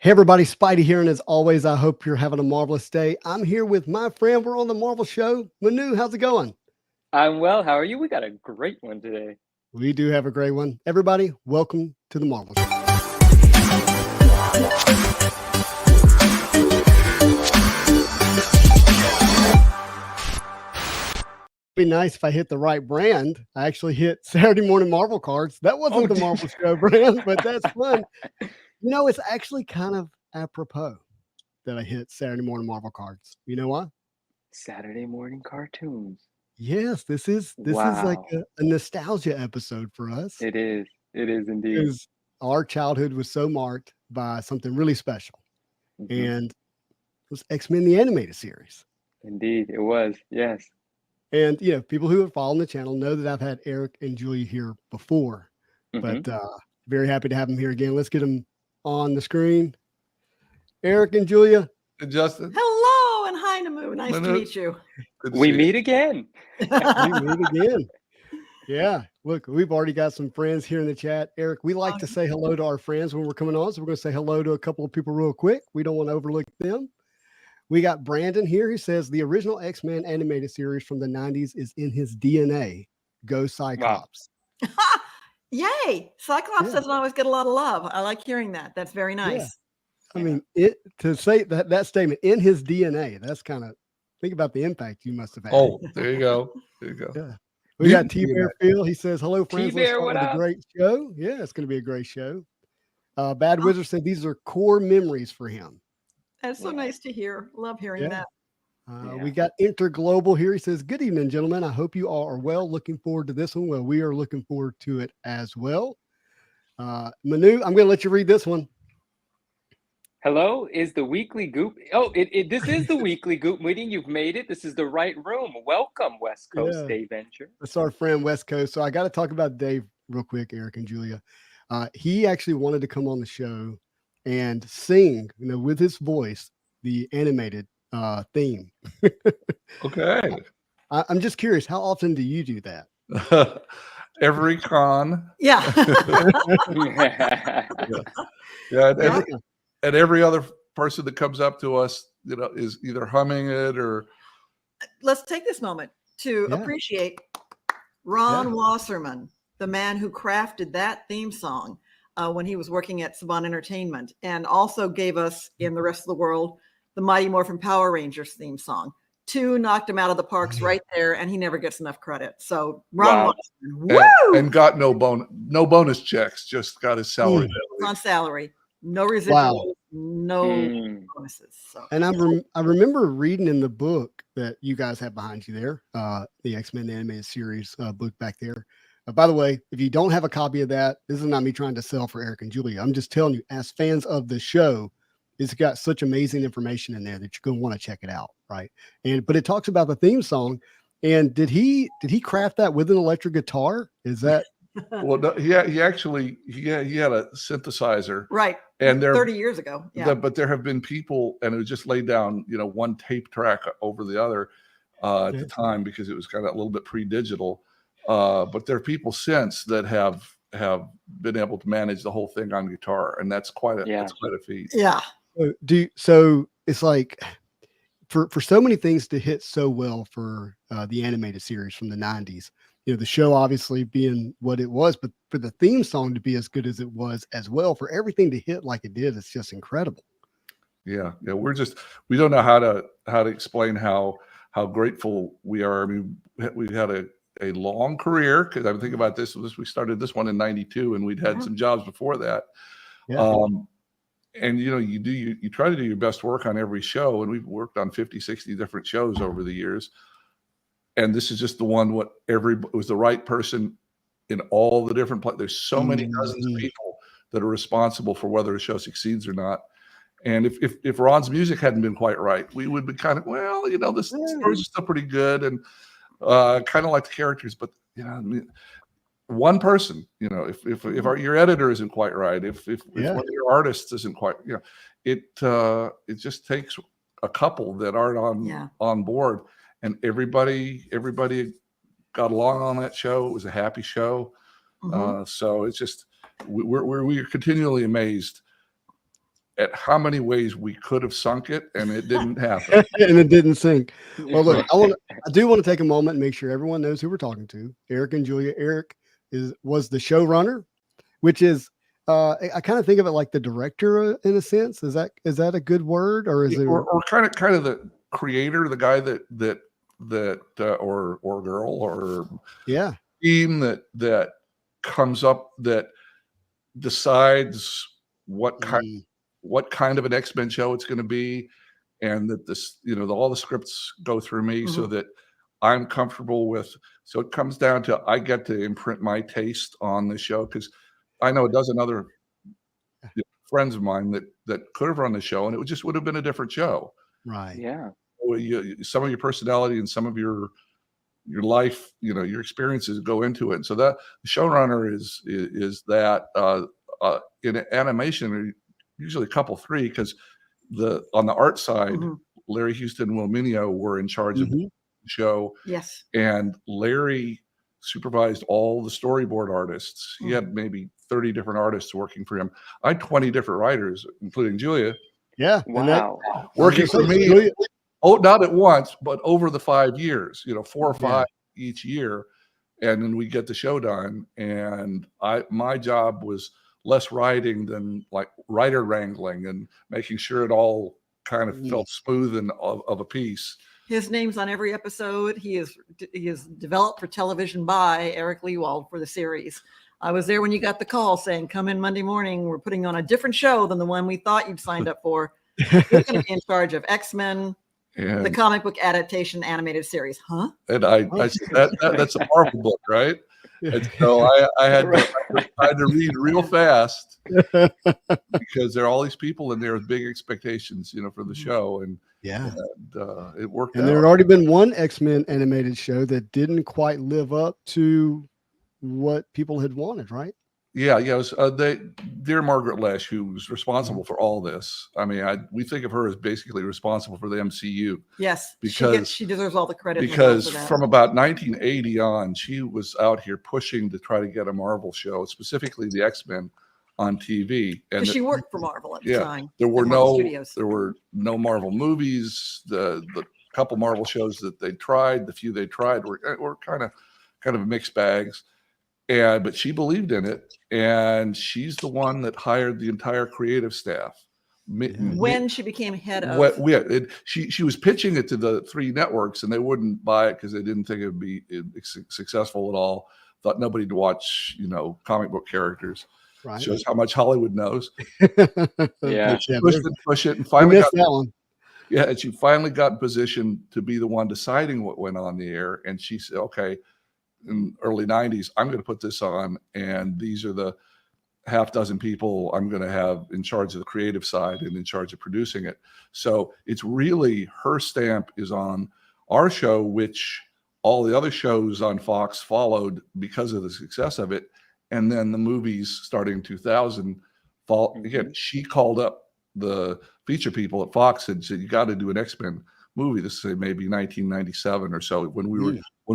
Hey everybody, Spidey here, and as always, I hope you're having a marvelous day. I'm here with my friend. We're on the Marvel Show. Manu, how's it going? I'm well. How are you? We got a great one today. We do have a great one. Everybody, welcome to the Marvel Show. Be nice if I hit the right brand. I actually hit Saturday Morning Marvel Cards. That wasn't the Marvel Show brand, but that's fun. It's actually kind of apropos that I hit Saturday Morning Marvel Cards. You know why? Saturday morning cartoons. Yes, this is like Wow. a nostalgia episode for us It is. It is indeed. because our childhood was so marked by something really special, hmm and it was X-Men the animated series. Indeed, it was. Yes. And people who have followed the channel know that I've had Eric and Julia here before, hmm but very happy to have them here again. Let's get them on the screen. Eric and Julia. And Justin. Hello and hi, Namu. Nice to meet you. We meet again. We meet again. Yeah. Look, we've already got some friends here in the chat. Eric, we like to say hello to our friends when we're coming on. So we're going to say hello to a couple of people real quick. We don't want to overlook them. We got Brandon here who says the original X-Men animated series from the 90s is in his DNA. Go Cyclops. Wow. Yay. Cyclops doesn't always get a lot of love. I like hearing that. That's very nice. Yeah. I mean, to say that statement in his DNA, that's kind of, think about the impact you must have had. Oh, there you go. There you go. Yeah. We got T-Bear Phil. He says, hello, friends. Let's T-Bear, start what with up? a great show. Yeah, it's going to be a great show. Bad Wizard said these are core memories for him. That's so nice to hear. Love hearing that. We got Interglobal here. He says, good evening, gentlemen. I hope you all are well. Looking forward to this one. Well, we are looking forward to it as well. Manu, I'm going to let you read this one. Hello, is the weekly goop. Oh, this is the weekly goop meeting. You've made it. This is the right room. Welcome, West Coast Dave Venture. That's our friend West Coast. So I got to talk about Dave real quick, Eric and Julia. He actually wanted to come on the show and sing, with his voice, the animated theme. Okay. I'm just curious, how often do you do that? Every con. Yeah. And every other person that comes up to us, is either humming it or. Let's take this moment to appreciate Ron Wasserman, the man who crafted that theme song when he was working at Saban Entertainment, and also gave us in the rest of the world the Mighty Morphin Power Rangers theme song. Two knocked him out of the parks right there, and he never gets enough credit. So Ron Wasserman, and got no bonus checks, just got his salary. On salary, no residuals, no bonuses. So. And I remember reading in the book that you guys have behind you there, the X-Men animated series book back there. By the way, if you don't have a copy of that, this is not me trying to sell for Eric and Julia. I'm just telling you, as fans of the show, it's got such amazing information in there that you're going to want to check it out, right? But it talks about the theme song. And did he craft that with an electric guitar? Is that? Well, no, he had a synthesizer, right? And 30 years ago, but there have been people, and it was just laid down, one tape track over the other at the time because it was kind of a little bit pre-digital. But there are people since that have been able to manage the whole thing on guitar, and that's quite a feat. Yeah. So it's like for so many things to hit so well for the animated series from the 90s, the show obviously being what it was, but for the theme song to be as good as it was as well, for everything to hit like it did, it's just incredible. Yeah. We don't know how to explain how grateful we are. I mean, we had a long career, because I'm thinking about this. We started this one in 92, and we'd had some jobs before that. Yeah. And you try to do your best work on every show, and we've worked on 50, 60 different shows over the years. And this is just the one it was the right person in all the different places. There's so many dozens of people that are responsible for whether a show succeeds or not. And if Ron's music hadn't been quite right, we would be kind of, this stories are still pretty good, and kind of like the characters, but one person, if your editor isn't quite right, if one of your artists isn't quite, it just takes a couple that aren't on board, and everybody got along on that show. It was a happy show. So it's just we're continually amazed at how many ways we could have sunk it, and it didn't happen. And it didn't sink. Well, look, I do want to take a moment and make sure everyone knows who we're talking to. Eric and Julia. Eric was the showrunner, which is I kind of think of it like the director in a sense. Is that a good word, or is it or kind of the creator, the guy that or girl or team that comes up, that decides what kind of an X-Men show it's going to be, and that this, all the scripts go through me so that I'm comfortable with. So it comes down to, I get to imprint my taste on the show, because I know a dozen other friends of mine that could have run the show, and it just would have been a different show. Right. Yeah. Some of your personality and some of your life, your experiences go into it. And so that the showrunner is that in animation, usually couple three, because on the art side, Larry Houston and Will Mineo were in charge of the show. Yes. And Larry supervised all the storyboard artists. He had maybe 30 different artists working for him. I had 20 different writers, including Julia. Yeah. Wow. Working for me. Oh, not at once, but over the 5 years, 4 or 5 each year. And then we get the show done. And my job was less writing than like writer wrangling and making sure it all kind of felt smooth and of a piece. His name's on every episode. He is developed for television by Eric Lewald for the series. I was there when you got the call saying, come in Monday morning. We're putting on a different show than the one we thought you'd signed up for. You're going to be in charge of X-Men, the comic book adaptation animated series. Huh? And I said, that's a Marvel book, right? And so I had to read real fast because there are all these people in there with big expectations, for the show. And it worked out. And there had already been one X-Men animated show that didn't quite live up to what people had wanted, right? Yeah, it was dear Margaret Lesh, who was responsible for all this. I mean, we think of her as basically responsible for the MCU. Yes, because she deserves all the credit. Because from about 1980 on, she was out here pushing to try to get a Marvel show, specifically the X-Men, on TV. And she worked for Marvel at the time. There were no Marvel movies. The couple Marvel shows that they tried, the few they tried were kind of mixed bags. But she believed in it, and she's the one that hired the entire creative staff. When she became head of, she was pitching it to the 3 networks, and they wouldn't buy it because they didn't think it would be successful at all. Thought nobody would watch, comic book characters. Right. Shows how much Hollywood knows. Push it, and finally got that one. Yeah, and she finally got in position to be the one deciding what went on the air, and she said, "Okay." In early 90s, I'm going to put this on, and these are the half dozen people I'm going to have in charge of the creative side and in charge of producing it. So it's really her stamp is on our show, which all the other shows on Fox followed because of the success of it. And then the movies starting in 2000, again, she called up the feature people at Fox and said, you got to do an X-Men movie. This is maybe 1997 or so when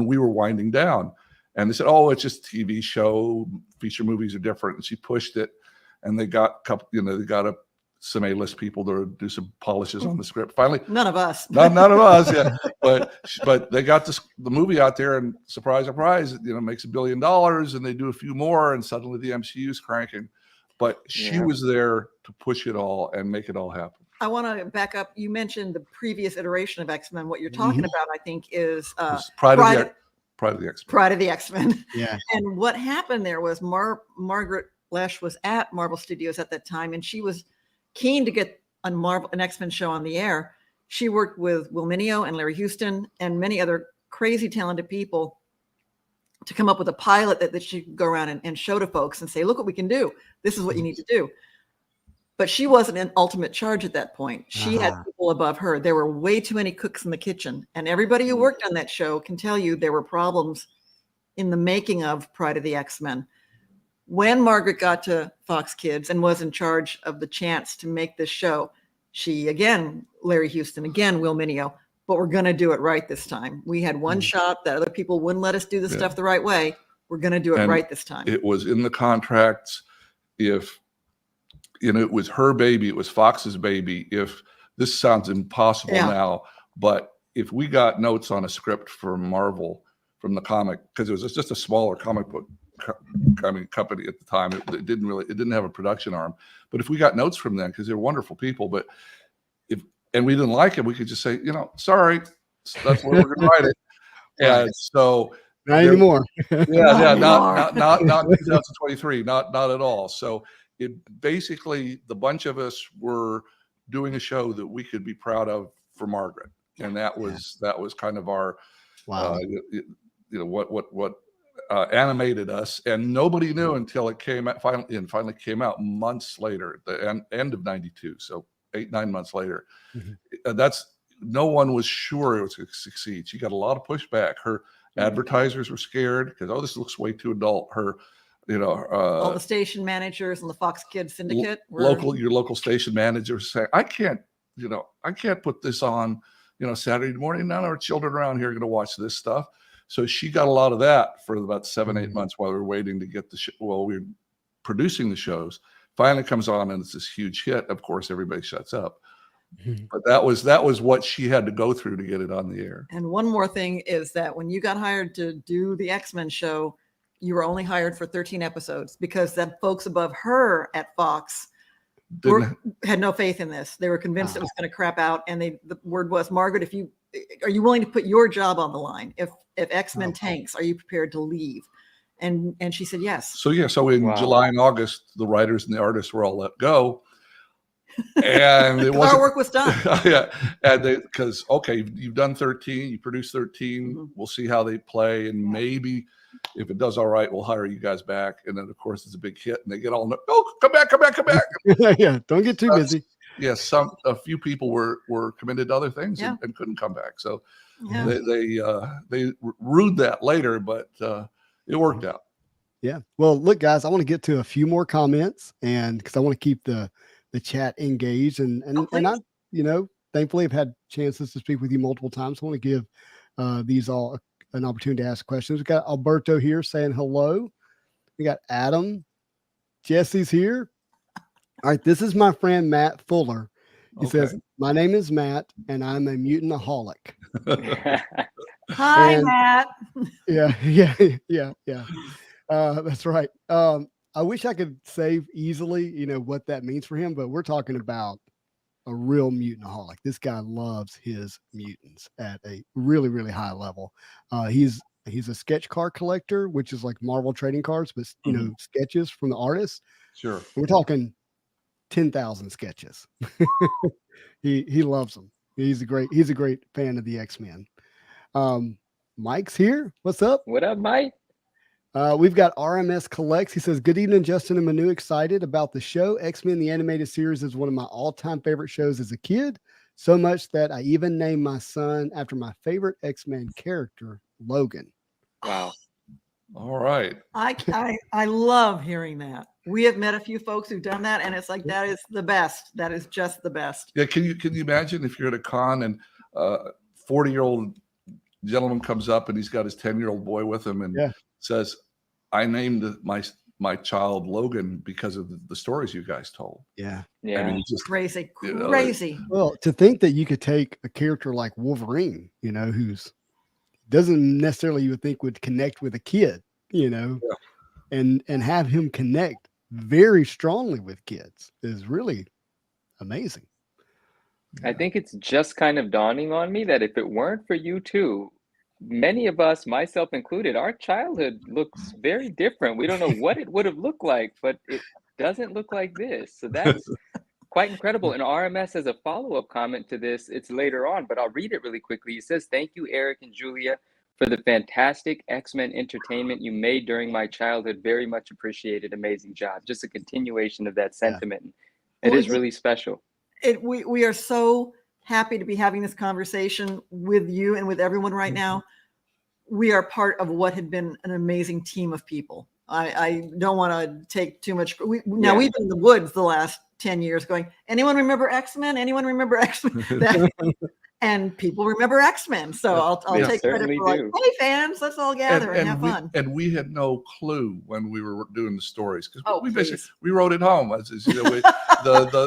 we were winding down, and they said, "Oh, it's just a TV show. Feature movies are different." And she pushed it, and they got some A-list people to do some polishes on the script. Finally, none of us, none of us, yeah. But they got the movie out there, and surprise, surprise, makes $1 billion, and they do a few more, and suddenly the MCU's cranking. But she was there to push it all and make it all happen. I want to back up. You mentioned the previous iteration of X-Men. What you're talking about, I think, is Pride of the X-Men. Pride of the X-Men. Yeah. And what happened there was Margaret Lesh was at Marvel Studios at that time, and she was keen to get an X-Men show on the air. She worked with Will Mineo and Larry Houston and many other crazy talented people to come up with a pilot that she could go around and show to folks and say, look what we can do. This is what you need to do. But she wasn't in ultimate charge at that point. She had people above her. There were way too many cooks in the kitchen. And everybody who worked on that show can tell you there were problems in the making of Pride of the X-Men. When Margaret got to Fox Kids and was in charge of the chance to make this show, she, again, Larry Houston, again, Will Mineo, but we're going to do it right this time. We had one shot that other people wouldn't let us do the stuff the right way. We're going to do it right this time. It was in the contracts. If it was her baby. It was Fox's baby. If this sounds impossible now, but if we got notes on a script for Marvel from the comic, because it was just a smaller comic book company at the time, it didn't have a production arm. But if we got notes from them, because they're wonderful people, but and we didn't like it, we could just say, sorry, that's where we're going to write it. And so not anymore. not 2023, not at all. So it basically, the bunch of us were doing a show that we could be proud of for Margaret, and that was kind of our what animated us, and nobody knew until it finally came out months later, at the end of '92. So 8-9 months later. No one was sure it was going to succeed. She got a lot of pushback. Her advertisers were scared because, this looks way too adult. Her, all the station managers and the Fox Kids syndicate your local station managers say, I can't put this on, Saturday morning. None of our children around here are going to watch this stuff. So she got a lot of that for about 7-8 months while we were waiting to get the show. Well, we were producing the shows. Finally comes on and it's this huge hit. Of course, everybody shuts up. But that was what she had to go through to get it on the air. And one more thing is that when you got hired to do the X-Men show, you were only hired for 13 episodes because the folks above her at Fox had no faith in this. They were convinced it was going to crap out. And the word was, Margaret, are you willing to put your job on the line? If X-Men tanks, are you prepared to leave? And she said yes. So in July and August, the writers and the artists were all let go. And our work was done. And because you've done 13, you produced 13. We'll see how they play, and maybe if it does all right, we'll hire you guys back. And then of course it's a big hit, and they get all come back. Don't get too busy. Yes, a few people were committed to other things and couldn't come back. So they rued that later, but it worked out. Yeah. Well, look, guys, I want to get to a few more comments, and because I want to keep the chat engaged, and I, thankfully have had chances to speak with you multiple times. I want to give these all an opportunity to ask questions. We've got Alberto here saying hello. We got Adam. Jesse's here. All right. This is my friend, Matt Fuller. He says, my name is Matt and I'm a mutant-aholic. Hi, Matt. Yeah. That's right. I wish I could say easily, what that means for him, but we're talking about a real mutant-aholic. This guy loves his mutants at a really, really high level. He's a sketch card collector, which is like Marvel trading cards, but sketches from the artists. Sure. We're talking 10,000 sketches. He loves them. He's a great fan of the X-Men. Mike's here. What's up? What up, Mike? We've got RMS Collects. He says, good evening, Justin and Manu. Excited about the show. X-Men, the animated series, is one of my all-time favorite shows as a kid. So much that I even named my son after my favorite X-Men character, Logan. Wow. All right. I love hearing that. We have met a few folks who've done that, and it's like, that is the best. That is just the best. Yeah. Can you imagine if you're at a con and 40-year-old gentleman comes up and he's got his 10-year-old boy with him and says, I named my child Logan because of the stories you guys told. Yeah. I mean, it's just crazy. Well, to think that you could take a character like Wolverine, who's doesn't necessarily you would think would connect with a kid, and have him connect very strongly with kids is really amazing. I think it's just kind of dawning on me that if it weren't for you two, many of us, myself included, our childhood looks very different. We don't know what it would have looked like, but it doesn't look like this. So that's quite incredible. And RMS has a follow-up comment to this. It's later on, but I'll read it really quickly. He says, thank you, Eric and Julia, for the fantastic X-Men entertainment you made during my childhood. Very much appreciated. Amazing job. Just a continuation of that sentiment. Yeah. It is really special. We are so happy to be having this conversation with you and with everyone right now. We are part of what had been an amazing team of people. I don't want to take too much. We've been in the woods the last 10 years going, anyone remember X-Men? Anyone remember X-Men? And people remember X-Men. So I'll take credit for like, hey fans, let's all gather and have fun. And we had no clue when we were doing the stories because we wrote it home. As you know,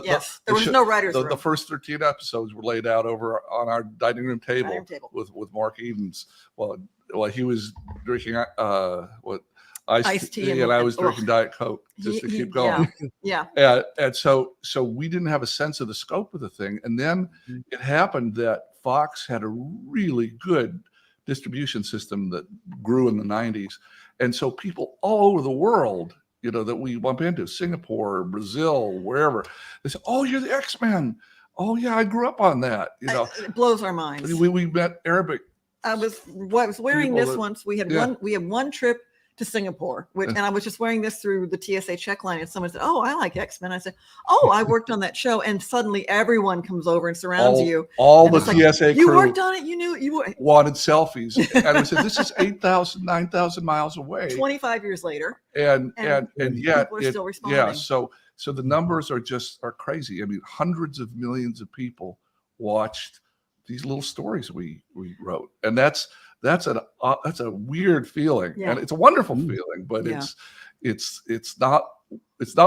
yes, there was no writer's room. The first 13 episodes were laid out over on our dining room table. With Mark Edens. Well, he was drinking iced tea, and I was drinking Diet Coke just to keep going. Yeah. And so we didn't have a sense of the scope of the thing. And then it happened that Fox had a really good distribution system that grew in the 90s. And so people all over the world, you know, that we bump into, Singapore, Brazil, wherever, they say, "Oh, you're the X-Men. Oh yeah, I grew up on that." You know, it blows our minds. We met Arabic. I was wearing this once. We had one trip to Singapore, and I was just wearing this through the TSA check line, and someone said, "Oh, I like X-Men." I said, "Oh, I worked on that show," and suddenly everyone comes over and surrounds you. All the TSA crew. You worked on it. You knew you wanted selfies, and we said, "This is 8,000, 9,000 miles away." 25 years later, and yet people are still responding. Yeah, so the numbers are crazy. I mean, hundreds of millions of people watched these little stories we wrote, and that's a weird feeling, and it's a wonderful feeling, but it's not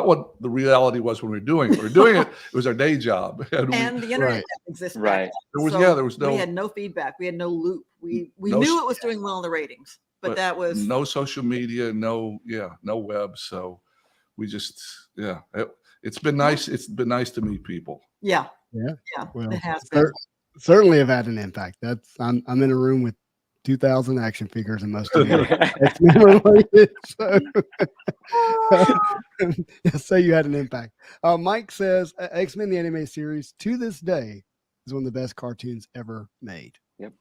what the reality was when we were doing it. We were doing it. It was our day job, and the internet existed. Right. There was no. We had no feedback. We had no loop. We knew it was doing well in the ratings, but that was no social media, no web. So we just it's been nice. It's been nice to meet people. Yeah. Well, it has been. Certainly have had an impact. I'm in a room with 2,000 action figures, and most of them X-Men related. So you had an impact. Mike says X-Men the anime series to this day is one of the best cartoons ever made. Yep.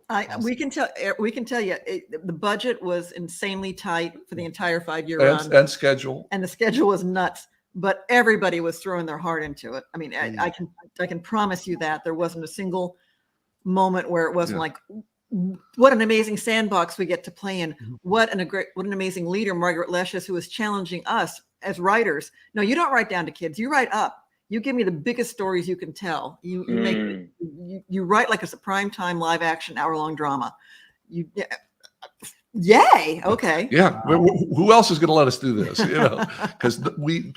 Awesome. We can tell you the budget was insanely tight for the entire 5-year run, and schedule, and the schedule was nuts. But everybody was throwing their heart into it. I mean, I can promise you that there wasn't a single moment where it wasn't like, what an amazing sandbox we get to play in. What an amazing leader Margaret Lesh is, who is challenging us as writers. No, you don't write down to kids. You write up. You give me the biggest stories you can tell. You write like it's a primetime live action hour-long drama. Yay. Okay. Yeah. Who else is going to let us do this? You know, because we'd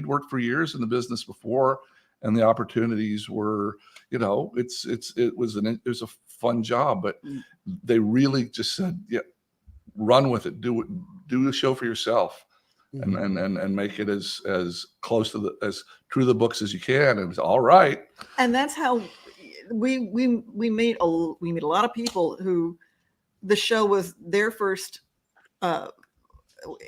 worked for years in the business before, and the opportunities were, you know, it was a fun job, but they really just said, run with it, do a show for yourself, and make it as close to as true to the books as you can. And it's all right. And that's how we meet a lot of people who the show was their first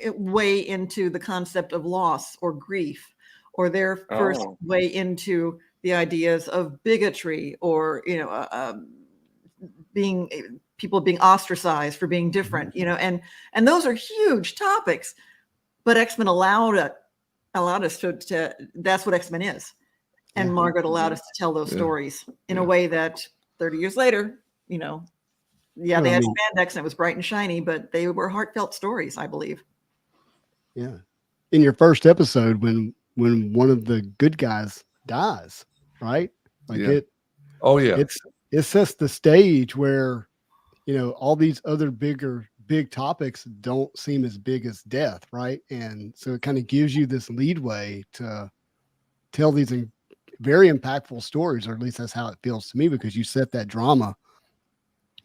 way into the concept of loss or grief, or their first way into the ideas of bigotry, or people being ostracized for being different, and those are huge topics. But X-Men allowed us to that's what X-Men is, and Margaret allowed us to tell those stories in a way that 30 years later, they had spandex and it was bright and shiny, but they were heartfelt stories, I believe. Yeah. In your first episode, when one of the good guys dies, right? Like it sets the stage where, all these other big topics don't seem as big as death, right? And so it kind of gives you this leadway to tell these very impactful stories, or at least that's how it feels to me, because you set that drama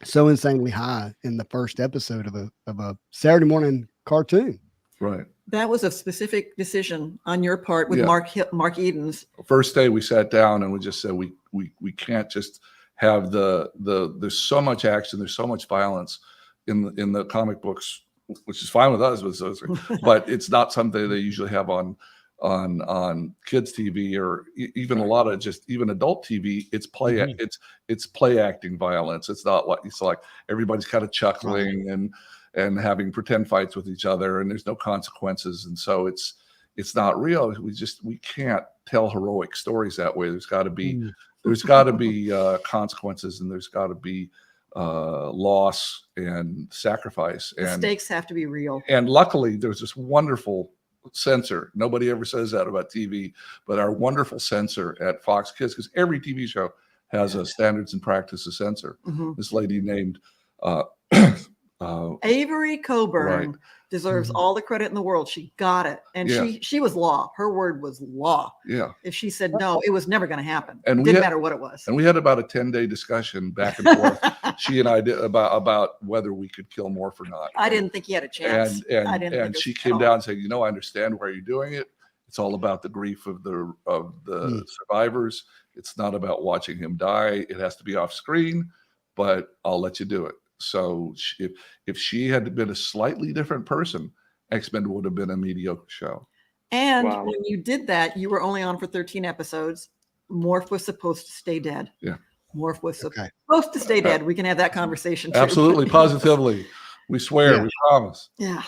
so insanely high in the first episode of a Saturday morning cartoon. Right. That was a specific decision on your part with Mark Edens. First day we sat down and we just said we can't just have there's so much action, there's so much violence in the comic books, which is fine with us, but it's not something they usually have on kids TV, or even a lot of just even adult TV. It's play it's play acting violence. It's not like everybody's kind of chuckling and having pretend fights with each other, and there's no consequences, and so it's not real. We can't tell heroic stories that way. There's got to be consequences, and there's got to be loss and sacrifice, and the stakes have to be real. And luckily there's this wonderful censor. Nobody ever says that about TV, but our wonderful censor at Fox Kids, because every TV show has a standards and practices censor. This lady named Avery Coburn right. deserves all the credit in the world. She got it. And she was law. Her word was law. Yeah. If she said no, it was never going to happen. And it didn't matter what it was. And we had about a 10-day discussion back and forth. She and I did about whether we could kill Morph or not. I didn't think he had a chance. And she came down and said, you know, I understand why you're doing it. It's all about the grief of the survivors. It's not about watching him die. It has to be off screen, but I'll let you do it. So if she had been a slightly different person, X-Men would have been a mediocre show. And when you did that, you were only on for 13 episodes. Morph was supposed to stay dead. Yeah. Morph was supposed to stay dead. We can have that conversation too. Absolutely, positively. We swear, we promise. Yeah.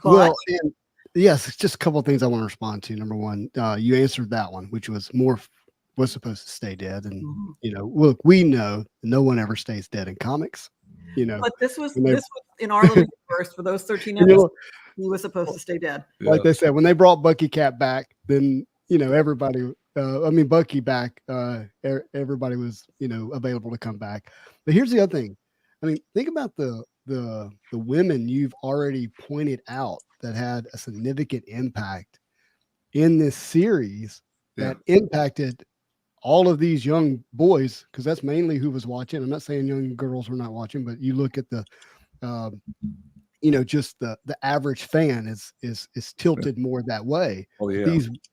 Well, and yes, just a couple of things I want to respond to. Number one, you answered that one, which was Morph was supposed to stay dead. And, you know, look, we know no one ever stays dead in comics. You know, but this was in our little universe for those 13 episodes. He was supposed to stay dead. Like they said, when they brought Bucky Cap back, then you know everybody. Bucky back. Everybody was available to come back. But here's the other thing. I mean, think about the women you've already pointed out that had a significant impact in this series that impacted all of these young boys, because that's mainly who was watching. I'm not saying young girls were not watching, but you look at the, just the average fan is tilted more that way. Oh yeah.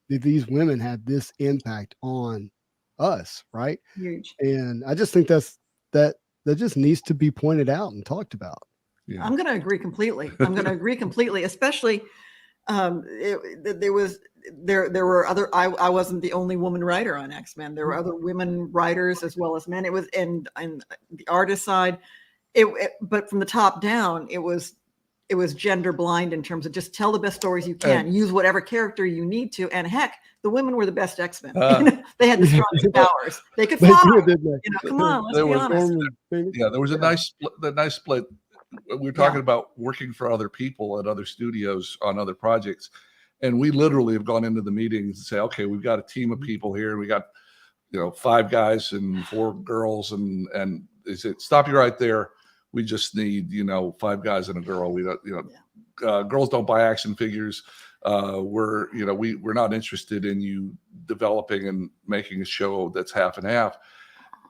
These women had this impact on us, right? Huge. And I just think that just needs to be pointed out and talked about. Yeah. I'm going to agree completely. Especially there were other, I wasn't the only woman writer on X-Men. There were other women writers as well as men. It was, and the artist side, but from the top down, it was gender blind in terms of just tell the best stories you can, use whatever character you need to. And heck, the women were the best X-Men. They had the strongest powers. They could fly. Come on, let's be honest. Yeah, there was a nice split. We were talking about working for other people at other studios on other projects. And we literally have gone into the meetings and say, okay, we've got a team of people here. We got, 5 guys and 4 girls. And they said, stop you right there. We just need, 5 guys and a girl. We don't, girls don't buy action figures. We're not interested in you developing and making a show that's half and half.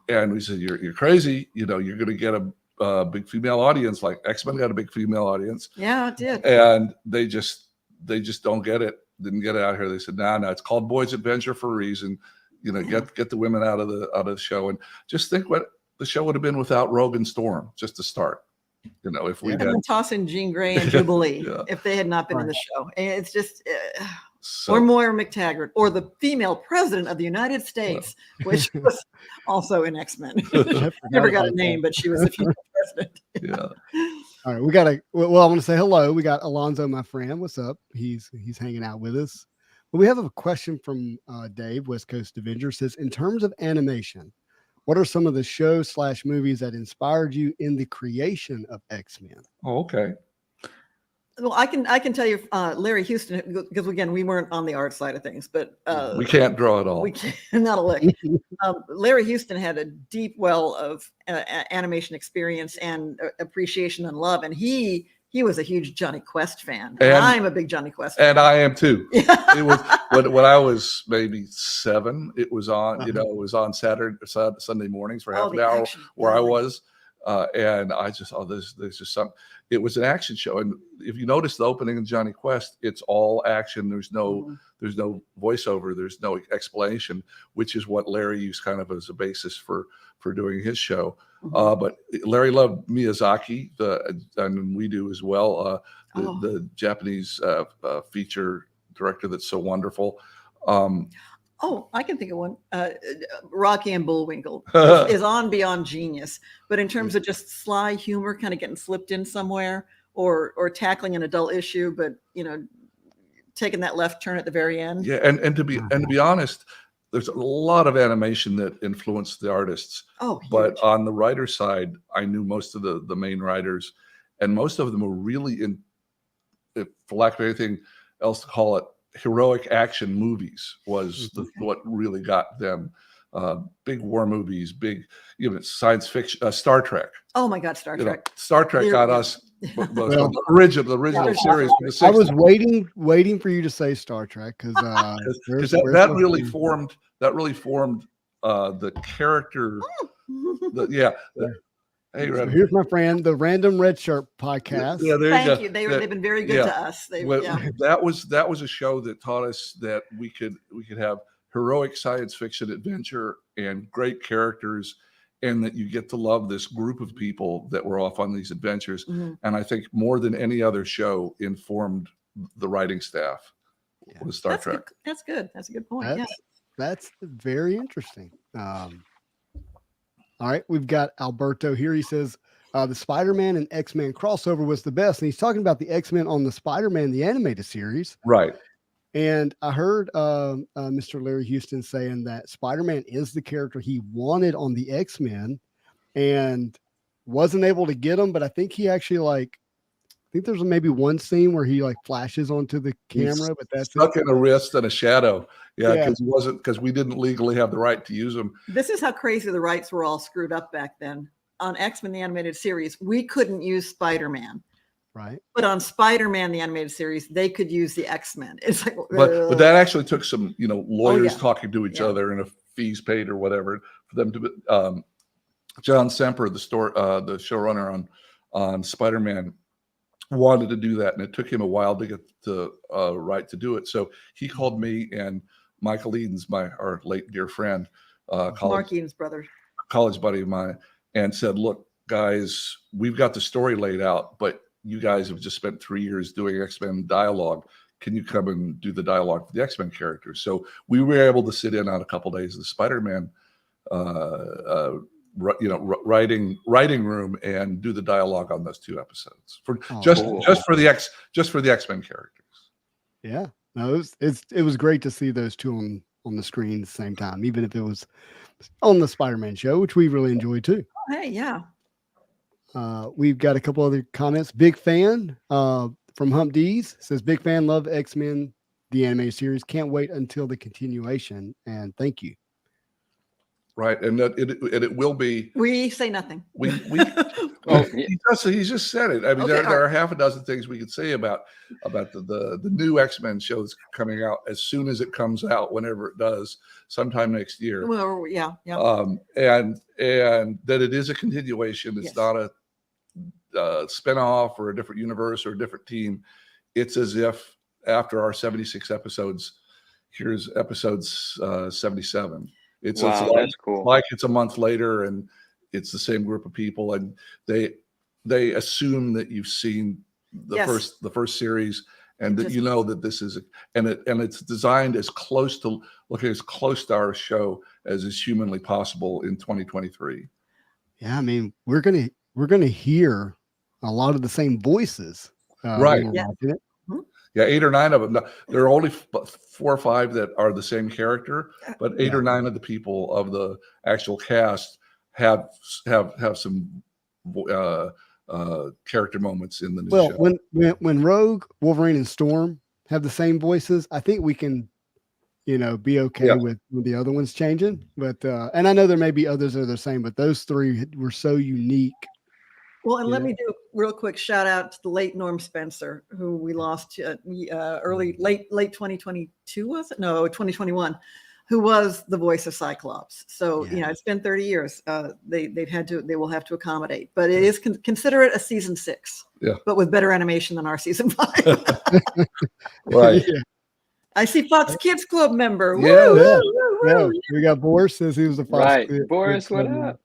And we said, you're crazy. You're going to get a big female audience. Like X-Men got a big female audience. Yeah, it did. And they just don't get it. Didn't get it out here. They said, no, it's called Boys Adventure for a reason. Get the women out of the show. And just think what the show would have been without Rogue and Storm, just to start. If we had toss in Jean Grey and Jubilee, if they had not been in the show. And it's just or Moira McTaggart, or the female president of the United States, which was also in X-Men. Never got a name, but she was the female president. Yeah. All right, I want to say hello. We got Alonzo, my friend. What's up? He's hanging out with us. But we have a question from Dave, West Coast Avenger. Says, in terms of animation, what are some of the shows/movies that inspired you in the creation of X-Men? Oh, okay. Well, I can tell you, Larry Houston, because again, we weren't on the art side of things, but we can't draw it all. We can't, not a lick. Larry Houston had a deep well of animation experience and appreciation and love, and he was a huge Johnny Quest fan. And I'm a big Johnny Quest fan. And I am too. It was when I was maybe 7. It was on, it was on Sunday mornings for half an hour where I was. And I just, there's just something. It was an action show, and if you notice the opening of Johnny Quest, it's all action. There's no voiceover. There's no explanation, which is what Larry used kind of as a basis for doing his show. But Larry loved Miyazaki, and we do as well. The Japanese feature director that's so wonderful. I can think of one. Rocky and Bullwinkle is on beyond genius, but in terms of just sly humor, kind of getting slipped in somewhere, or tackling an adult issue, but taking that left turn at the very end. Yeah, and to be honest, there's a lot of animation that influenced the artists. But on the writer side, I knew most of the main writers, and most of them were really for lack of anything, else to call it, heroic action movies was what really got them. Big war movies, big, science fiction, Star Trek. Oh my God, Star Trek. Star Trek got us the original series from the 60s. I was waiting for you to say Star Trek because that really formed the character. Hey, so here's my friend, the Random Red Shirt podcast. Yeah, there Thank you you. go. They've been very good to us. That was a show that taught us that we could have heroic science fiction adventure and great characters, and that you get to love this group of people that were off on these adventures. Mm-hmm. And I think more than any other show informed the writing staff was Star Trek. That's good. That's a good point. That's very interesting. All right, we've got Alberto here. He says the Spider-Man and X-Men crossover was the best, and he's talking about the X-Men on the Spider-Man the animated series. Right. And I heard Mr. Larry Houston saying that Spider-Man is the character he wanted on the X-Men and wasn't able to get him, but I think he actually I think there's maybe one scene where he flashes onto the camera, but that's stuck in a wrist and a shadow. Yeah, because we didn't legally have the right to use them. This is how crazy the rights were all screwed up back then. On X-Men the animated series, we couldn't use Spider-Man. Right. But on Spider-Man the animated series, they could use the X-Men. It's like, but that actually took some lawyers talking to each other and a fees paid or whatever for them to. John Semper, the showrunner on Spider-Man, wanted to do that, and it took him a while to get the right to do it. So he called me and Michael Eden's, our late dear friend, Mark Eden's brother, college buddy of mine, and said, "Look, guys, we've got the story laid out, but you guys have just spent 3 years doing X-Men dialogue. Can you come and do the dialogue for the X-Men characters?" So we were able to sit in on a couple of days of the Spider-Man writing room and do the dialogue on those 2 episodes just for the X-Men characters. Yeah, no, it was great to see those 2 on the screen at the same time, even if it was on the Spider-Man show, which we really enjoyed too. Oh, hey, yeah. We've got a couple other comments. Big fan from Hump D's says, big fan, love X-Men the animated series. Can't wait until the continuation, and thank you. Right, and it will be. We say nothing. He just said it. I mean, there are half a dozen things we could say about the new X-Men shows coming out as soon as it comes out, whenever it does, sometime next year. Well, yeah. And that it is a continuation. It's not a spinoff or a different universe or a different team. It's as if after our 76 episodes, here's episodes 77. It's that's cool. Like it's a month later and it's the same group of people, and they assume that you've seen the first series, and that that this is and it's designed as close to our show as is humanly possible in 2023. Yeah, I mean, we're gonna hear a lot of the same voices. Right. Yeah. Yeah, 8 or 9 of them. There are only 4 or 5 that are the same character, but 8 or 9 of the people of the actual cast have some character moments in the new show. When Rogue, Wolverine, and Storm have the same voices, I think we can, be okay with the other ones changing. But and I know there may be others that are the same, but those 3 were so unique. Well, and let me do a real quick shout out to the late Norm Spencer, who we lost late 2022, was it? No, 2021, who was the voice of Cyclops. So, it's been 30 years. They will have to accommodate, but it is consider it a season 6, but with better animation than our season 5. Right. Yeah. I see Fox Kids Club member. Yeah, Woo. We got Boris says he was a Fox Kids Boris, what up?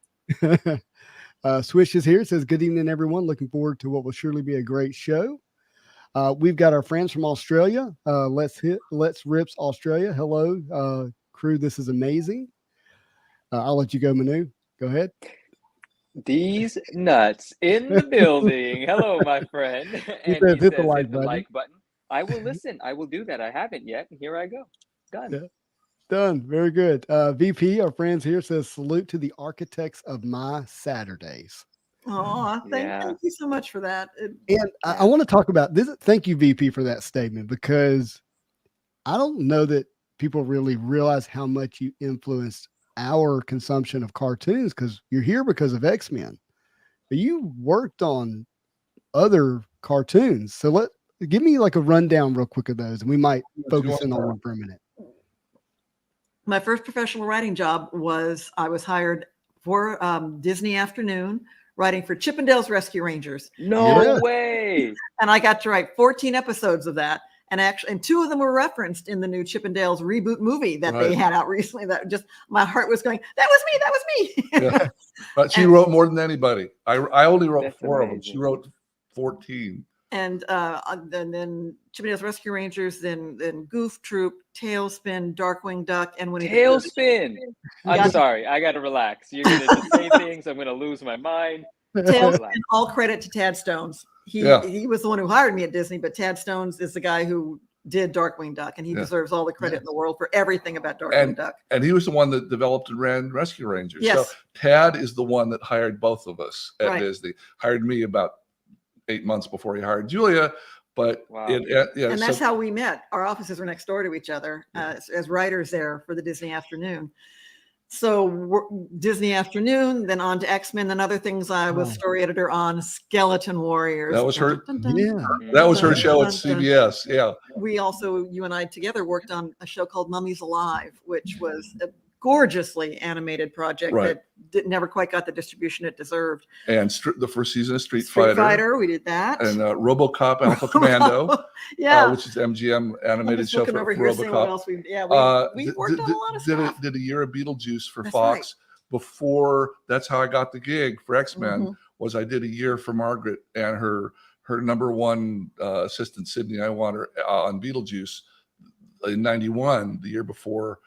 Swish is here. It says, good evening, everyone. Looking forward to what will surely be a great show. We've got our friends from Australia. Let's Rips Australia. Hello, crew. This is amazing. I'll let you go, Manu. Go ahead. These nuts in the building. Hello, my friend. And he says, hit the like button. I will listen. I will do that. I haven't yet. And here I go. Done. Yeah. Done. Very good. VP, our friends here, says, salute to the architects of my Saturdays. Oh, thank you so much for that. And I want to talk about this. Thank you, VP, for that statement, because I don't know that people really realize how much you influenced our consumption of cartoons, because you're here because of X-Men, but you worked on other cartoons. So give me like a rundown real quick of those, and we might focus in on one for a minute. My first professional writing job was I was hired for Disney Afternoon, writing for Chippendales Rescue Rangers. No way. And I got to write 14 episodes of that. And 2 of them were referenced in the new Chippendales reboot movie that they had out recently. That just, my heart was going, that was me. Yeah. But she wrote more than anybody. I only wrote 4 of them. She wrote 14. And then Chippendales Rescue Rangers, then Goof Troop, Tailspin, Darkwing Duck, and Winnie Tailspin. I'm sorry, I gotta relax. You're gonna just say things. I'm gonna lose my mind. Tailspin, all credit to Tad Stones. He was the one who hired me at Disney, but Tad Stones is the guy who did Darkwing Duck, and he deserves all the credit in the world for everything about Darkwing Duck. And he was the one that developed and ran Rescue Rangers. Yes. So Tad is the one that hired both of us at Disney. Hired me about 8 months before he hired Julia, but and that's how we met. Our offices were next door to each other as writers there for the Disney Afternoon. So Disney Afternoon, then on to X-Men, then other things. I was story editor on Skeleton Warriors. That was her. That was her show at CBS. Yeah. We also, you and I together, worked on a show called Mummies Alive, which was a gorgeously animated project that never quite got the distribution it deserved. And the first season of Street Fighter, we did that. And RoboCop Alpha Commando, which is MGM animated show for RoboCop. We worked on a lot of stuff. Did a year of Beetlejuice for Fox. Before, that's how I got the gig for X-Men. Was I did a year for Margaret and her number one assistant Sydney Iwander on Beetlejuice in '91, the year before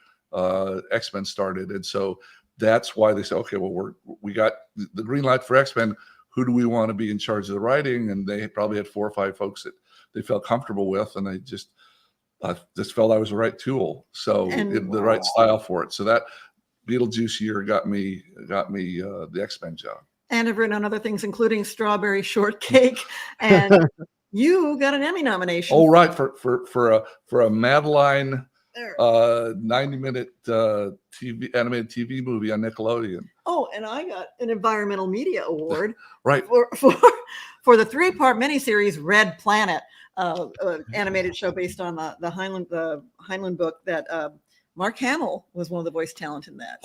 X-Men started. And so that's why they said, okay, well, we got the green light for X-Men. Who do we want to be in charge of the writing? And they probably had 4 or 5 folks that they felt comfortable with, and they just felt I was the right tool, so the right style for it. So that Beetlejuice year got me the X-Men job. And I've written on other things, including Strawberry Shortcake, and you got an Emmy nomination. Oh, right, for a Madeline 90-minute animated TV movie on Nickelodeon. Oh, and I got an Environmental Media Award right for the 3-part miniseries Red Planet, animated show based on the Heinlein book that Mark Hamill was one of the voice talent in that.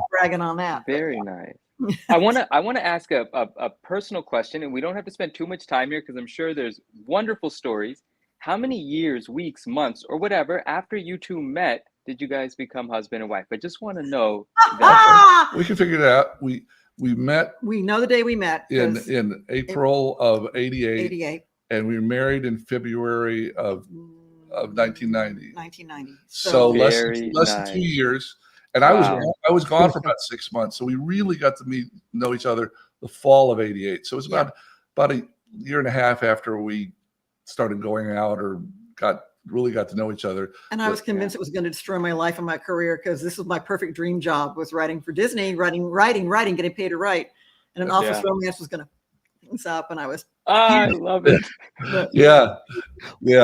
Bragging on that. Very nice. I want to ask a personal question, and we don't have to spend too much time here because I'm sure there's wonderful stories. How many years, weeks, months, or whatever after you 2 met did you guys become husband and wife? I just want to know. We can figure it out. We met. We know the day we met in April of '88, and we were married in February of 1990. 1990. So less than 2 years. And I was gone for about 6 months, so we really got to know each other the fall of '88. So it was about a year and a half after we started going out or really got to know each other. And I was convinced it was going to destroy my life and my career, because this was my perfect dream job, was writing for Disney, writing, getting paid to write. And an office romance was going to things up, and I was I love it. Yeah.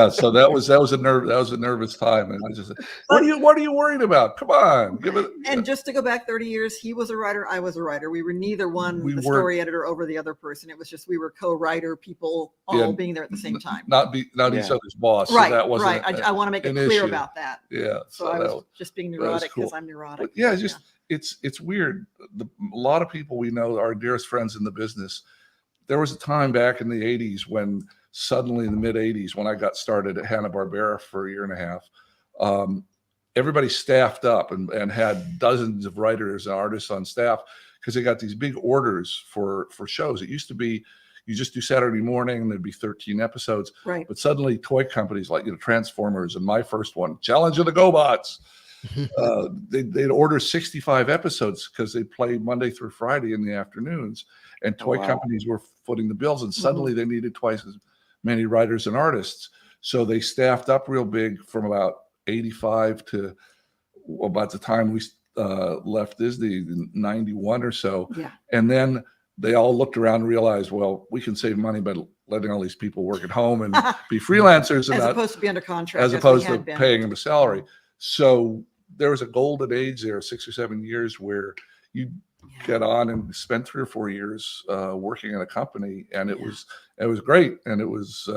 So that was a nervous time, and I just said, what are you worried about? Come on, give it. And just to go back 30 years, he was a writer, I was a writer. We were neither the story editor over the other person. It was just we were co-writer people, all being there at the same time. Not each other's boss. Right. So that wasn't right. I want to make it clear about that. Yeah. So I was just being neurotic because I'm neurotic. But it's weird. A lot of people we know, our dearest friends in the business. There was a time back in the 80s when suddenly in the mid 80s, when I got started at Hanna-Barbera for a year and a half, everybody staffed up and had dozens of writers and artists on staff because they got these big orders for shows. It used to be you just do Saturday morning and there'd be 13 episodes. Right. But suddenly toy companies like Transformers and my first one, Challenge of the GoBots, they'd order 65 episodes because they play Monday through Friday in the afternoons. And toy companies were footing the bills, and suddenly they needed twice as many writers and artists. So they staffed up real big from about 85 to about the time we left Disney in 91 or so. Yeah. And then they all looked around and realized, well, we can save money by letting all these people work at home and be freelancers, and as opposed to be under contract, as opposed to paying them a salary. So there was a golden age there, 6 or 7 years, where you get on and spend 3 or 4 years working in a company, and it was great, and it was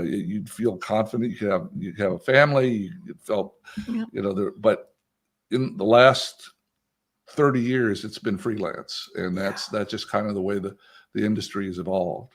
you'd feel confident. You could have a family. You felt but in the last 30 years, it's been freelance, and that's just kind of the way the industry has evolved.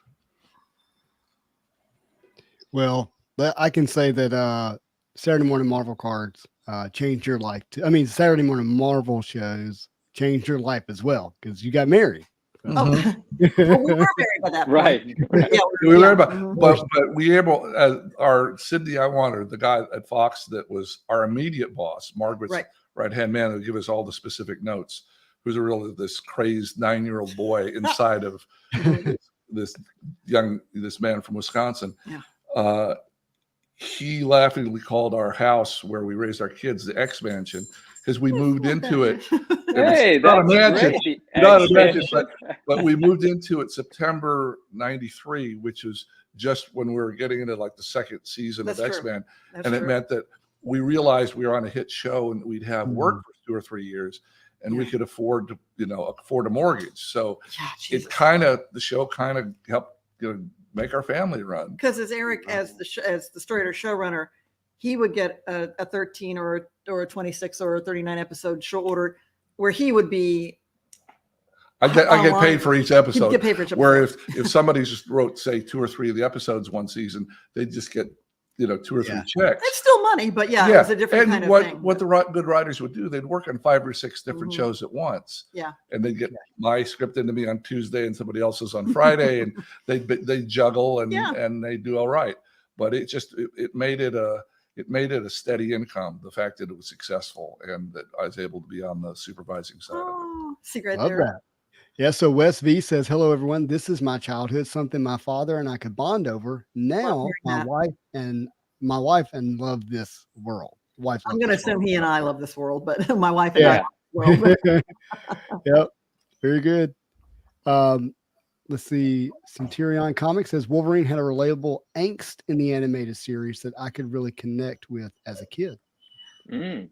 Well, I can say that Saturday morning Marvel cards changed your life. Saturday morning Marvel shows changed your life as well, because you got married. Oh, well, we were married by that point. Right. Yeah, We were about, but we able our Sidney Iwander, the guy at Fox that was our immediate boss, Margaret's right-hand man, who would give us all the specific notes, who's this crazed 9-year-old boy inside of this man from Wisconsin. Yeah. He laughingly called our house where we raised our kids the X Mansion, because we moved into it. Hey, not a that's mansion, great. not a mansion, but we moved into it September '93, which was just when we were getting into like the second season of X-Men. And it meant that we realized we were on a hit show and we'd have work for 2 or 3 years, and we could afford to, afford a mortgage. So the show kind of helped make our family run. Because as Eric, as the story showrunner, he would get a 13 or a 26 or a 39 episode show order where he would be. I get paid for each episode. Get paid for each episode. Where if somebody just wrote, say, 2 or 3 of the episodes one season, they'd just get 2 or 3 checks. It's still money, but it's a different kind of thing. What the good writers would do, they'd work on 5 or 6 different shows at once. Yeah. And they'd get my script into me on Tuesday and somebody else's on Friday, and they juggle and they do all right. But it made it a steady income, the fact that it was successful and that I was able to be on the supervising side of it. Secret Love there. that. Yeah, so Wes V says, hello, everyone. This is my childhood, something my father and I could bond over. Now, my wife and love this world. I'm going to assume he and I love this world, but my wife and I love this world. Yep, very good. Let's see. Centurion Comics says Wolverine had a relatable angst in the animated series that I could really connect with as a kid. I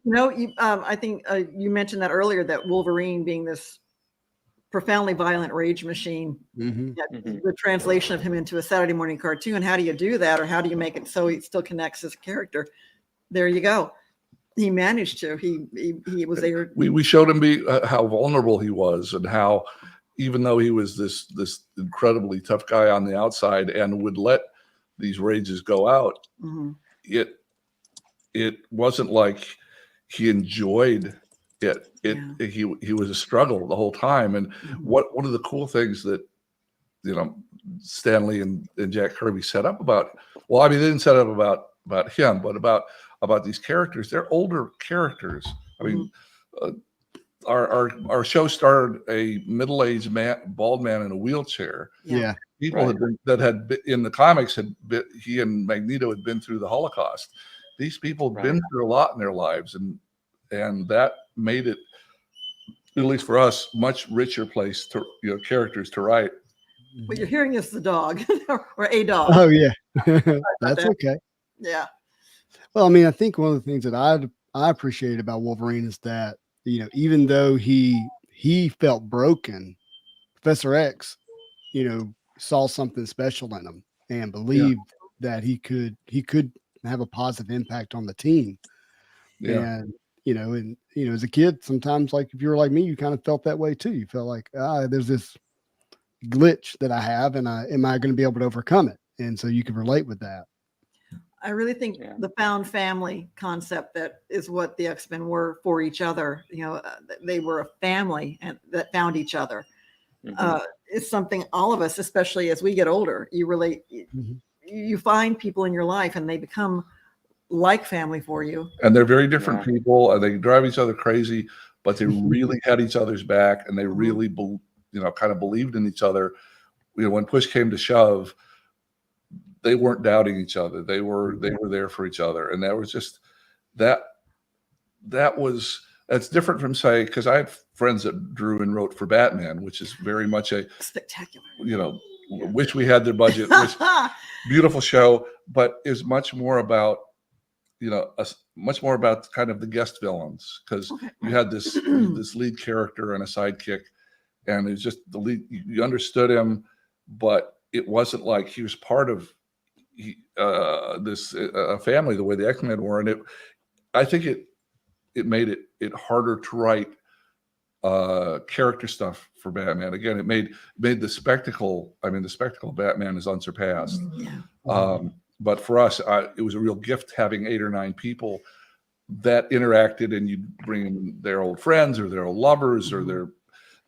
think you mentioned that earlier, that Wolverine being this profoundly violent rage machine. The translation of him into a Saturday morning cartoon. How do you do that, or how do you make it so he still connects as a character? There you go. He managed to. He was there. We showed him how vulnerable he was, and how, even though he was this incredibly tough guy on the outside and would let these rages go out, it wasn't like he enjoyed it. He was a struggle the whole time. And one of the cool things that Stan Lee and Jack Kirby set up about, they didn't set up about him, but about these characters. They're older characters. I mean, our show starred a middle-aged bald man in a wheelchair. Yeah. People had been in the comics, he and Magneto had been through the Holocaust. These people had been through a lot in their lives, and that made it, at least for us, much richer place to characters to write. What you're hearing is the dog or a dog. Oh yeah, that's okay. Yeah. Well, I mean, I think one of the things that I appreciated about Wolverine is that even though he felt broken, Professor X, saw something special in him and believed that he could have a positive impact on the team. Yeah. And as a kid, sometimes, like if you were like me, you kind of felt that way too. You felt like, there's this glitch that I have, and am I going to be able to overcome it? And so you can relate with that. I really think the found family concept, that is what the X-Men were for each other. They were a family and that found each other. It's something all of us, especially as we get older, you relate. You find people in your life and they become like family for you. And they're very different people, and they drive each other crazy, but they really had each other's back, and they really, kind of believed in each other. When push came to shove, they weren't doubting each other. They were there for each other, and that was just that's different from, say, because I had friends that drew and wrote for Batman, which is very much a spectacular. Wish we had their budget. Beautiful show, but is much more about much more about kind of the guest villains, because you had this lead character and a sidekick, and it's just the lead. You understood him, but it wasn't like he was part of this family the way the X-Men were, and I think it made it harder to write character stuff for Batman. Again, it made the spectacle. I mean, the spectacle of Batman is unsurpassed. Yeah. But for us, it was a real gift having 8 or 9 people that interacted, and you bring in their old friends or their old lovers or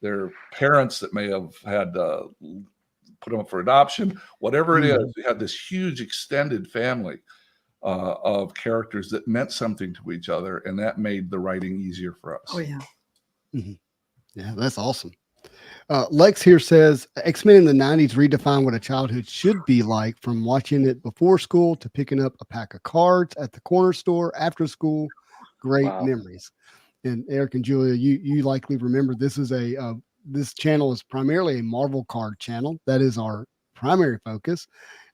their parents that may have had put them up for adoption, whatever it is. We had this huge extended family of characters that meant something to each other, and that made the writing easier for us. Oh yeah. Yeah, that's awesome. Lex here says X-Men in the 90s redefined what a childhood should be like, from watching it before school to picking up a pack of cards at the corner store after school. Great memories. And Eric and Julia, you likely remember this is this channel is primarily a Marvel card channel. That is our primary focus.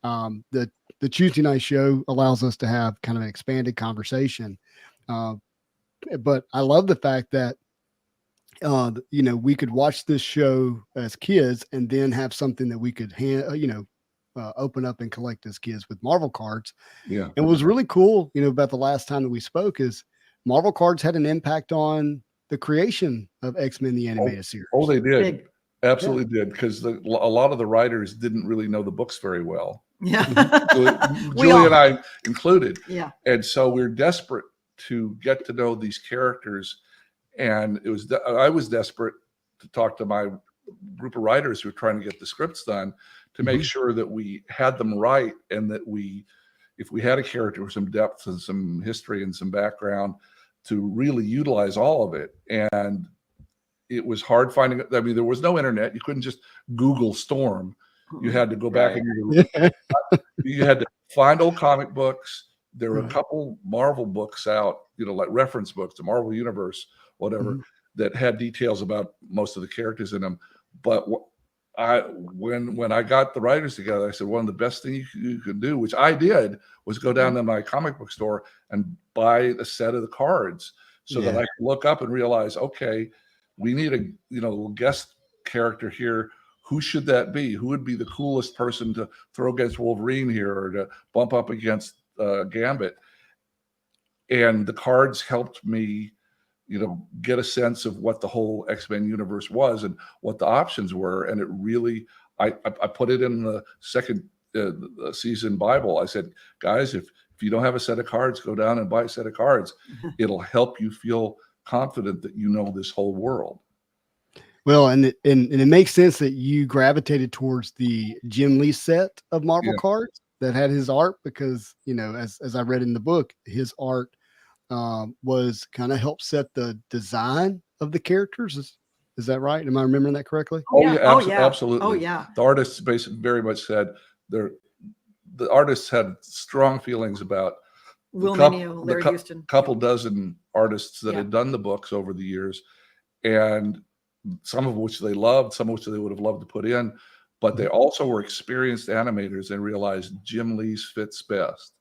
The Tuesday night show allows us to have kind of an expanded conversation. But I love the fact that we could watch this show as kids and then have something that we could open up and collect as kids with Marvel cards. Yeah. And what was really cool, about the last time that we spoke is Marvel cards had an impact on the creation of X-Men, the animated series. Oh, they did. Absolutely did. Because a lot of the writers didn't really know the books very well. Yeah. Julie and I included. Yeah. And so we're desperate to get to know these characters. And I was desperate to talk to my group of writers who were trying to get the scripts done to make sure that we had them right, and that if we had a character with some depth and some history and some background, to really utilize all of it. And it was hard finding. I mean, there was no internet. You couldn't just Google Storm. You had to go back and you had to find old comic books. There were a couple Marvel books out, like reference books, the Marvel Universe, whatever, that had details about most of the characters in them. But when I got the writers together, I said, one of the best things you could do, which I did, was go down to my comic book store and buy a set of the cards so that I could look up and realize, okay, we need a little guest character here. Who should that be? Who would be the coolest person to throw against Wolverine here, or to bump up against Gambit? And the cards helped me get a sense of what the whole X-Men universe was and what the options were. And it really, I put it in the second season Bible. I said, guys, if you don't have a set of cards, go down and buy a set of cards. It'll help you feel confident that you know this whole world. Well, and it makes sense that you gravitated towards the Jim Lee set of Marvel cards that had his art, because, as I read in the book, his art was kind of helped set the design of the characters. Is that right? Am I remembering that correctly? Absolutely. Oh yeah. The artists basically very much said the artists had strong feelings about Will Meugniot, Larry Houston, couple dozen artists that had done the books over the years, and some of which they loved, some of which they would have loved to put in, but they also were experienced animators and realized Jim Lee's fits best.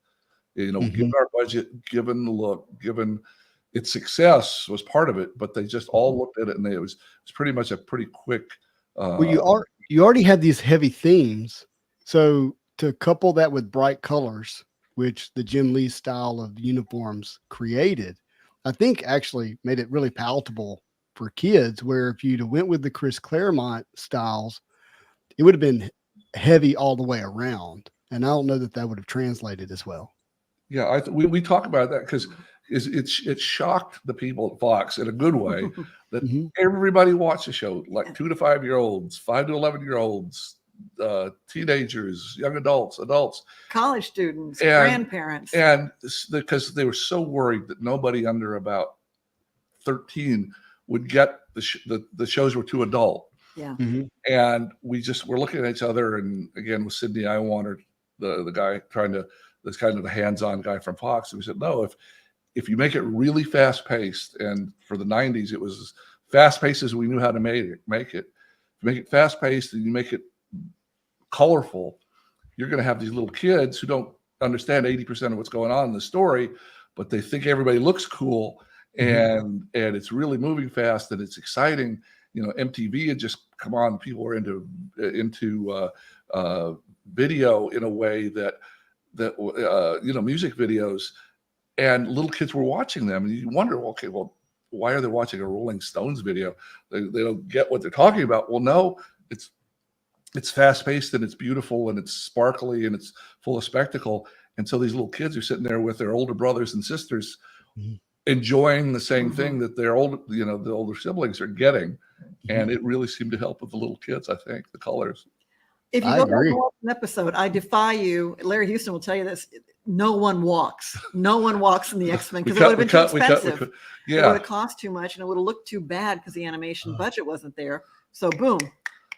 Given our budget, given the look, given its success was part of it, but they just all looked at it, and it was pretty much a pretty quick. Well, you already had these heavy themes, so to couple that with bright colors, which the Jim Lee style of uniforms created, I think actually made it really palatable for kids. Where if you'd have went with the Chris Claremont styles, it would have been heavy all the way around, and I don't know that would have translated as well. Yeah, we talk about that because it shocked the people at Fox in a good way that everybody watched the show, like 2 to 5 year olds, 5 to 11 year olds, teenagers, young adults, college students, grandparents, and because they were so worried that nobody under about 13 would get the shows were too adult. Yeah, and we're looking at each other, and again with Sidney Iwanter, the guy this kind of the hands-on guy from Fox, and we said, no, if you make it really fast-paced, and for the 90s it was fast paced as we knew how to make it fast paced, and you make it colorful, you're going to have these little kids who don't understand 80% of what's going on in the story, but they think everybody looks cool, and it's really moving fast, and it's exciting. You know, MTV had just come on. People were into video in a way that you know, music videos, and little kids were watching them, and you wonder, okay, well, why are they watching a Rolling Stones video? They don't get what they're talking about. Well, no, it's fast paced, and it's beautiful, and it's sparkly, and it's full of spectacle. And so these little kids are sitting there with their older brothers and sisters, enjoying the same thing that their the older siblings are getting. And it really seemed to help with the little kids, I think, the colors. If you go back and watch an episode, I defy you. Larry Houston will tell you this. No one walks. No one walks in the X-Men because it would have been too expensive. It would have cost too much, and it would have looked too bad because the animation budget wasn't there. So boom,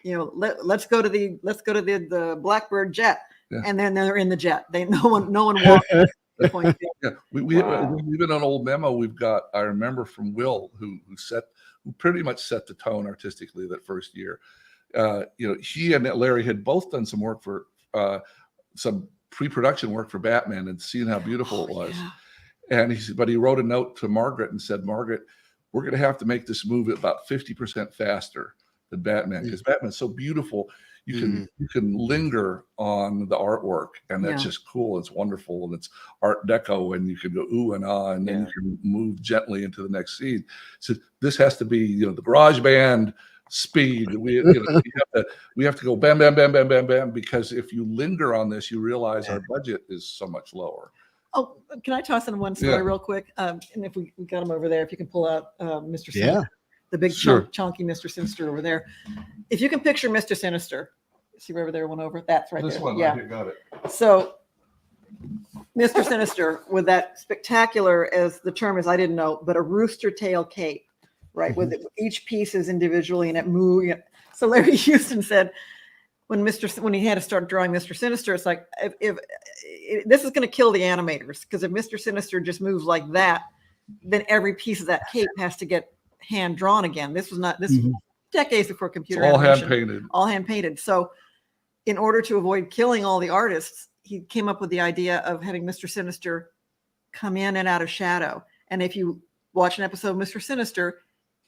you know, let's go to the Blackbird jet, and then they're in the jet. No one walks. Yeah, we've been an old memo we've got. I remember from Will, who pretty much set the tone artistically that first year. You know, he and Larry had both done some work for some pre-production work for Batman, and seeing how beautiful it was. Yeah. And he wrote a note to Margaret and said, Margaret, we're going to have to make this movie about 50% faster than Batman, because Batman's so beautiful. You can linger on the artwork, and that's just cool. It's wonderful, and it's Art Deco, and you can go ooh and ah, and then you can move gently into the next scene. So this has to be, you know, the Garage Band speed. We have to go bam, bam, bam, bam, bam, bam, because if you linger on this, you realize our budget is so much lower. Oh, can I toss in one story real quick? And if we got him over there, if you can pull out Mr. Sinister, the big chunky Mr. Sinister over there. If you can picture Mr. Sinister, see over there, one over. That's right. This there. One, right here, got it. So Mr. Sinister with that spectacular, as the term is, I didn't know, but a rooster tail cape. Right, with each piece is individually and it moves. So Larry Houston said, when he had to start drawing Mr. Sinister, it's like if this is going to kill the animators, because if Mr. Sinister just moves like that, then every piece of that cape has to get hand drawn again. This was decades before computer animation. All hand painted. So in order to avoid killing all the artists, he came up with the idea of having Mr. Sinister come in and out of shadow. And if you watch an episode of Mr. Sinister,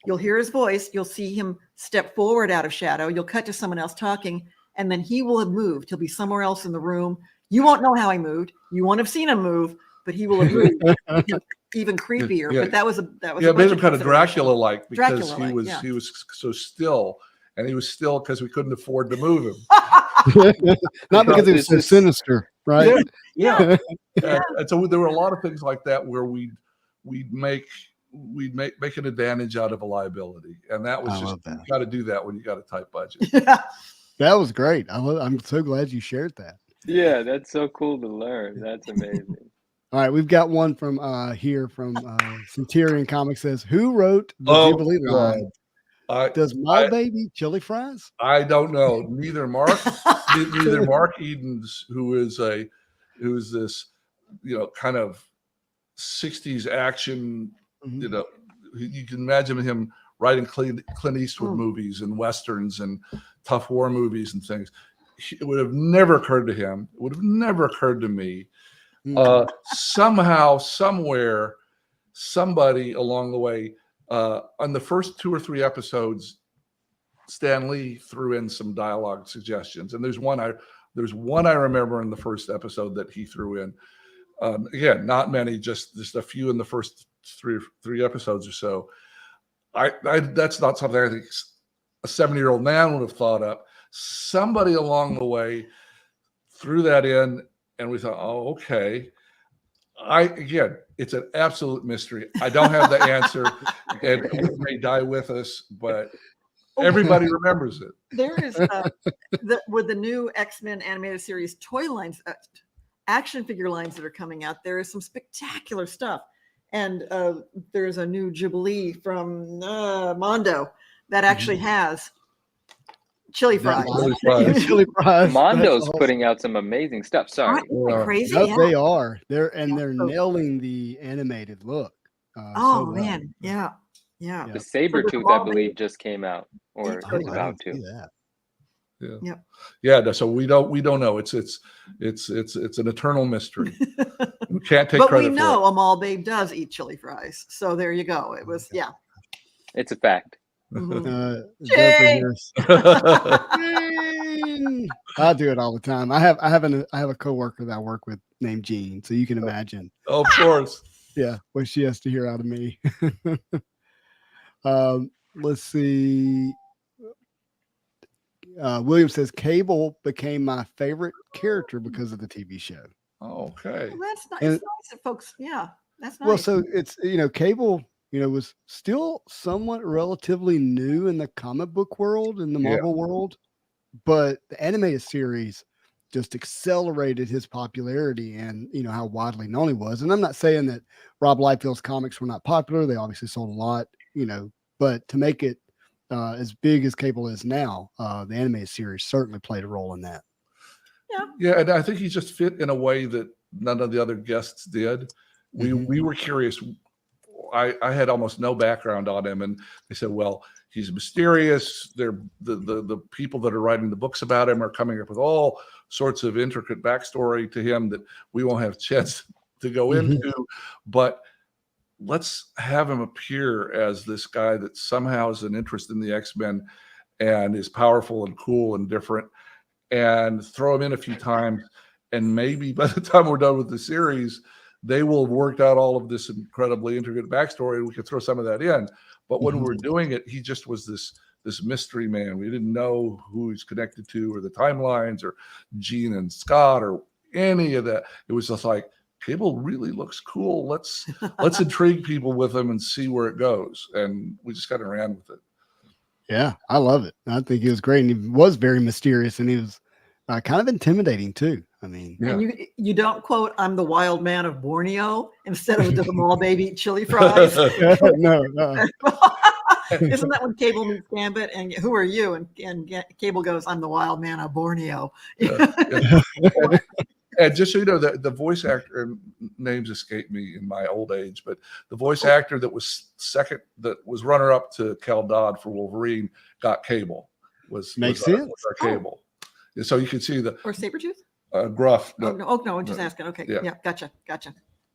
you'll hear his voice. You'll see him step forward out of shadow. You'll cut to someone else talking, and then he will have moved. He'll be somewhere else in the room. You won't know how he moved. You won't have seen him move, but he will have moved. Even creepier. But that was it made him kind of Dracula-like, because he was so still, and he was still because we couldn't afford to move him. Not because he was so sinister, right? Yeah. And so there were a lot of things like that where we'd make an advantage out of a liability, and that was you got to do that when you got a tight budget. That was great. I'm so glad you shared that. Yeah, that's so cool to learn. That's amazing. All right, we've got one from here from Centurion Comics. Says, who wrote the Jubilee line? Does my baby chili fries? I don't know. Neither Mark Edens, who's this, you know, kind of 60s action. You know, you can imagine him writing Clint Eastwood movies and westerns and tough war movies and things. It would have never occurred to him. It would have never occurred to me. Somehow, somewhere, somebody along the way, on the first 2 or 3 episodes, Stan Lee threw in some dialogue suggestions, and there's one I remember in the first episode that he threw in. Again, not many, just a few in the first three episodes or so. That's not something I think a 70-year-old man would have thought up. Somebody along the way threw that in, and we thought, oh, okay. Again, it's an absolute mystery. I don't have the answer, and it may die with us, but everybody remembers it. There is with the new X-Men animated series toy lines, action figure lines that are coming out. There is some spectacular stuff. And there's a new Jubilee from Mondo that actually has chili fries. Chili fries. Mondo's putting out some amazing stuff. Sorry. Crazy. Yes, they are. They're nailing the animated look. Man. Yeah. Yeah. The Sabretooth, I believe, just came out or Oh, is I about didn't see to. that. Yeah. Yep. Yeah. No, so we don't know. It's an eternal mystery. We can't take But we credit for know it. Amal Babe does eat chili fries. So there you go. It was, yeah. It's a fact. Mhm. Jennifer Jay! Harris. Gene! I do it all the time. I have a coworker that I work with named Jean, so you can imagine. Of course. Yeah, what she has to hear out of me. Let's see. William says Cable became my favorite character because of the TV show. Okay. Well, that's nice. And- It's nice that folks, yeah, that's nice. Well, so it's Cable, was still somewhat relatively new in the comic book world, in the Yeah. Marvel world, but the animated series just accelerated his popularity and how widely known he was. And I'm not saying that Rob Liefeld's comics were not popular; they obviously sold a lot, but to make it as big as Cable is now, the animated series certainly played a role in that. Yeah, and I think he just fit in a way that none of the other guests did. We were curious. I had almost no background on him, and they said, "Well, he's mysterious. They're the people that are writing the books about him are coming up with all sorts of intricate backstory to him that we won't have a chance to go into. But let's have him appear as this guy that somehow has an interest in the X-Men and is powerful and cool and different, and throw him in a few times, and maybe by the time we're done with the series, they will have worked out all of this incredibly intricate backstory, and we could throw some of that in. But when we were doing it, he just was this mystery man. We didn't know who he's connected to, or the timelines, or Gene and Scott, or any of that. It was just like, Cable really looks cool. Let's intrigue people with him and see where it goes. And we just kind of ran with it. Yeah, I love it. I think he was great, and he was very mysterious, and he was kind of intimidating too. I mean, Yeah. And you don't quote "I'm the wild man of Borneo" instead of "Does the mall baby eat chili fries"? no, Isn't that when Cable meets Gambit and who are you? And Cable goes, "I'm the wild man of Borneo." And just so you know, the voice actor, names escape me in my old age, but the voice actor that was runner up to Cal Dodd for Wolverine got Cable. Makes was sense. our Cable. So you can see the Or Sabretooth? Gruff. No, I'm just asking. Okay, yeah, gotcha.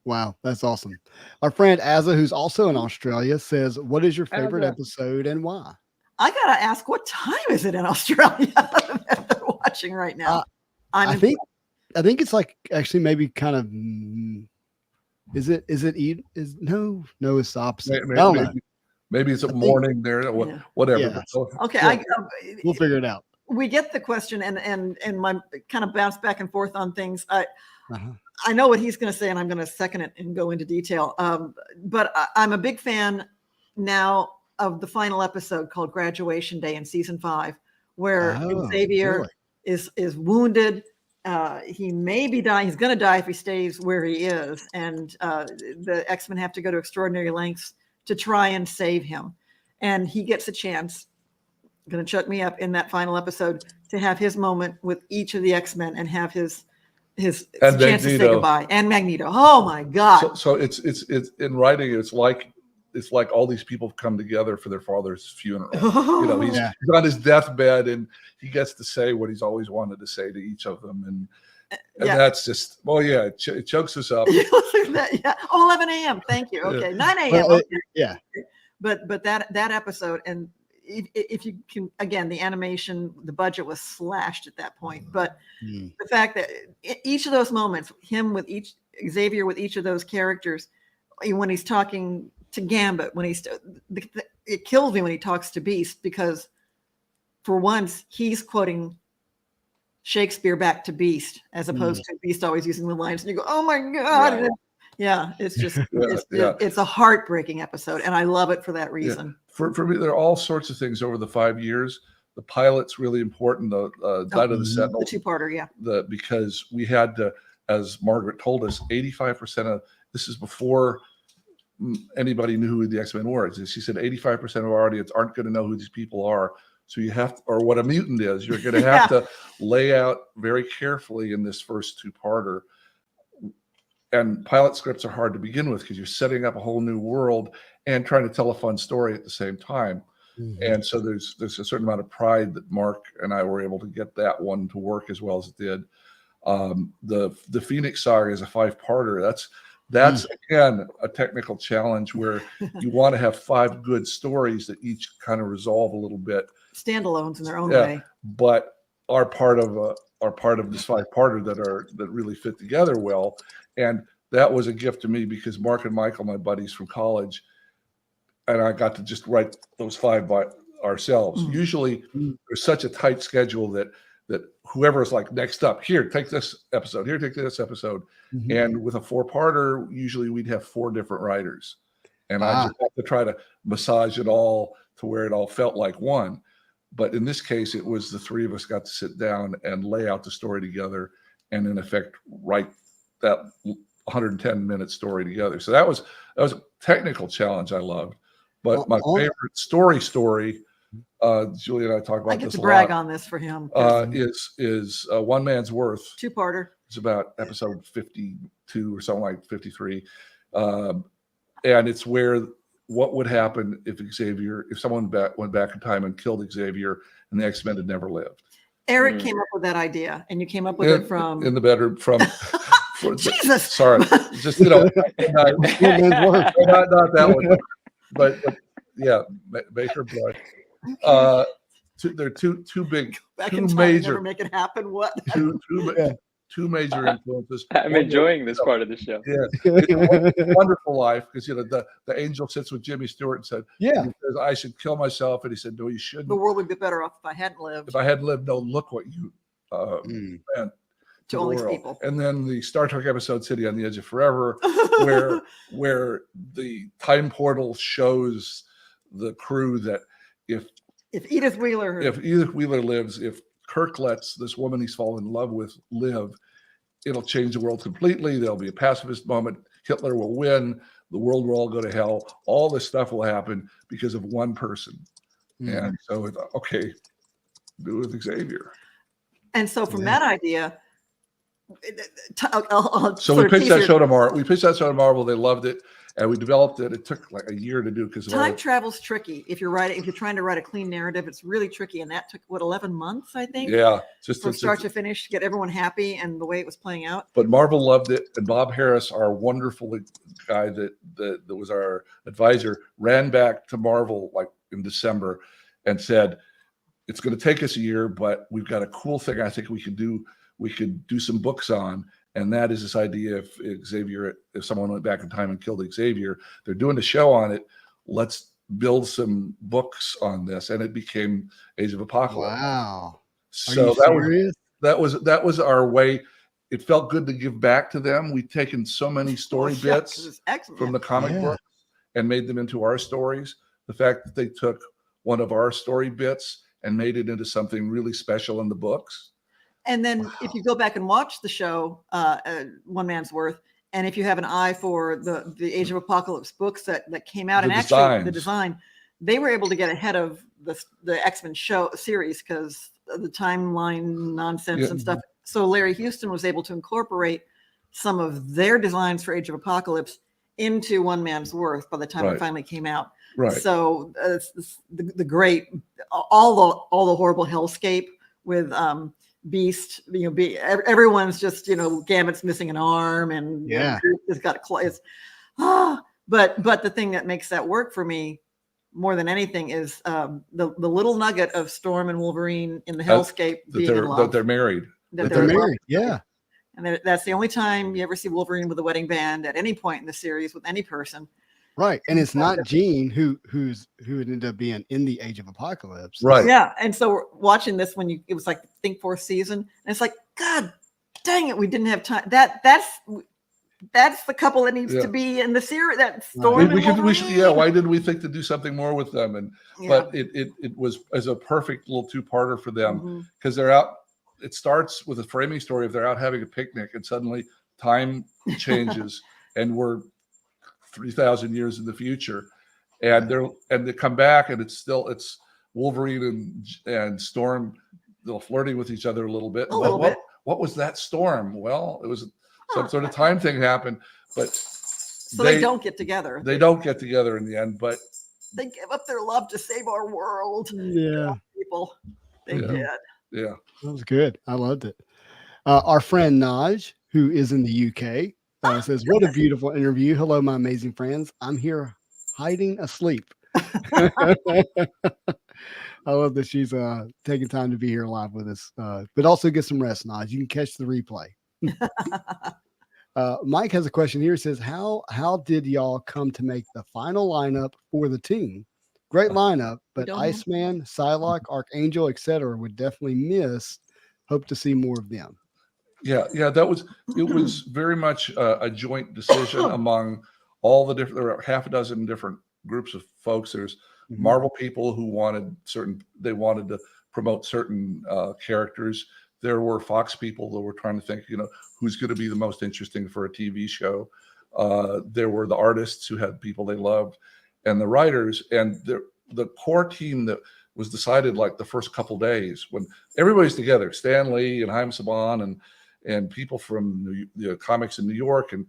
Wow, that's awesome. Our friend Azza, who's also in Australia, says, "What is your favorite episode and why?" I gotta ask, what time is it in Australia that they're watching right now? I think it's like actually maybe kind of. Is it no, it's the opposite. Maybe it's a morning there. Whatever. Yeah. Okay, we'll figure it out. We get the question, and my kind of bounce back and forth on things. I know what he's going to say, and I'm going to second it and go into detail. But I'm a big fan now of the final episode called Graduation Day in season 5, where Xavier is wounded. He may be dying. He's going to die if he stays where he is. And the X-Men have to go to extraordinary lengths to try and save him. And he gets a chance, going to chuck me up in that final episode, to have his moment with each of the X-Men and have his chance Magneto. to say goodbye. And Magneto. Oh my God. So it's in writing. It's like all these people come together for their father's funeral. He's on his deathbed, and he gets to say what he's always wanted to say to each of them. And that's just, it chokes us up. Yeah. 11 a.m. Thank you. Okay. 9 a.m. Well, okay. Yeah. But that episode, and if you can, again, the animation, the budget was slashed at that point. But the fact that each of those moments, Xavier with each of those characters, when he's talking to Gambit, it kills me when he talks to Beast, because for once he's quoting Shakespeare back to Beast as opposed to Beast always using the lines, and you go, oh my God. Right. Yeah, it's just it's a heartbreaking episode, and I love it for that reason. For me, there are all sorts of things over the 5 years. The pilot's really important. The Night of the Sentinel, the 2-parter, because we had to, as Margaret told us, 85% of this is before anybody knew who the X-Men were. She said 85% of our audience aren't going to know who these people are. So you have to, or what a mutant is. You're going to have to lay out very carefully in this first 2-parter and pilot scripts are hard to begin with because you're setting up a whole new world and trying to tell a fun story at the same time. And so there's a certain amount of pride that Mark and I were able to get that one to work as well as it did. The Phoenix Saga is a 5-parter. That's again a technical challenge where you want to have 5 good stories that each kind of resolve a little bit, standalones in their own way, but are part of this 5-parter that really fit together well. And that was a gift to me because Mark and Michael, my buddies from college, and I got to just write those 5 by ourselves. Usually there's such a tight schedule that whoever is like, next up, here, take this episode, here, take this episode. And with a 4-parter, usually we'd have 4 different writers. And I just have to try to massage it all to where it all felt like one. But in this case, it was the 3 of us got to sit down and lay out the story together and in effect write that 110-minute story together. So that was a technical challenge I loved. But my favorite story, Julia and I talk about this a lot. I get to brag on this for him. Is One Man's Worth. 2-parter. It's about episode 52 or something like 53. And it's where what would happen if someone went back in time and killed Xavier and the X-Men had never lived. Eric came up with that idea, and you came up with it from in the bedroom from Jesus. Sorry, just not that one, but yeah, Baker Blood. They're two big, back two in time, major, never make it happen. What? Two major influences. I'm enjoying this part of the show. Yeah, it's a Wonderful Life, because the angel sits with Jimmy Stewart and said, he says, I should kill myself, and he said, no, you shouldn't. The world would be better off if I hadn't lived. If I hadn't lived, no, look what you meant to all these people. And then the Star Trek episode City on the Edge of Forever, where the time portal shows the crew that if Edith Wheeler lives, if Kirk lets this woman he's fallen in love with live, it'll change the world completely. There'll be a pacifist moment. Hitler will win. The world will all go to hell. All this stuff will happen because of one person. And so it's okay, do it with Xavier. And so from that idea, so we pitched that show to Marvel. They loved it, and we developed it. It took like a year to do because time travel's tricky. If you're trying to write a clean narrative, it's really tricky, and that took 11 months, I think. Yeah, just from start to finish, to get everyone happy and the way it was playing out. But Marvel loved it, and Bob Harris, our wonderful guy that was our advisor, ran back to Marvel like in December and said, "It's going to take us a year, but we've got a cool thing I think we could do some books on, and that is this idea if someone went back in time and killed Xavier, they're doing a show on it. Let's build some books on this," and it became Age of Apocalypse. Wow! So that was our way. It felt good to give back to them. We'd taken so many story bits from the comic books and made them into our stories. The fact that they took one of our story bits and made it into something really special in the books. And then if you go back and watch the show, One Man's Worth, and if you have an eye for the Age of Apocalypse books that came out, the design, they were able to get ahead of the X-Men show series because of the timeline nonsense and stuff. So Larry Houston was able to incorporate some of their designs for Age of Apocalypse into One Man's Worth by the time it finally came out. Right. So the great, all the horrible hellscape with Beast, everyone's just, Gambit's missing an arm, and it's got but the thing that makes that work for me more than anything is the little nugget of Storm and Wolverine in the hellscape being in love. That they're married. They're married. Yeah. And that's the only time you ever see Wolverine with a wedding band at any point in the series with any person. Right. And it's not Jean who ended up being in the Age of Apocalypse. Right. Yeah. And so watching this it was like think fourth season, and it's like, God dang it, we didn't have time. That's the couple that needs to be in the series. That Storm and Wolverine. Why didn't we think to do something more with them? But it was as a perfect little 2-parter for them because they're out. It starts with a framing story of they're out having a picnic and suddenly time changes and we're 3,000 years in the future, and they come back and it's Wolverine and Storm, they're flirting with each other a little bit. What was that storm? Well, it was some sort of time thing happened, but so they don't get together. They don't get together in the end, but they give up their love to save our world. Yeah, people, they did. Yeah, that was good. I loved it. Our friend Naj, who is in the UK, says, "What a beautiful interview. Hello, my amazing friends. I'm here hiding asleep." I love that she's taking time to be here live with us, but also get some rest, Naj. You can catch the replay. Mike has a question here. It says, how did y'all come to make the final lineup for the team? Great lineup, but Iceman, Psylocke, Archangel, etc. would definitely miss. Hope to see more of them. Yeah, it was very much a joint decision among all the different, there were half a dozen different groups of folks. There's Marvel people who wanted to promote certain characters. There were Fox people that were trying to think, who's going to be the most interesting for a TV show. There were the artists who had people they loved, and the writers, and the core team that was decided like the first couple days when everybody's together. Stan Lee and Haim Saban and people from the comics in New York and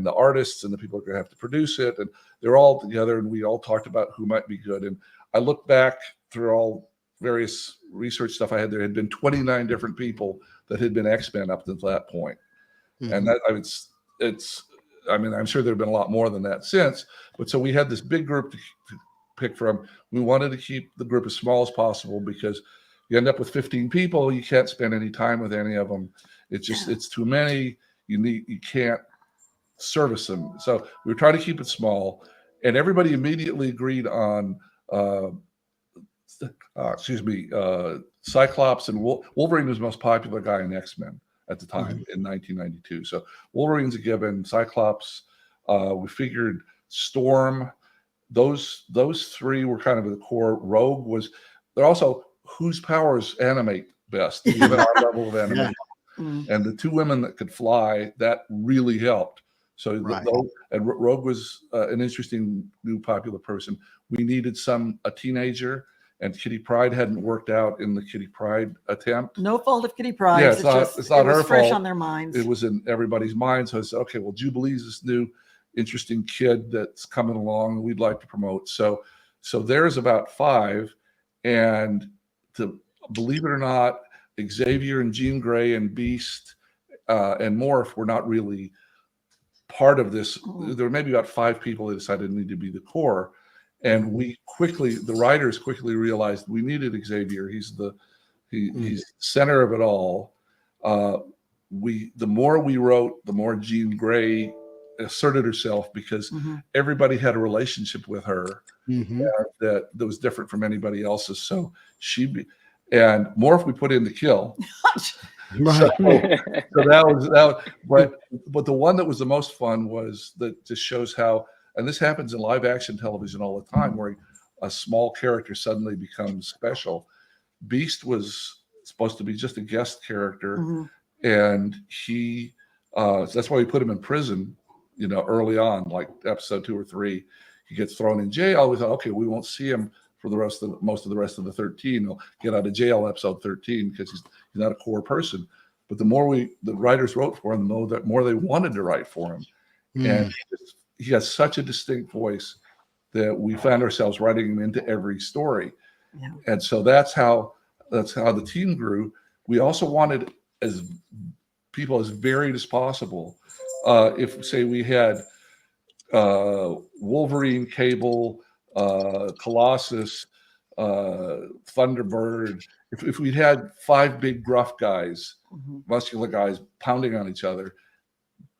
the artists and the people who are going to have to produce it, and they're all together, and we all talked about who might be good. And I look back through all various research stuff I had. There had been 29 different people that had been X-Men up to that point. And that, I'm sure there have been a lot more than that since, but so we had this big group to pick from. We wanted to keep the group as small as possible because you end up with 15 people. You can't spend any time with any of them. It's too many. You can't service them. So we were trying to keep it small, and everybody immediately agreed on Cyclops, and Wolverine was the most popular guy in X-Men at the time in 1992. So Wolverine's a given. Cyclops, we figured Storm. Those three were kind of the core. Rogue they're also whose powers animate best, given our level of animation. And the two women that could fly, that really helped. So and Rogue was an interesting new popular person. We needed a teenager, and Kitty Pryde hadn't worked out in the Kitty Pryde attempt. No fault of Kitty Pryde. Yeah, it's not her fresh fault. On their minds. It was in everybody's minds. So I said, okay, well, Jubilee's this new interesting kid that's coming along. We'd like to promote. So there's about 5, and believe it or not, Xavier and Jean Grey and Beast and Morph were not really part of this. There were maybe about 5 people that decided need to be the core. And the writers quickly realized we needed Xavier. He's the center of it all. The more we wrote, the more Jean Grey asserted herself because everybody had a relationship with her that was different from anybody else's. So and Morph we put in to kill. So that was. But the one that was the most fun was that just shows how, and this happens in live action television all the time, where a small character suddenly becomes special. Beast was supposed to be just a guest character, and that's why we put him in prison, early on, like episode 2 or 3. He gets thrown in jail. We thought, okay, we won't see him for most of the rest of the 13. He'll get out of jail episode 13 because he's not a core person. But the more the writers wrote for him, the more they wanted to write for him. And he has such a distinct voice that we found ourselves writing him into every story. Yeah. And so that's how the team grew. We also wanted people as varied as possible. If say we had Wolverine, Cable, Colossus, Thunderbird, if we'd had 5 big gruff guys, muscular guys pounding on each other,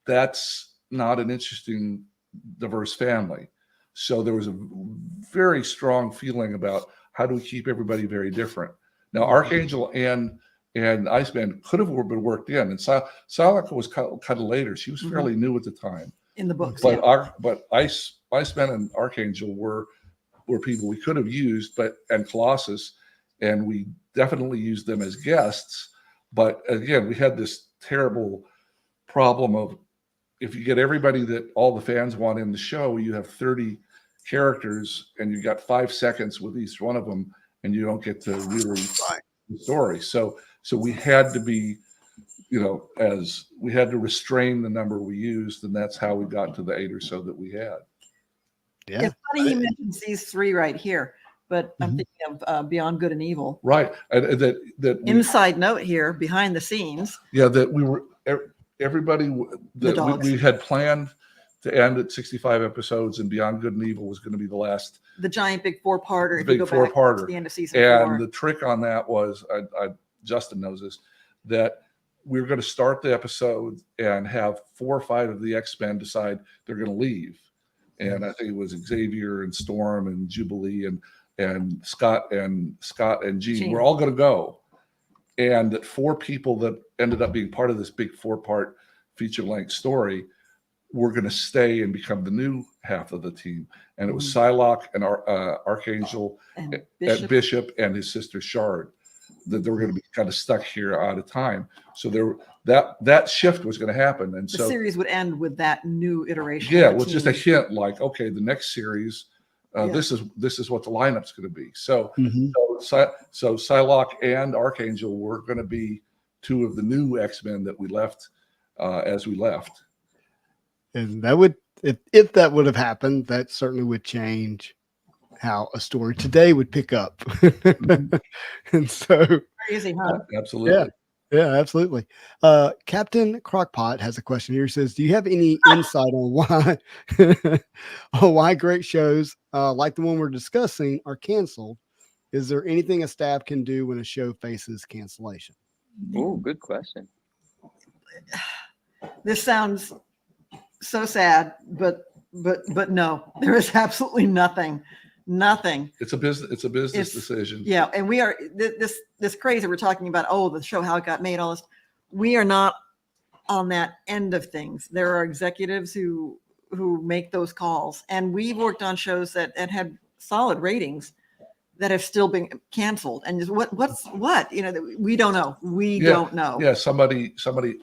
that's not an interesting, diverse family. So there was a very strong feeling about how do we keep everybody very different. Now, Archangel and Iceman could have been worked in, and Psylocke was kind of later. She was fairly new at the time in the books. But Iceman and Archangel were people we could have used, and Colossus, and we definitely used them as guests. But again, we had this terrible problem of, if you get everybody that all the fans want in the show, you have 30 characters and you've got 5 seconds with each one of them, and you don't get to really the story. So we had to be as we had to restrain the number we used, and that's how we got to the 8 or so that we had. Yeah. It's funny he mentions these 3 right here, but I'm thinking of Beyond Good and Evil. Right. And Inside note here, behind the scenes. Yeah, that we were everybody that we had planned to end at 65 episodes, and Beyond Good and Evil was going to be the last. The giant big 4-parter. Big 4-parter. The end of season 4. And the trick on that was, Justin knows this, that we were going to start the episode and have 4 or 5 of the X-Men decide they're going to leave. And I think it was Xavier and Storm and Jubilee and Scott and Jean. We're all going to go. And that 4 people that ended up being part of this big 4-part feature-length story were going to stay and become the new half of the team. And it was Psylocke and Archangel and Bishop and his sister Shard, that they were going to be kind of stuck here out of time. So that shift was going to happen. And so the series would end with that new iteration. Yeah, with just a hint like, okay, the next series, this is what the lineup's going to be. So, so Psylocke and Archangel were going to be 2 of the new X-Men that we left as we left. And that would, if that would have happened, that certainly would change how a story today would pick up. And so crazy, huh? Absolutely. Yeah, absolutely. Captain Crockpot has a question here. He says, do you have any insight on why great shows like the one we're discussing are canceled? Is there anything a staff can do when a show faces cancellation? Oh, good question. This sounds so sad, but no, there is absolutely nothing. It's a business decision. Yeah, and we are this crazy. We're talking about the show, how it got made, all this. We are not on that end of things. There are executives who make those calls, and we've worked on shows that had solid ratings that have still been canceled. And just what's we don't know. We don't know. Yeah, somebody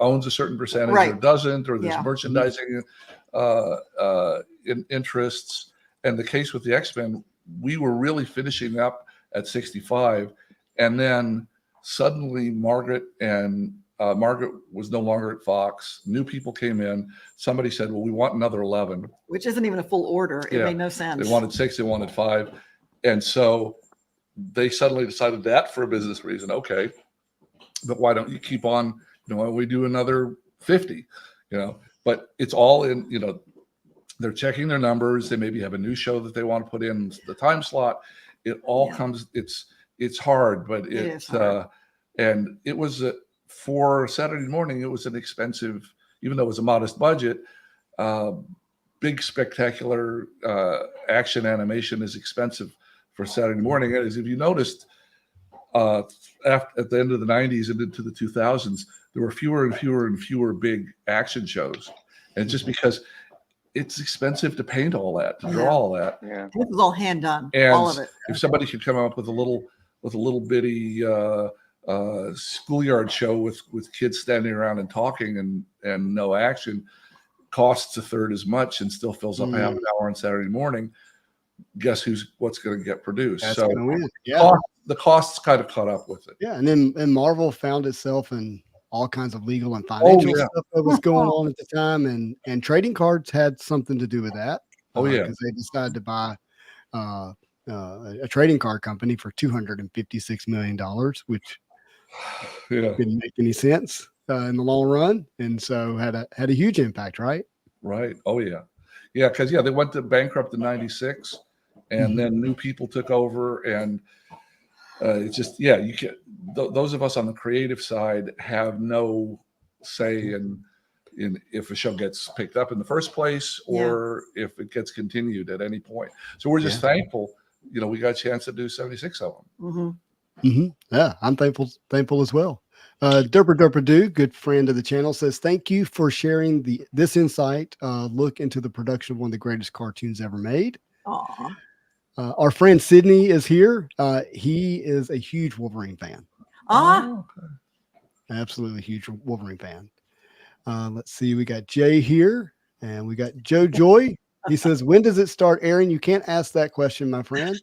owns a certain percentage or doesn't, or there's merchandising interests. And the case with the X-Men, we were really finishing up at 65, and then suddenly Margaret was no longer at Fox. New people came in. Somebody said, well, we want another 11. Which isn't even a full order. It made no sense. They wanted 6, they wanted 5. And so they suddenly decided that for a business reason. Okay, but why don't you keep on, why don't we do another 50? But it's all in, they're checking their numbers. They maybe have a new show that they want to put in the time slot. It all comes, it's hard, but it's hard. And it was for Saturday morning, it was an expensive, even though it was a modest budget, big spectacular action animation is expensive for Saturday morning. As if you noticed, at the end of the 90s and into the 2000s, there were fewer and fewer and fewer big action shows. And just because it's expensive to paint all that, to draw all that. Yeah. This is all hand done, and all of it. If somebody could come up with a little bitty schoolyard show with kids standing around and talking and no action, costs a third as much and still fills up half an hour on Saturday morning, guess what's going to get produced? That's so the costs kind of caught up with it. Yeah, and Marvel found itself in all kinds of legal and financial stuff that was going on at the time, and trading cards had something to do with that. Because they decided to buy a trading card company for $256 million, which didn't make any sense in the long run, and so had a huge impact, right? Right. Oh yeah, because they went to bankrupt in '96, and then new people took over, and it's just you can. Those of us on the creative side have no say in if a show gets picked up in the first place or if it gets continued at any point. So we're just thankful, we got a chance to do 76 of them. Yeah, I'm thankful as well. Derper Doo, good friend of the channel, says, thank you for sharing this insight, look into the production of one of the greatest cartoons ever made. Aww. Our friend Sydney is here. He is a huge Wolverine fan. Absolutely huge Wolverine fan. Let's see. We got Jay here, and we got Joe Joy. He says, when does it start airing? You can't ask that question, my friend.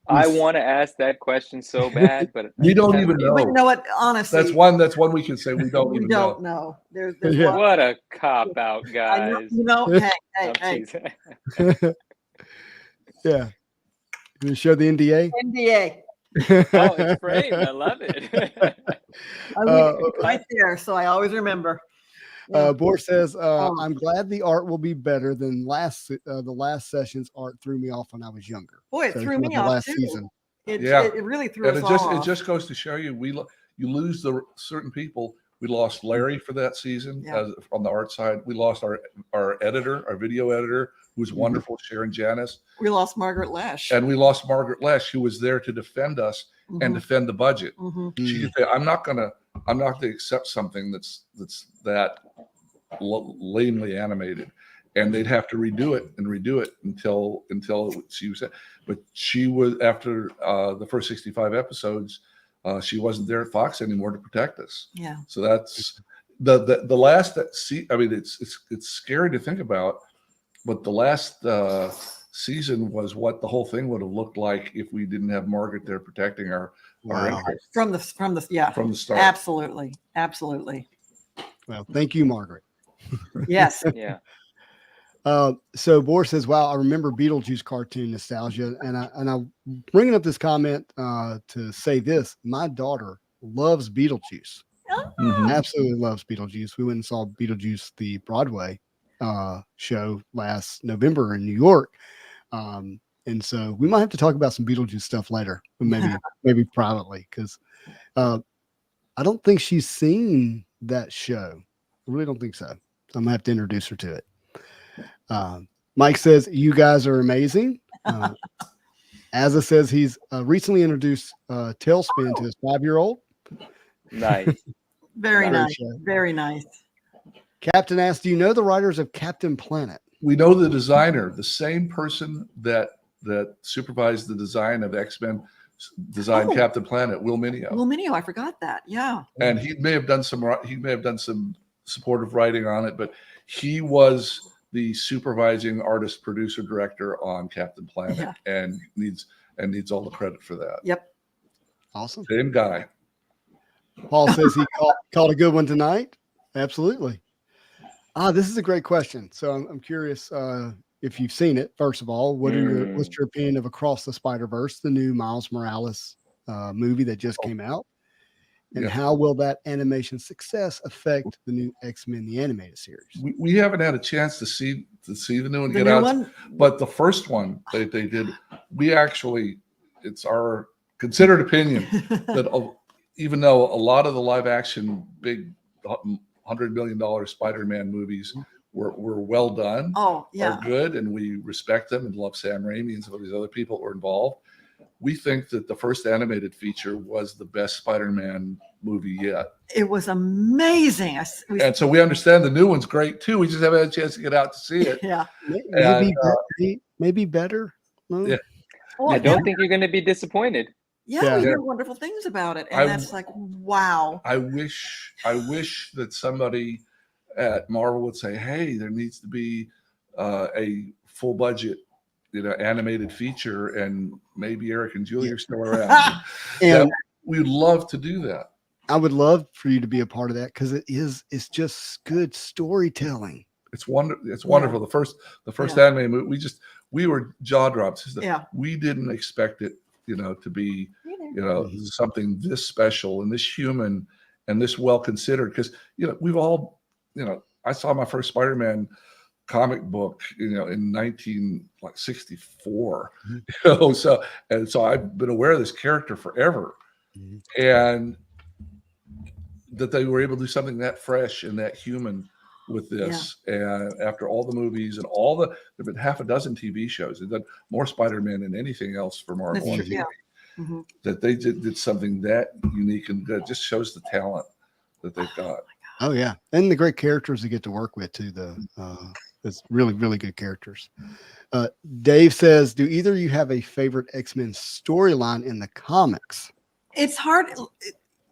I want to ask that question so bad, but We don't I even can't. know. But you know what? Honestly, That's one we can say we don't we even don't know. know. There's Yeah. one. What a cop out, I know, guys. you know, hey, I'm hey, teasing. Yeah. You show the NDA? NDA. Oh, it's framed. I love it. I leave it right there, so I always remember. Yeah. Bohr says, Oh. I'm glad the art will be better than the last session's art threw me off when I was younger. Boy, it So threw for me the off last too. season. It really threw And us all it off. just goes to show you you lose the certain people. We lost Larry for that season on the art side. We lost our editor, our video editor, who was wonderful, Sharon Janis. We lost Margaret Lesh. And we lost Margaret Lesh, who was there to defend us and defend the budget. She could say, I'm not gonna accept something that's that lamely animated. And they'd have to redo it until she was. But she was, after the first 65 episodes, she wasn't there at Fox anymore to protect us. Yeah. So that's the last I mean, it's scary to think about, but the last season was what the whole thing would have looked like if we didn't have Margaret there protecting our interests from the start. Absolutely. Well, thank you, Margaret. Yes. Yeah. So Bohr says, wow, I remember Beetlejuice cartoon nostalgia. And I'm bringing up this comment to say this. My daughter loves Beetlejuice. Absolutely loves Beetlejuice. We went and saw Beetlejuice, the Broadway show last November in New York. And so we might have to talk about some Beetlejuice stuff later, maybe privately, because I don't think she's seen that show. I really don't think so. I'm gonna have to introduce her to it. Mike says, you guys are amazing. Azza says he's recently introduced Tailspin to his 5-year-old. Nice. Very nice. Very nice. Captain asks, do you know the writers of Captain Planet? We know the designer, the same person that supervised the design of X-Men, designed Captain Planet, Will Mineo. Will Mineo, I forgot that. Yeah. And he may have done some supportive writing on it, but he was the supervising artist, producer, director on Captain Planet, and needs all the credit for that. Yep. Awesome. Same guy. Paul says he called a good one tonight. Absolutely. This is a great question. So I'm curious if you've seen it. First of all, what's your opinion of Across the Spider-Verse, the new Miles Morales movie that just came out? And how will that animation success affect the new X-Men, the animated series? We haven't had a chance to see the new one The get new out, one? but the first one they did, it's our considered opinion that even though a lot of the live action big $100 million Spider-Man movies were well done, are good, and we respect them and love Sam Raimi and some of these other people who were involved, we think that the first animated feature was the best Spider-Man movie yet. It was amazing. And so we understand the new one's great too. We just haven't had a chance to get out to see it. Yeah. Maybe better. No? Yeah. I don't think you're going to be disappointed. Yeah, we hear wonderful things about it. And that's like, wow. I wish that somebody at Marvel would say, hey, there needs to be a full budget, animated feature, and maybe Eric and Julia are still around. And we'd love to do that. I would love for you to be a part of that, because it's just good storytelling. It's wonderful. The first anime movie, we were jaw drops. We didn't expect it, to be, something this special and this human and this well considered. Because we've all, I saw my first Spider-Man comic book, in 1964. So I've been aware of this character forever, and that they were able to do something that fresh and that human with this, and after all the movies and there've been half a dozen TV shows. They've done more Spider-Man than anything else for Marvel on TV. That they did something that unique, and that just shows the talent that they've got. Oh yeah, and the great characters they get to work with too. It's really, really good characters. Dave says, do either of you have a favorite X-Men storyline in the comics? It's hard.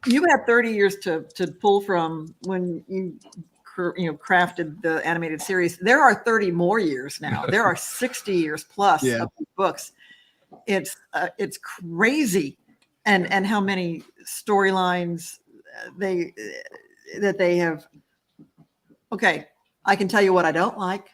You had 30 years to pull from when you crafted the animated series. There are 30 more years now. There are 60 years plus of books. It's crazy, and how many storylines that they have. Okay, I can tell you what I don't like.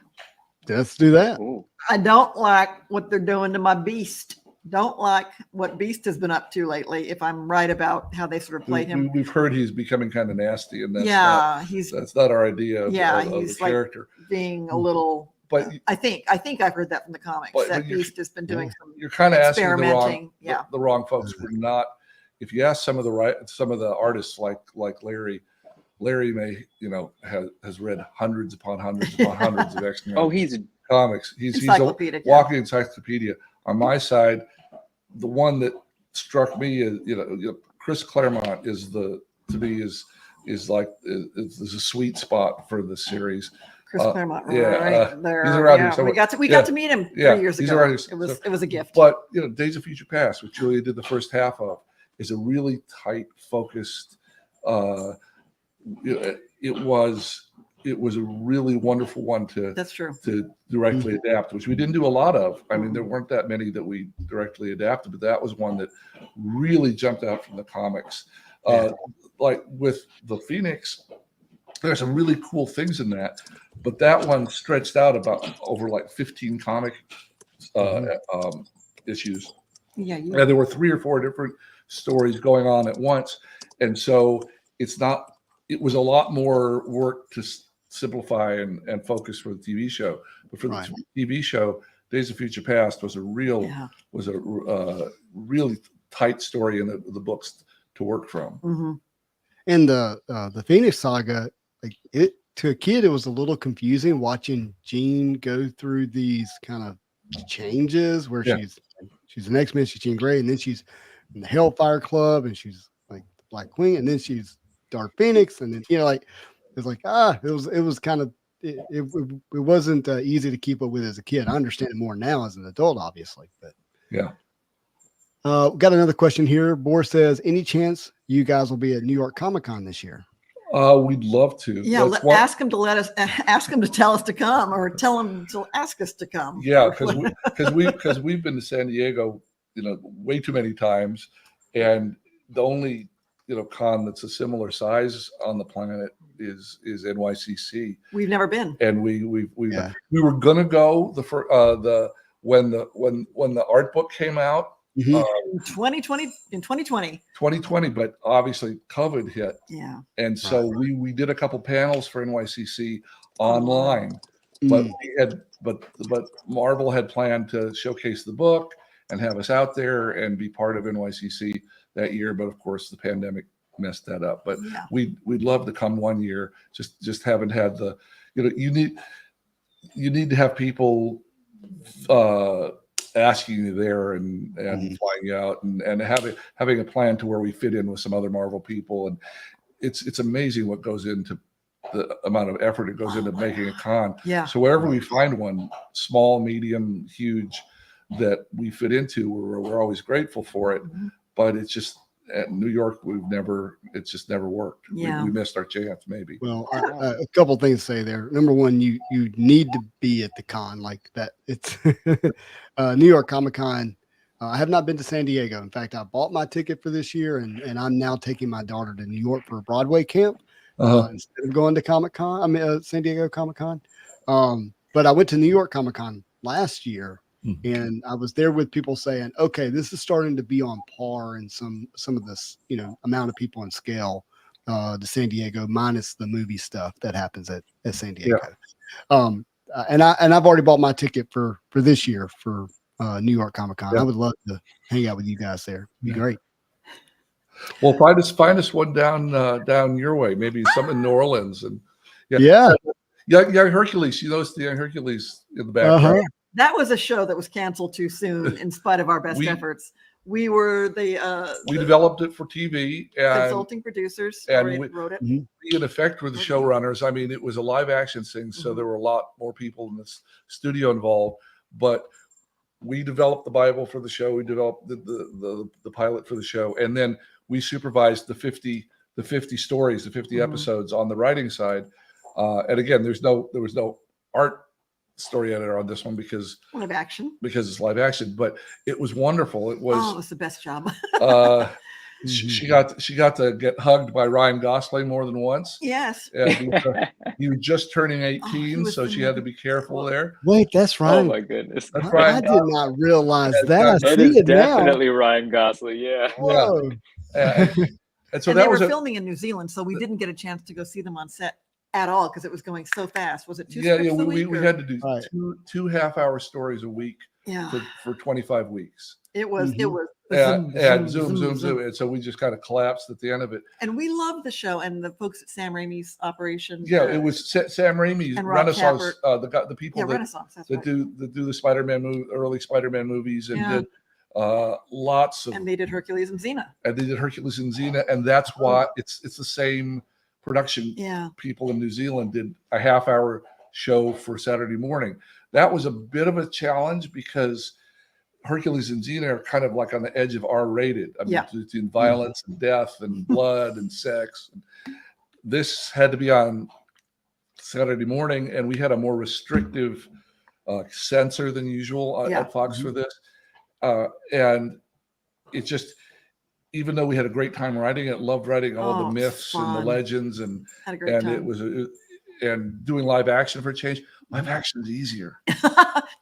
Let's do that. Ooh. I don't like what they're doing to my Beast. Don't like what Beast has been up to lately. If I'm right about how they sort of played him, We've heard he's becoming kind of nasty, and that's not our idea of he's the character. Being a little. But I think I've heard that from the comics that Beast has been doing some. You're kind of asking experimenting. the wrong folks. We're not. If you ask some of the artists like Larry may has read hundreds upon hundreds upon hundreds of X-Men. Oh, he's comics. He's a walking encyclopedia. On my side, the one that struck me is Chris Claremont is a sweet spot for the series. Chris Claremont, there. He's around here somewhere. We got to meet him 3 years ago. It was a gift. But Days of Future Past, which Julia did the first half of, is a really tight, focused. It was a really wonderful one to directly adapt, which we didn't do a lot of. I mean, there weren't that many that we directly adapted, but that was one that really jumped out from the comics. Like with the Phoenix, there's some really cool things in that, but that one stretched out over 15 comic issues. Yeah, and there were 3 or 4 different stories going on at once, and so it was a lot more work to simplify and focus for the TV show. But for the TV show, Days of Future Past was a really tight story in the books to work from. Mm-hmm. And the Phoenix Saga, to a kid, it was a little confusing watching Jean go through these kind of changes where she's an X-Men, she's Jean Grey, and then she's in the Hellfire Club, and she's like the Black Queen, and then she's Dark Phoenix, and then it was kind of it wasn't easy to keep up with as a kid. I understand it more now as an adult, obviously, but got another question here. Boris says, any chance you guys will be at New York Comic-Con this year? We'd love to. Yeah, ask him to tell us to come, or tell him to ask us to come. Yeah, because we've been to San Diego, way too many times, and the only con that's a similar size on the planet is NYCC. We've never been, and we were gonna go when the art book came out. In 2020, but obviously COVID hit. Yeah. And so we did a couple panels for NYCC online, but Marvel had planned to showcase the book and have us out there and be part of NYCC that year. But of course the pandemic messed that up. But we'd love to come one year. Just haven't had the, you need to have people asking you there and flying out and having a plan to where we fit in with some other Marvel people. And it's amazing what goes into the amount of effort it goes into making a con. Yeah. So wherever we find one, small, medium, huge, that we fit into, we're always grateful for it. Mm-hmm. But it's just at New York, it's just never worked. Yeah. We missed our chance, maybe. Well, a couple things to say there. Number one, you need to be at the con like that. It's New York Comic-Con. I have not been to San Diego. In fact, I bought my ticket for this year, and I'm now taking my daughter to New York for a Broadway camp instead of going to San Diego Comic-Con. But I went to New York Comic-Con last year. And I was there with people saying, okay, this is starting to be on par in some of this, amount of people and scale, to San Diego, minus the movie stuff that happens at San Diego. Yeah. And I've already bought my ticket for this year for New York Comic-Con. I would love to hang out with you guys there. It'd be great. Well, find us one down your way, maybe some in New Orleans, and Young Hercules. You notice the Young Hercules in the background. That was a show that was canceled too soon, in spite of our best efforts. We were we developed it for TV and consulting producers, and wrote it. We in effect were the showrunners. I mean, it was a live action thing, so there were a lot more people in this studio involved. But we developed the Bible for the show. We developed the pilot for the show, and then we supervised the 50 stories, the 50 episodes on the writing side. And again, there was no art story editor on this one because Live action. it's live action, but it was wonderful. It It was was the best job. she got to get hugged by Ryan Gosling more than once. Yes. And he was just turning 18, was so she had to be careful there. Wait, that's Oh right. my goodness. That's I right. did not realize that. I It see is it now. definitely Ryan Gosling. Yeah. Whoa. And so And that they were was filming in New Zealand, so we didn't get a chance to go see them on set at all because it was going so fast. Was it two yeah, scripts a we week? had to do Right. two half-hour stories a week Yeah, for 25 weeks. it was. It was. And zoom. And so we just kind of collapsed at the end of it. And we loved the show and the folks at Sam Raimi's operation. Yeah, it was Sam Raimi's and Rob Renaissance. The people Yeah, that, Renaissance. That's that right. do the Spider-Man early Spider-Man movies, and Yeah. did lots of. And they did Hercules and Xena. And they did Hercules and Xena, and that's why it's the same production. Yeah. People in New Zealand did a half-hour show for Saturday morning. That was a bit of a challenge because Hercules and Xena are kind of like on the edge of R-rated. I mean, Yeah. between violence and death and blood and sex. This had to be on Saturday morning, and we had a more restrictive censor than usual at Fox for this. And it just, even though we had a great time writing it, loved writing all the myths and the legends, and Had a great time. it was and doing live action for a change. Live action is easier.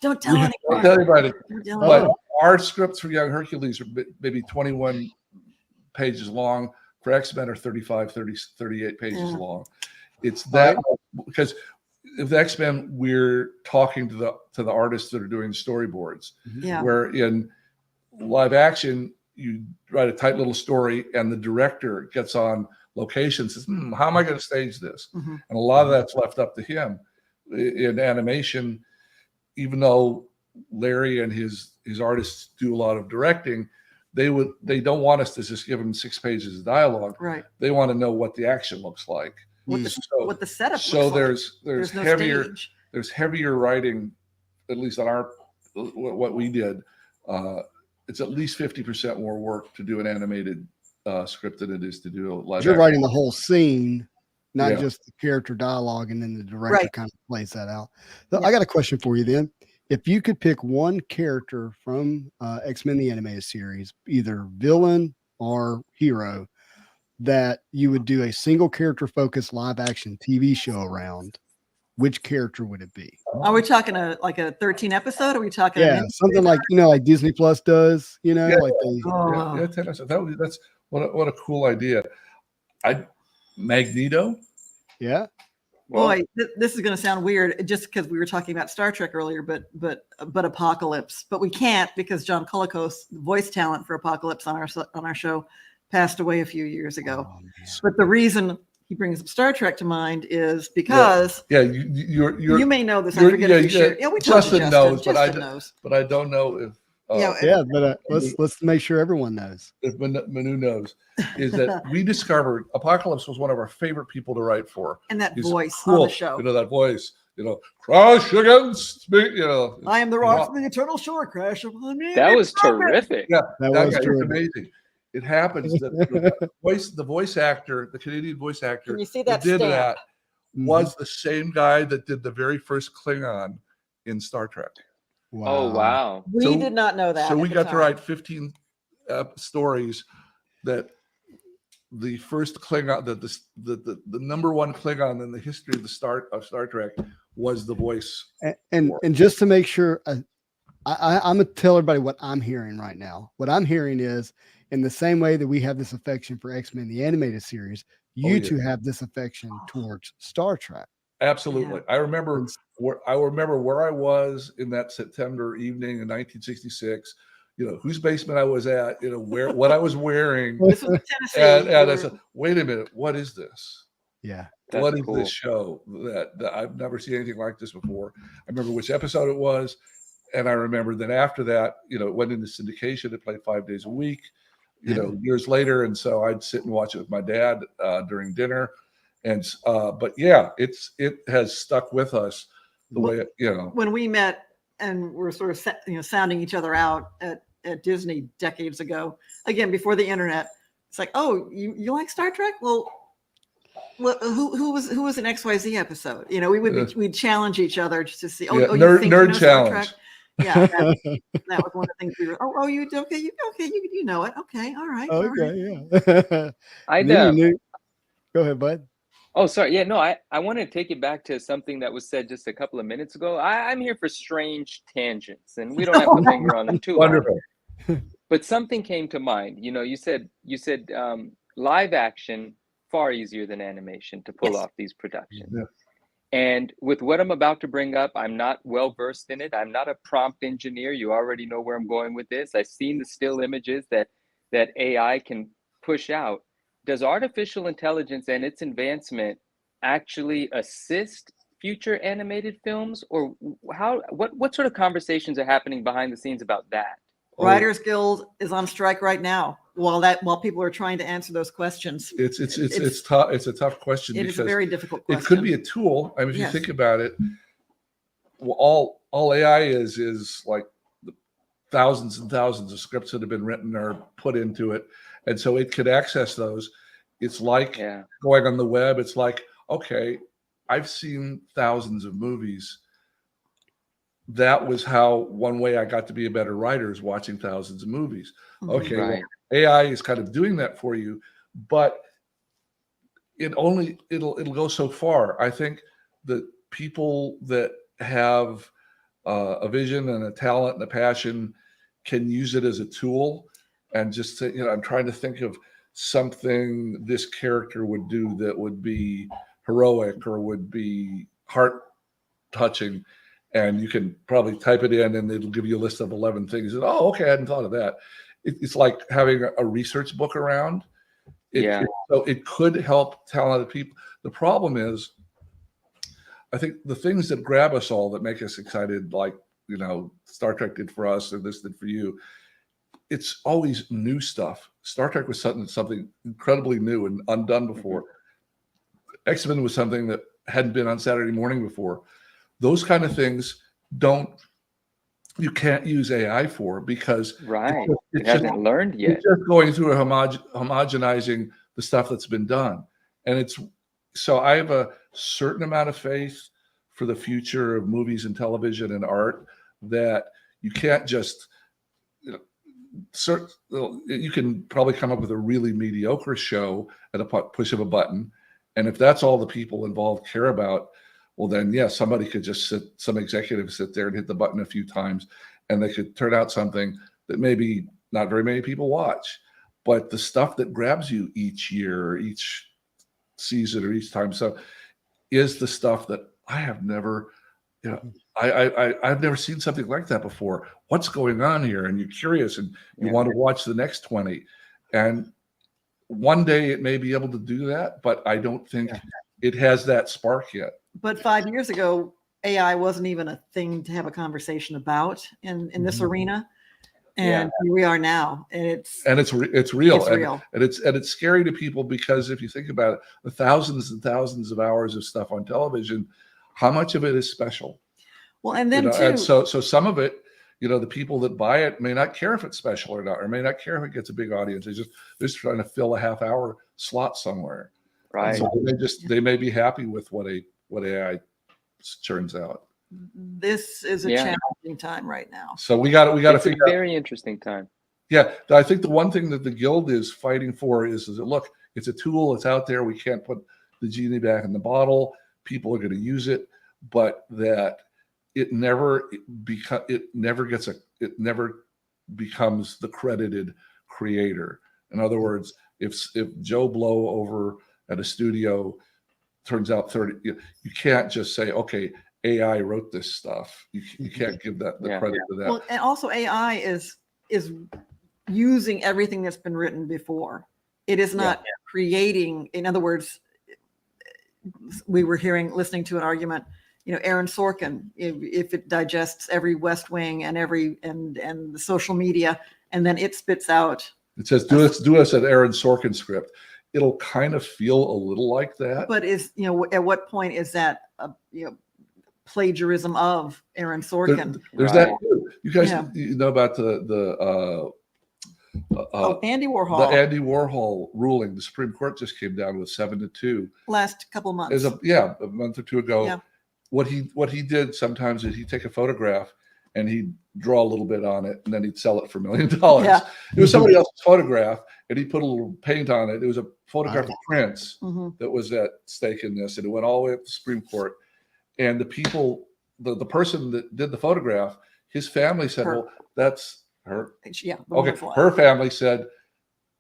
Don't tell anyone. I'll tell you about it. Don't tell But anyone. our scripts for Young Hercules are maybe 21 pages long. For X-Men are 35, 30, 38 pages long. It's that because if the X-Men, we're talking to the artists that are doing storyboards. Yeah. Where in live action, you write a tight little story and the director gets on location and says, how am I going to stage this? Mm-hmm. And a lot of that's left up to him. In animation, even though Larry and his artists do a lot of directing, they don't want us to just give them 6 pages of dialogue. Right. They want to know what the action looks like. What the setup So looks there's like. heavier Stage. there's heavier writing, at least on what we did. It's at least 50% more work to do an animated script than it is to do a live. You're writing the whole scene, not Yeah. just the character dialogue, and then the director Right. kind of plays that out. So I got a question for you then. If you could pick one character from X-Men the Animated Series, either villain or hero, that you would do a single character focused live action TV show around, which character would it be? Are we talking like a 13 episode? Are we talking? Yeah, something like like Disney Plus does. Yeah. Like they. Oh. That's what a cool idea. Magneto. Yeah. Boy, this is going to sound weird just because we were talking about Star Trek earlier, but Apocalypse, but we can't because John Colicos, voice talent for Apocalypse on our show, passed away a few years ago. Oh, but the reason he brings Star Trek to mind is because you may know this. I forget if you shared. Yeah, we told Justin you, knows, Justin knows. but I don't know if. But let's make sure everyone knows. If Manu knows, is that we discovered Apocalypse was one of our favorite people to write for. And that He's voice cool. on the show. That voice. Crash against me. I am the rock from the eternal shore. Crash upon me. That was terrific. Yeah, that guy was is amazing. It happens that the voice actor, the Canadian voice actor, Can you see that did stamp? that was the same guy that did the very first Klingon in Star Trek. Wow. Oh wow. We did not know that. So we at the got to time. write 15 stories that the first Klingon, that the number one Klingon in the history of Star Trek was the voice. And just to make sure, I'm gonna tell everybody what I'm hearing right now. What I'm hearing is, in the same way that we have this affection for X-Men the Animated Series, you two have this affection towards Star Trek. Absolutely. Yeah. I remember where I was in that September evening in 1966, whose basement I was at, what I was wearing. This was Tennessee. And I said, wait a minute, what is this? Yeah. What is this show that I've never seen anything like this before? I remember which episode it was. And I remember that after that, it went into syndication. It played 5 days a week, years later. And so I'd sit and watch it with my dad during dinner. And but yeah, it has stuck with us the way when we met and we're sort of sounding each other out at Disney decades ago, again before the internet. It's like, oh, you like Star Trek? Well, Well, who was an XYZ episode? You know, we'd challenge each other just to see. Oh, Yeah, oh, nerd, you think you nerd know Star challenge. Trek? Yeah, that was one of the things we were. Oh, you okay? You know it. Okay, all right. All right. Okay, yeah. I And then you knew. Go ahead, bud. Oh, sorry. Yeah, no, I want to take it back to something that was said just a couple of minutes ago. I'm here for strange tangents, and we don't have to linger on them too long. Wonderful. But something came to mind. You know, you said live action far easier than animation to pull Yes. off these productions. Yeah. And with what I'm about to bring up, I'm not well versed in it. I'm not a prompt engineer. You already know where I'm going with this. I've seen the still images that AI can push out. Does artificial intelligence and its advancement actually assist future animated films, or what sort of conversations are happening behind the scenes about that? Writers Guild is on strike right now while people are trying to answer those questions. It's tough. It's a tough question. It is a very difficult question. It could be a tool. I mean, if Yes. you think about it, well, all AI is like the thousands and thousands of scripts that have been written or put into it, and so it could access those. It's like going on the web. It's like, okay, I've seen thousands of movies. That was how one way I got to be a better writer is watching thousands of movies. Okay, Right. well, AI is kind of doing that for you, but it'll go so far. I think that people that have a vision and a talent and a passion can use it as a tool and just say, you know, I'm trying to think of something this character would do that would be heroic or would be heart touching. And you can probably type it in and it'll give you a list of 11 things. And, oh, okay, I hadn't thought of that. It's like having a research book around. So it could help talented people. The problem is, I think the things that grab us all, that make us excited, like, you know, Star Trek did for us or this did for you, it's always new stuff. Star Trek was something incredibly new and undone before. X-Men was something that hadn't been on Saturday morning before. Those kind of things you can't use AI for, because it hasn't learned yet. It's just going through homogenizing the stuff that's been done. And so I have a certain amount of faith for the future of movies and television and art, that you can't just, you know, you can probably come up with a really mediocre show at a push of a button. And if that's all the people involved care about, well, then, yeah, somebody could just some executive sit there and hit the button a few times, and they could turn out something that maybe not very many people watch. But the stuff that grabs you each year or each season or each time, so is the stuff that I have never, you know, I've never seen something like that before. What's going on here? And you're curious and you want to watch the next 20. And one day it may be able to do that, but I don't think it has that spark yet. But 5 years ago, AI wasn't even a thing to have a conversation about in this arena, and here we are now, and it's real. It's real, and it's scary to people, because if you think about it, the thousands and thousands of hours of stuff on television, how much of it is special? Well, and then and so some of it, you know, the people that buy it may not care if it's special or not, or may not care if it gets a big audience. They're just trying to fill a half-hour slot somewhere. Right. So they may be happy with what AI churns out. This is a challenging time right now. So we got to figure out. It's a very interesting time. Yeah, I think the one thing that the Guild is fighting for is that, look, it's a tool. It's out there. We can't put the genie back in the bottle. People are going to use it, but that it never becomes the credited creator. In other words, if Joe Blow over at a studio turns out 30, you can't just say, okay, AI wrote this stuff. You can't give that the credit to that. Well, and also AI is using everything that's been written before. It is not creating. In other words, we were listening to an argument. You know, Aaron Sorkin, if it digests every West Wing and and the social media, and then it spits out. It says, do us an Aaron Sorkin script. It'll kind of feel a little like that. But at what point is that plagiarism of Aaron Sorkin? There's that too. You guys, you know about the Andy the Warhol. Andy Warhol ruling. The Supreme Court just came down with 7-2. Last couple months. As a month or two ago. Yeah. What he did sometimes is he'd take a photograph and he'd draw a little bit on it, and then he'd sell it for $1 million. Yeah. It was somebody else's photograph, and he put a little paint on it. It was a photograph of Prince that was at stake in this, and it went all the way up to the Supreme Court. And the people, the person that did the photograph, his family said, "Well, that's her." Yeah. Okay, her family said,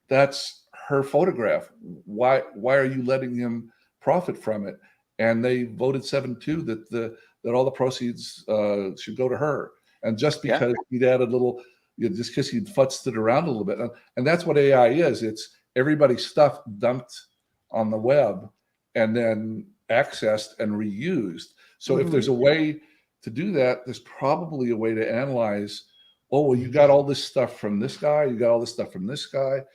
"That's her photograph. Why are you letting him profit from it?" And they voted 7-2 that all the proceeds should go to her. And just because he'd added a little, just because he'd futzed it around a little bit. And that's what AI is. It's everybody's stuff dumped on the web and then accessed and reused. So if there's a way to do that, there's probably a way to analyze, oh, well, you got all this stuff from this guy, you got all this stuff from this guy.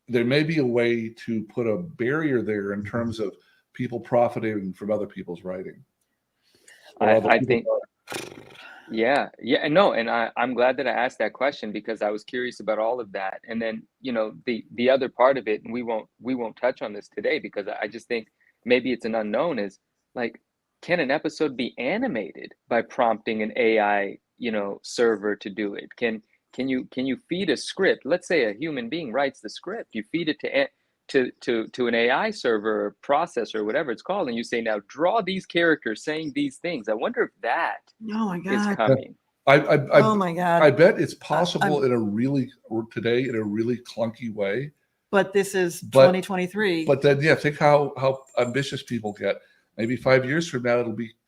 There may be a way to put a barrier there in terms of people profiting from other people's writing. I think, no, and I'm glad that I asked that question, because I was curious about all of that. And then, the other part of it, and we won't touch on this today, because I just think maybe it's an unknown, is like, can an episode be animated by prompting an AI, server to do it? Can you feed a script? Let's say a human being writes the script, you feed it to an AI server or processor, whatever it's called, and you say, now draw these characters saying these things. I wonder if that is coming. Oh my God. I bet it's possible in a really clunky way. But this is 2023. But then, think how ambitious people get. Maybe 5 years from now,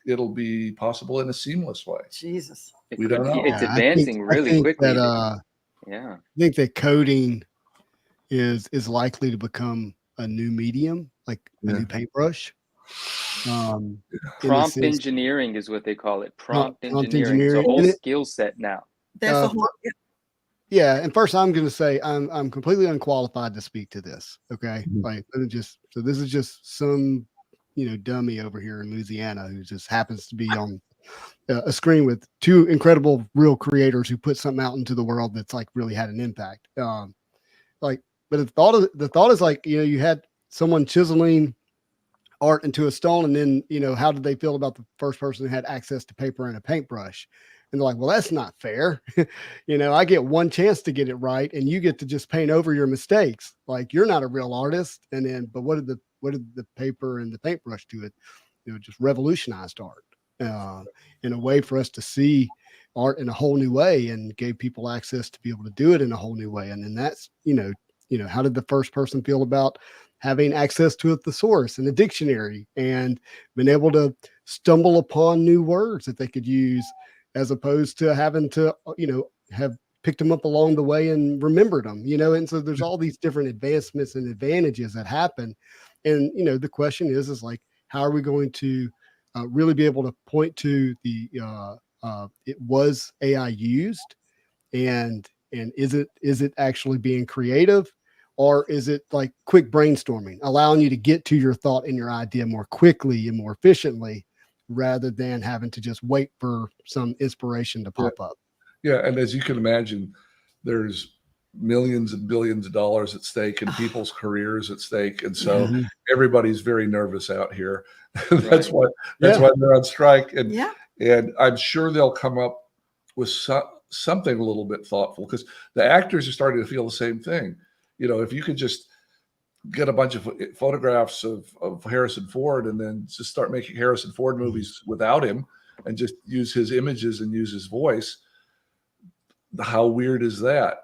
it'll be possible in a seamless way. Jesus. We don't know. It's advancing really quickly. I think that coding is likely to become a new medium, like a new paintbrush. Prompt engineering is what they call it. Prompt engineering. It's a whole skill set now. That's a whole. Yeah, and first I'm going to say I'm completely unqualified to speak to this. Okay, this is just some dummy over here in Louisiana who just happens to be on a screen with two incredible real creators who put something out into the world that's like really had an impact. But the thought is like, you had someone chiseling art into a stone, and then, how did they feel about the first person who had access to paper and a paintbrush? And they're like, well, that's not fair. I get one chance to get it right, and you get to just paint over your mistakes. Like, you're not a real artist. And then, but what did the paper and the paintbrush do? It, just revolutionized art in a way for us to see art in a whole new way, and gave people access to be able to do it in a whole new way. And then that's, how did the first person feel about having access to a thesaurus and a dictionary, and been able to stumble upon new words that they could use, as opposed to having to, have picked them up along the way and remembered them, and so there's all these different advancements and advantages that happen. And, the question is like, how are we going to really be able to point to the, it was AI used, and is it actually being creative, or is it like quick brainstorming, allowing you to get to your thought and your idea more quickly and more efficiently, rather than having to just wait for some inspiration to pop up? Yeah. And as you can imagine, there's millions and billions of dollars at stake, and people's careers at stake. And so everybody's very nervous out here. That's why they're on strike. And I'm sure they'll come up with something a little bit thoughtful, because the actors are starting to feel the same thing. If you could just get a bunch of photographs of Harrison Ford, and then just start making Harrison Ford movies without him, and just use his images and use his voice, how weird is that?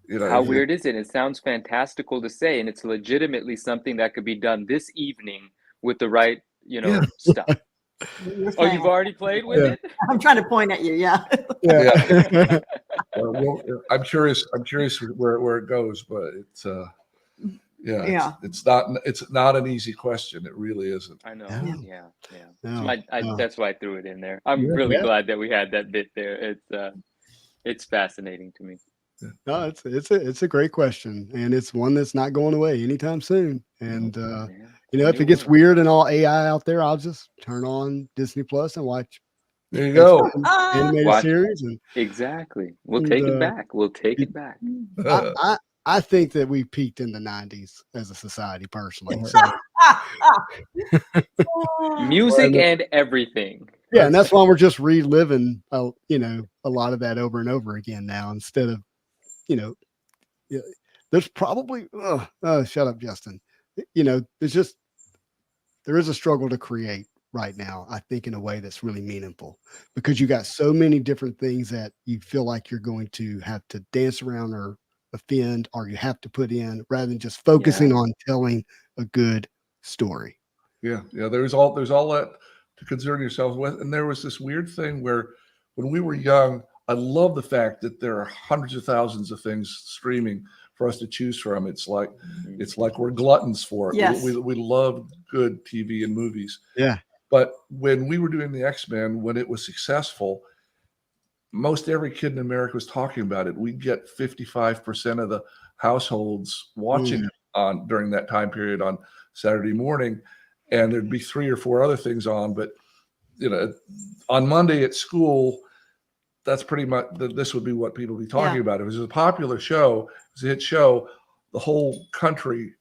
How weird is it? It sounds fantastical to say, and it's legitimately something that could be done this evening with the right, stuff. Oh, you've already played with it? I'm trying to point at you. Yeah. Well, I'm curious where it goes, but it's it's not an easy question. It really isn't. I know. Yeah. So that's why I threw it in there. I'm really glad that we had that bit there. It's fascinating to me. No, it's a great question, and it's one that's not going away anytime soon. And if it gets weird and all AI out there, I'll just turn on Disney Plus and watch There you go. Animated Watch. series, and Exactly. We'll And, take it back. We'll take it- it back. I think that we peaked in the 90s as a society, personally. So Music and everything. yeah, and that's why we're just reliving, you know, a lot of that over and over again now, instead of, you know, yeah, there's probably shut up, Justin. You know, there is a struggle to create right now, I think, in a way that's really meaningful, because you got so many different things that you feel like you're going to have to dance around or offend, or you have to put in, rather than just focusing on telling a good story. Yeah, there's all that to concern yourselves with. And there was this weird thing where when we were young, I love the fact that there are hundreds of thousands of things streaming for us to choose from. It's like we're gluttons for it. Yes. We love good TV and movies. Yeah. But when we were doing the X-Men, when it was successful, most every kid in America was talking about it. We'd get 55% of the households watching it during that time period on Saturday morning, and there'd be 3 or 4 other things on. But you know, on Monday at school, that's pretty much this would be what people would be talking about. If it was a popular show, it was a hit show, the whole country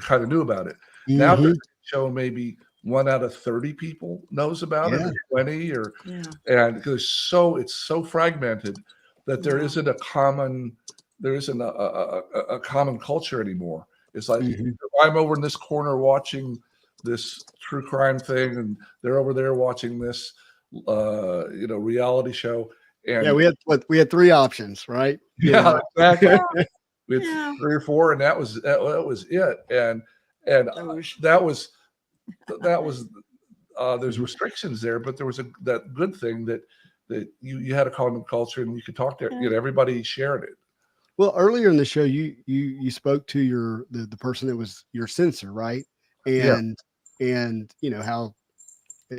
kind of knew about it. Now there's a show maybe 1 out of 30 people knows about it, or 20, or and because it's so fragmented that there isn't a common culture anymore. It's like if I'm over in this corner watching this true crime thing, and they're over there watching this reality show. And we had 3 options, right? Yeah, exactly. We had 3 or 4, and that was it. And that was there's restrictions there, but there was that good thing that you had a common culture, and you could talk to everybody shared it. Well, earlier in the show, you spoke to the person that was your censor, right? And you know how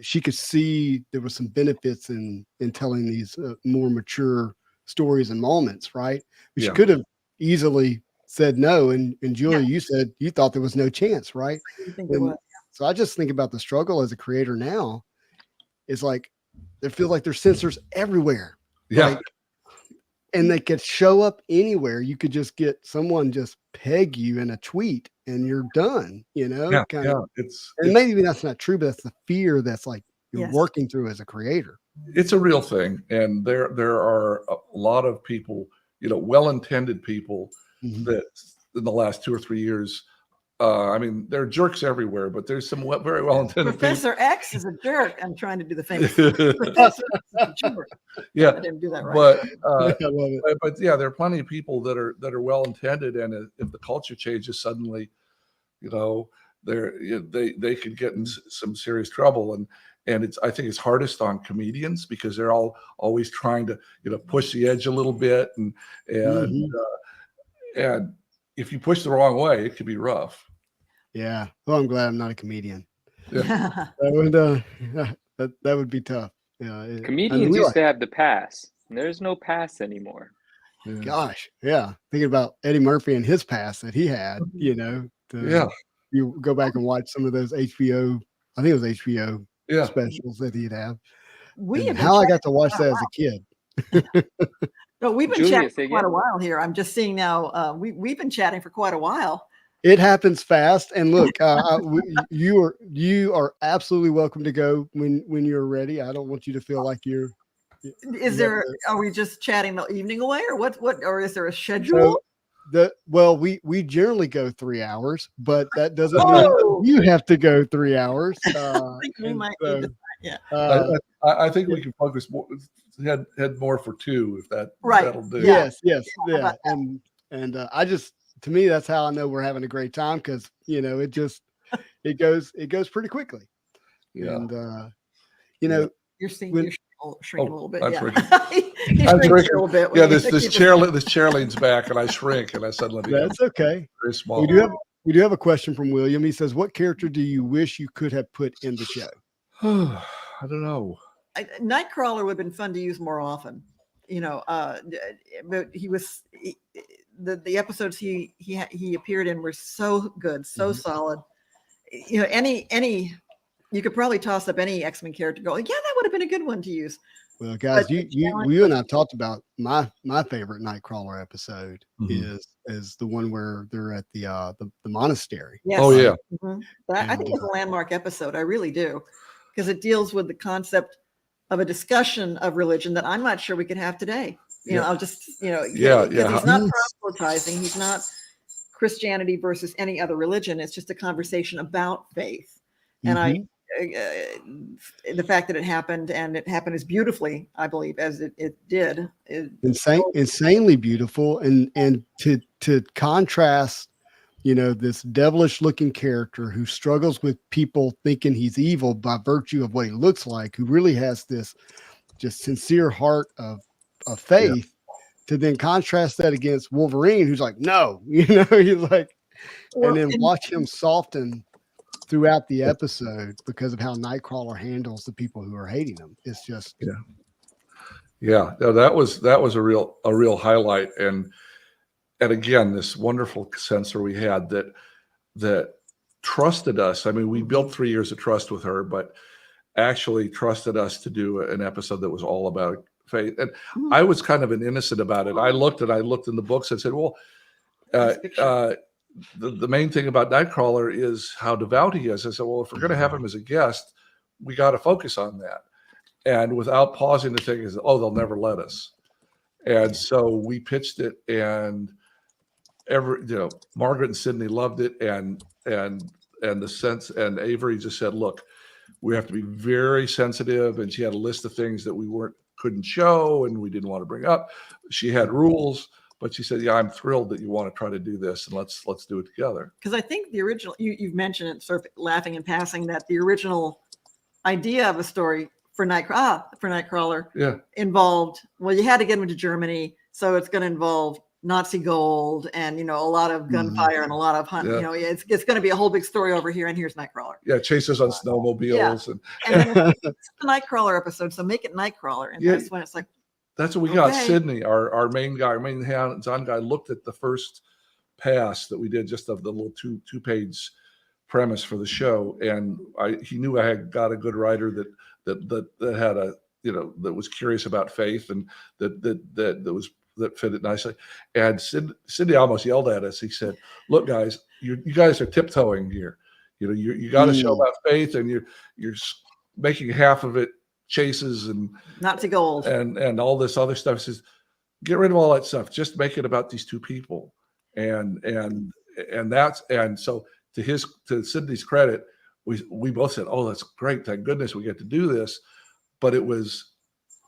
she could see there was some benefits in telling these more mature stories and moments, right? But she could have easily said no. And Julia, you said you thought there was no chance, right? I think there was. So I just think about the struggle as a creator now. It's like it feels like there's censors everywhere. Yeah. Like, and they could show up anywhere. You could just get someone just peg you in a tweet and you're done, you know? Maybe that's not true, but that's the fear that's like you're working through as a creator. It's a real thing. And there are a lot of people, well-intended people that in the last 2 or 3 years, I mean, there are jerks everywhere, but there's some very well-intended Professor people. X is a jerk. I'm trying to do the famous Professor X is a jerk. Yeah, I didn't do that right. But there are plenty of people that are well-intended, and if the culture changes suddenly, they could get in some serious trouble. And I think it's hardest on comedians because they're always trying to push the edge a little bit, and if you push the wrong way, it could be rough. Yeah. Well, I'm glad I'm not a comedian. Yeah. that would be tough. Yeah. Comedians used to have the pass. There's no pass anymore. Yeah. Gosh. Yeah. Thinking about Eddie Murphy and his pass that he had, you go back and watch some of those HBO, I think it was HBO specials that he'd have. I got to watch that as a kid. No, we've been chatting for quite a while here. I'm just seeing now. We've been chatting for quite a while. It happens fast. And look, you are absolutely welcome to go when you're ready. I don't want you to feel like you're. Are we just chatting the evening away, or what? Or is there a schedule? We generally go 3 hours, but that doesn't mean you have to go 3 hours. I think we might need to. Yeah. I think we can focus more. Head more for 2 if that'll do. Yes. Yeah. And to me, that's how I know we're having a great time, because it goes pretty quickly. Yeah. And you're seeing you're shrink a little bit. I'm shrinking. I'm shrinking a little bit. Yeah, this chair leans back, and I shrink, and I suddenly that's okay. Very small. We do have a question from William. He says, "What character do you wish you could have put in the show?" I don't know. Nightcrawler would have been fun to use more often, but the episodes he appeared in were so good, so solid. Any You could probably toss up any X-Men character. Go, yeah, that would have been a good one to use. Well, guys, But you and I talked about my favorite Nightcrawler episode is the one where they're at the monastery. Yes. Oh yeah. I think it's a landmark episode. I really do, because it deals with the concept of a discussion of religion that I'm not sure we could have today. You know, I'll just because he's not proselytizing. He's not Christianity versus any other religion. It's just a conversation about faith, and the fact that it happened and it happened as beautifully, I believe, as it did. Insanely beautiful. And to contrast, this devilish looking character who struggles with people thinking he's evil by virtue of what he looks like, who really has this just sincere heart of faith, to then contrast that against Wolverine, who's like, no, he's like, and then watch him soften throughout the episode because of how Nightcrawler handles the people who are hating him. It's just no, that was a real highlight, and again, this wonderful censor we had that trusted us. I mean, we built 3 years of trust with her, but actually trusted us to do an episode that was all about faith. And I was kind of an innocent about it. I looked in the books and said, well, the main thing about Nightcrawler is how devout he is. I said, well, if we're going to have him as a guest, we got to focus on that. And without pausing to think, they'll never let us. And so we pitched it, and Margaret and Sydney loved it, and the sense, and Avery just said, look, we have to be very sensitive. And she had a list of things that we couldn't show and we didn't want to bring up. She had rules. But she said, yeah, I'm thrilled that you want to try to do this, and let's do it together. Because I think the original, you've mentioned it sort of laughing in passing, that the original idea of a story for Nightcrawler involved, well, you had to get him to Germany, so it's going to involve Nazi gold and, a lot of gunfire and a lot of hunt. It's going to be a whole big story over here, and here's Nightcrawler. Yeah, chases on snowmobiles. And then it's the Nightcrawler episode, so make it Nightcrawler. And that's when it's like, that's what we got. Sydney, our main guy, our main hands-on guy, looked at the first pass that we did, just of the little two-page premise for the show, and he knew I had got a good writer that had that was curious about faith, and that fit it nicely. And Sydney almost yelled at us. He said, "Look, guys, you guys are tiptoeing here. You got to show about faith, and you're making half of it chases and Nazi gold and all this other stuff." Says, get rid of all that stuff. Just make it about these two people. And so to Sydney's credit, we both said, oh, that's great. Thank goodness we get to do this. But it was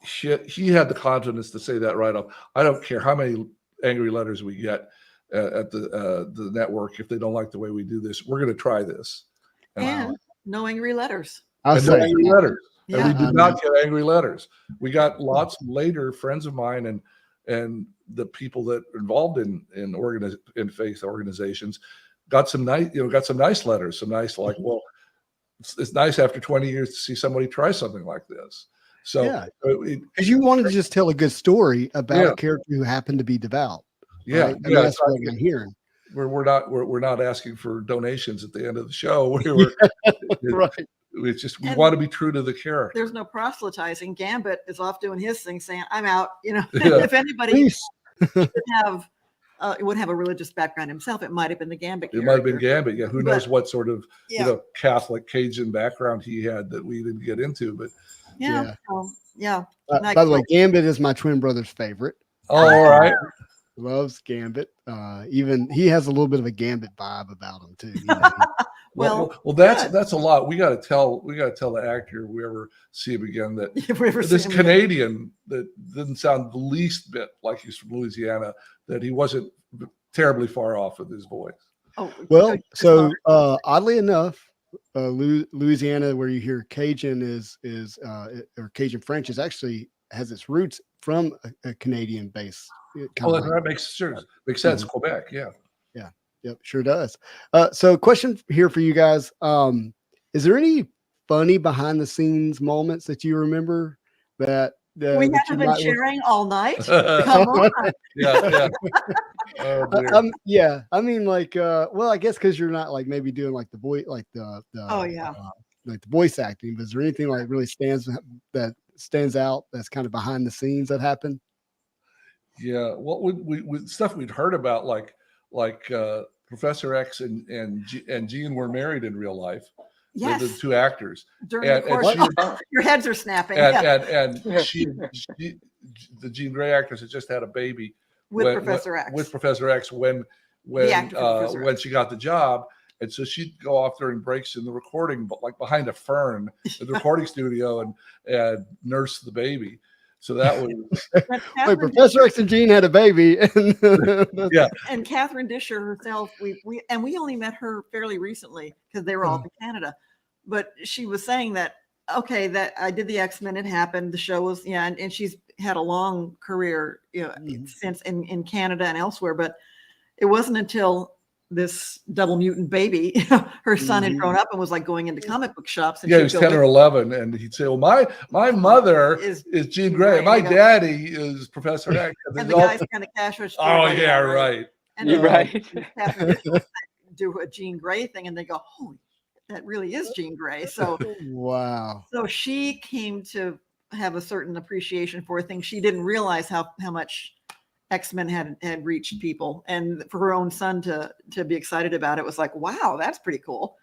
he had the confidence to say that right off. I don't care how many angry letters we get at the network. If they don't like the way we do this, we're going to try this. And no angry letters. No angry letters. Yeah. And we did not get angry letters. We got lots later, friends of mine and the people that are involved in faith organizations got some nice letters, some nice, like, well, it's nice after 20 years to see somebody try something like this. So because you wanted to just tell a good story about a character who happened to be devout. Yeah, right? That's what I'm hearing. We're not asking for donations at the end of the show. Right. We want to be true to the character. There's no proselytizing. Gambit is off doing his thing, saying, "I'm out." If anybody would have a religious background himself, it might have been the Gambit character. It might have been Gambit. Yeah, who knows what sort of Catholic Cajun background he had that we didn't get into. But by the way, Gambit is my twin brother's favorite. Oh, all right. Loves Gambit. Even he has a little bit of a Gambit vibe about him too. Well, that's a lot. We got to tell the actor, if we ever see him again, that this Canadian that didn't sound the least bit like he's from Louisiana, that he wasn't terribly far off with his voice. Oh, well, so oddly enough, Louisiana, where you hear Cajun or Cajun French, is actually has its roots from a Canadian base. That makes sense. Mm-hmm. Quebec, yeah. Yep, sure does. So question here for you guys. Is there any funny behind the scenes moments that you remember that we haven't been sharing all night? Come on. Yeah. I mean, like, well, I guess because you're not like maybe doing like the voice, like the like the voice acting, but is there anything like really stands out that's kind of behind the scenes that happened? Yeah, well, we stuff we'd heard about, like Professor X and Jean were married in real life. Yes. The two actors. During the course, your heads are snapping. And the Jean Grey actress had just had a baby with Professor X. With Professor X when she got the job. And so she'd go off during breaks in the recording, but like behind a fern in the recording studio and nurse the baby. So that was wait, Professor X and Jean had a baby. Yeah. And Catherine Disher herself, we only met her fairly recently because they were all in Canada. But she was saying that, okay, that I did the X-Men, it happened, the show was, and she's had a long career, since in Canada and elsewhere. But it wasn't until this double mutant baby, her son had grown up and was like going into comic book shops. And he was 10 or 11, and he'd say, "Well, my mother is Jean Grey, my daddy is Professor X." And the guy's kind of cash register. Oh yeah, right. And you're right. Do a Jean Grey thing, and they go, "Holy, that really is Jean Grey." So wow. So she came to have a certain appreciation for things. She didn't realize how much X-Men had reached people, and for her own son to be excited about it was like, wow, that's pretty cool,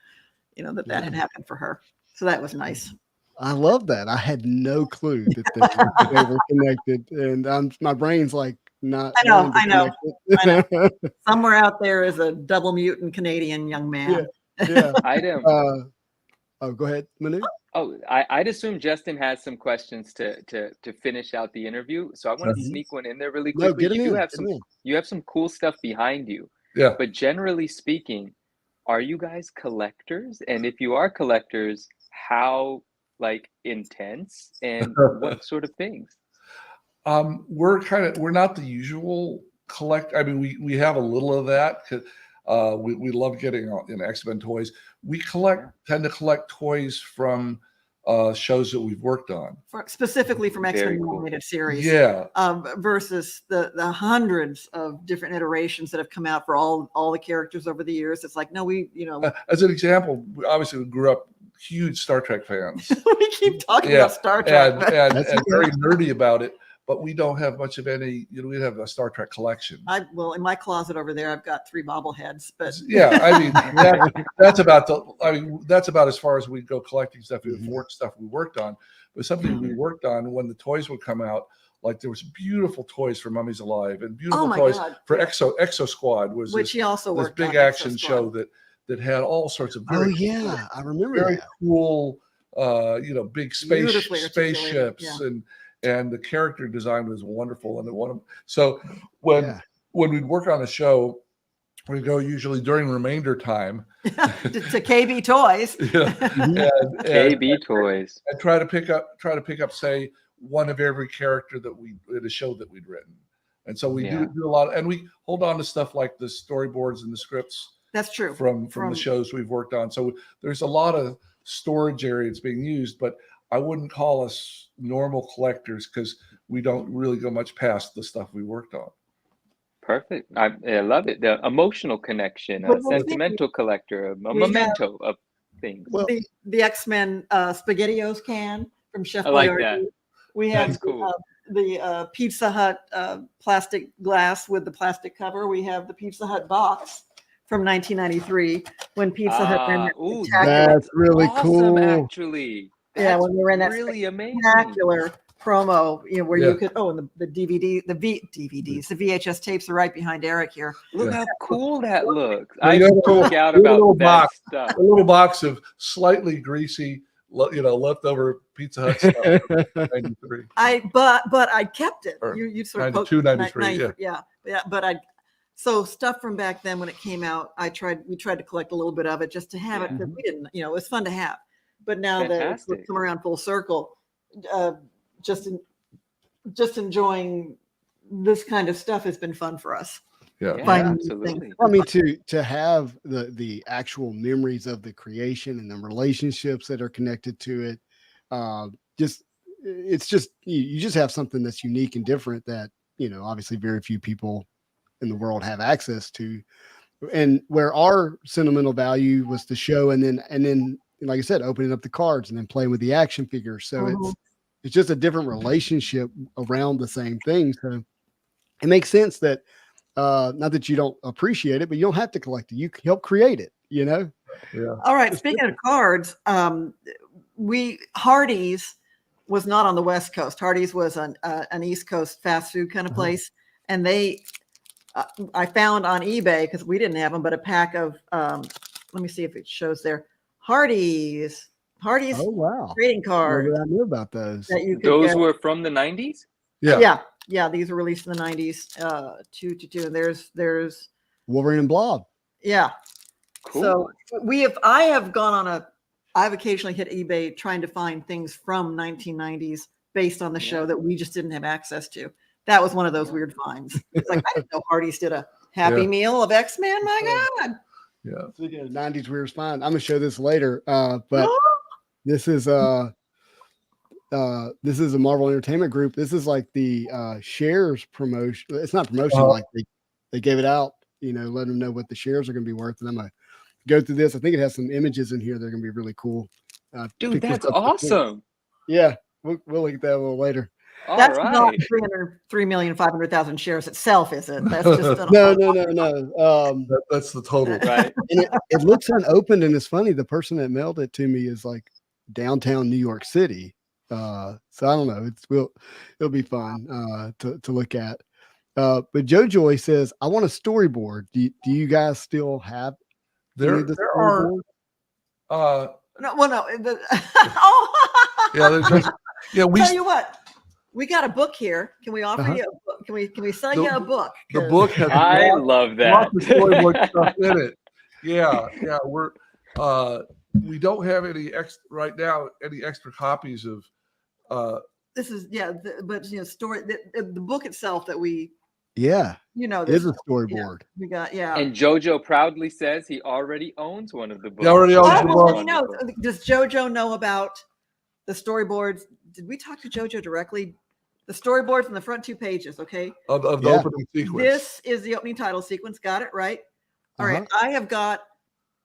that had happened for her. So that was nice. I love that. I had no clue that they were connected, and my brain's like not. I know. Somewhere out there is a double mutant Canadian young man. Yeah. Go ahead, Manu. Oh, I'd assume Justin has some questions to finish out the interview. So I want to sneak one in there really quickly. You have some cool stuff behind you. Yeah. But generally speaking, are you guys collectors? And if you are collectors, how intense and what sort of things? We're not the usual collect. I mean, we have a little of that. We love getting X-Men toys. We tend to collect toys from shows that we've worked on, specifically from X-Men animated series. Yeah. Versus the hundreds of different iterations that have come out for all the characters over the years. It's like, no, as an example, obviously we grew up huge Star Trek fans. We keep talking about Star Trek and very nerdy about it. But we don't have much of any, we have a Star Trek collection. In my closet over there, I've got 3 bobbleheads, but yeah, I mean, that's about as far as we go collecting stuff. Stuff we worked on, but something we worked on when the toys would come out, like there was beautiful toys for Mummies Alive and beautiful toys for Exo Squad which he also worked this big action show that had all sorts of I remember very that. cool, big spaceships and the character design was wonderful. And so when we'd work on a show, we'd go usually during remainder time to KB Toys. KB Toys. And try to pick up, say, one of every character that we in a show that we'd written. And so we do a lot, and we hold on to stuff like the storyboards and the scripts. That's true. From the shows we've worked on. So there's a lot of storage areas being used, but I wouldn't call us normal collectors because we don't really go much past the stuff we worked on. Perfect. I love it. The emotional connection, a sentimental collector, a memento of things. Well, the X-Men SpaghettiOs can from Chef I like Boyardee. that. We have the Pizza Hut plastic glass with the plastic cover. We have the Pizza Hut box from 1993 when Pizza Hut ran that that's really awesome, cool. Actually. When they ran that really amazing spectacular promo, where you could and the DVDs, the VHS tapes are right behind Eric here. Look how cool that looks. I spoke out about that stuff. A little box of slightly greasy, leftover Pizza Hut stuff. 93. But I kept it. You sort of 92, 93, but so stuff from back then when it came out, we tried to collect a little bit of it just to have it because we didn't, it was fun to have. But now that it's come around full circle, just enjoying this kind of stuff has been fun for us. Yeah, absolutely. I mean, to have the actual memories of the creation and the relationships that are connected to it, you just have something that's unique and different that obviously very few people in the world have access to. And where our sentimental value was the show, and then like I said, opening up the cards and then playing with the action figures. So it's just a different relationship around the same thing. So it makes sense that not that you don't appreciate it, but you don't have to collect it. You can help create it, you know? Yeah. All right. Speaking of cards, Hardee's was not on the West Coast. Hardee's was an East Coast fast food kind of place. And I found on eBay, because we didn't have them, but a pack of, let me see if it shows there. Hardee's Oh, wow. trading cards. I knew about those. That you could Those get. were from the 90s? Yeah. These were released in the 90s. 2 and there's Wolverine and Blob. Yeah. Cool. So I've occasionally hit eBay trying to find things from 1990s based on the show that we just didn't have access to. That was one of those weird finds. It's like, I didn't know Hardee's did a Happy Meal of X-Men. My God. Yeah. Speaking of 90s weird find, I'm gonna show this later. But this is a Marvel Entertainment Group. This is like the shares promotion. It's not promotion, like they gave it out, let them know what the shares are gonna be worth. And I'm gonna go through this. I think it has some images in here that are gonna be really cool. Dude, that's awesome. Yeah, we'll look at that a little later. That's not 3,500,000 shares itself, is it? That's just no. That's the total. Right. And it looks unopened, and it's funny. The person that mailed it to me is like downtown New York City. So I don't know. It'll be fun to look at. But JoJoy says, "I want a storyboard. Do you guys still have? There are. No. Yeah, we tell you what. We got a book here. Can we offer you a book? Can we sell you a book? The book has love that. Lots of storyboard stuff in it. Yeah. We don't have any right now any extra copies of this is story the book itself that we it is a storyboard. We got And JoJo proudly says he already owns one of the books. He already owns the book. Does JoJo know about the storyboards? Did we talk to JoJo directly? The storyboards in the front 2 pages, okay? Of the opening sequence. This is the opening title sequence. Got it, right? All right. I have got,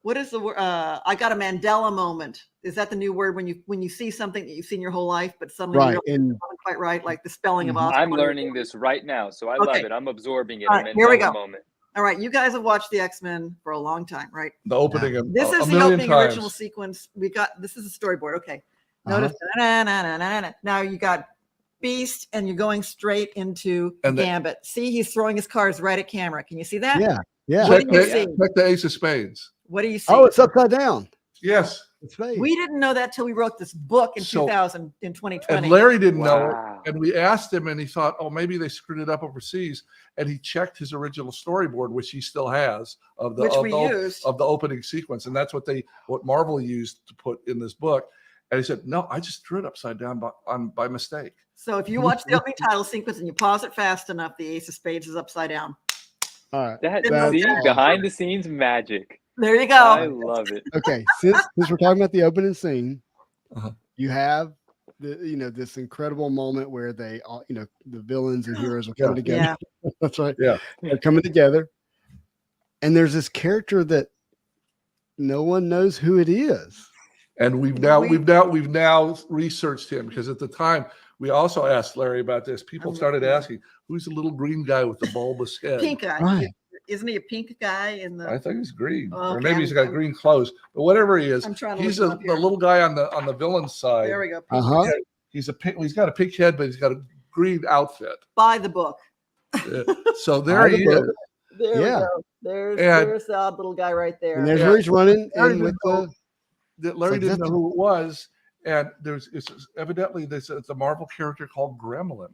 what is the word? I got a Mandela moment. Is that the new word when you see something that you've seen your whole life, but suddenly you don't quite right, like the spelling of Oscar? I'm learning this right now, so I love it. I'm absorbing it. All right, here we go. Moment. All right, you guys have watched the X-Men for a long time, right? The opening. This is the opening original sequence. This is a storyboard. Okay. Notice. Now you got Beast, and you're going straight into Gambit. See, he's throwing his cards right at camera. Can you see that? Yeah. What do you see? Check the Ace of Spades. What do you see? Oh, it's upside down. Yes. It's spades. We didn't know that till we wrote this book in 2020. And Larry didn't know it. And we asked him, and he thought, oh, maybe they screwed it up overseas. And he checked his original storyboard, which he still has of the opening sequence. And that's what Marvel used to put in this book. And he said, no, I just drew it upside down by mistake. So if you watch the opening title sequence and you pause it fast enough, the Ace of Spades is upside down. All right. That's behind the scenes magic. There you go. I love it. Okay, since we're talking about the opening scene, you have this incredible moment where they all, the villains and heroes are coming together. Yeah. That's right. Yeah. They're coming together. And there's this character that no one knows who it is. And we've now researched him, because at the time we also asked Larry about this. People started asking, who's the little green guy with the bulbous head? Pink guy. Right. Isn't he a pink guy in the? I think he's green, okay, or maybe he's got green clothes. But whatever he is, he's the little guy on the villain side. There we go. He's got a pink head, but he's got a green outfit. Buy the book. So there he is. There we go. There's the odd little guy right there. And there's where he's running. Larry didn't know who it was, and evidently it's a Marvel character called Gremlin.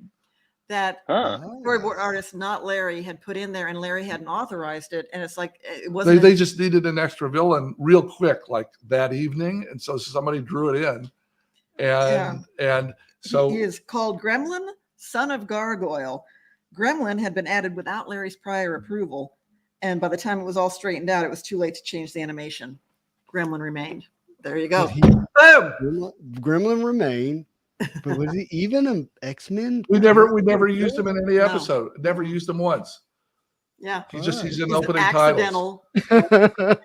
That storyboard artist, not Larry, had put in there, and Larry hadn't authorized it. And it's like it wasn't. They just needed an extra villain real quick, like that evening, and so somebody drew it in, and so he is called Gremlin, son of Gargoyle. Gremlin had been added without Larry's prior approval, and by the time it was all straightened out, it was too late to change the animation. Gremlin remained. There you go. Boom. Gremlin remained. But was he even an X-Men? We never used him in any episode. Never used him once. Yeah. He's in opening accidental. titles.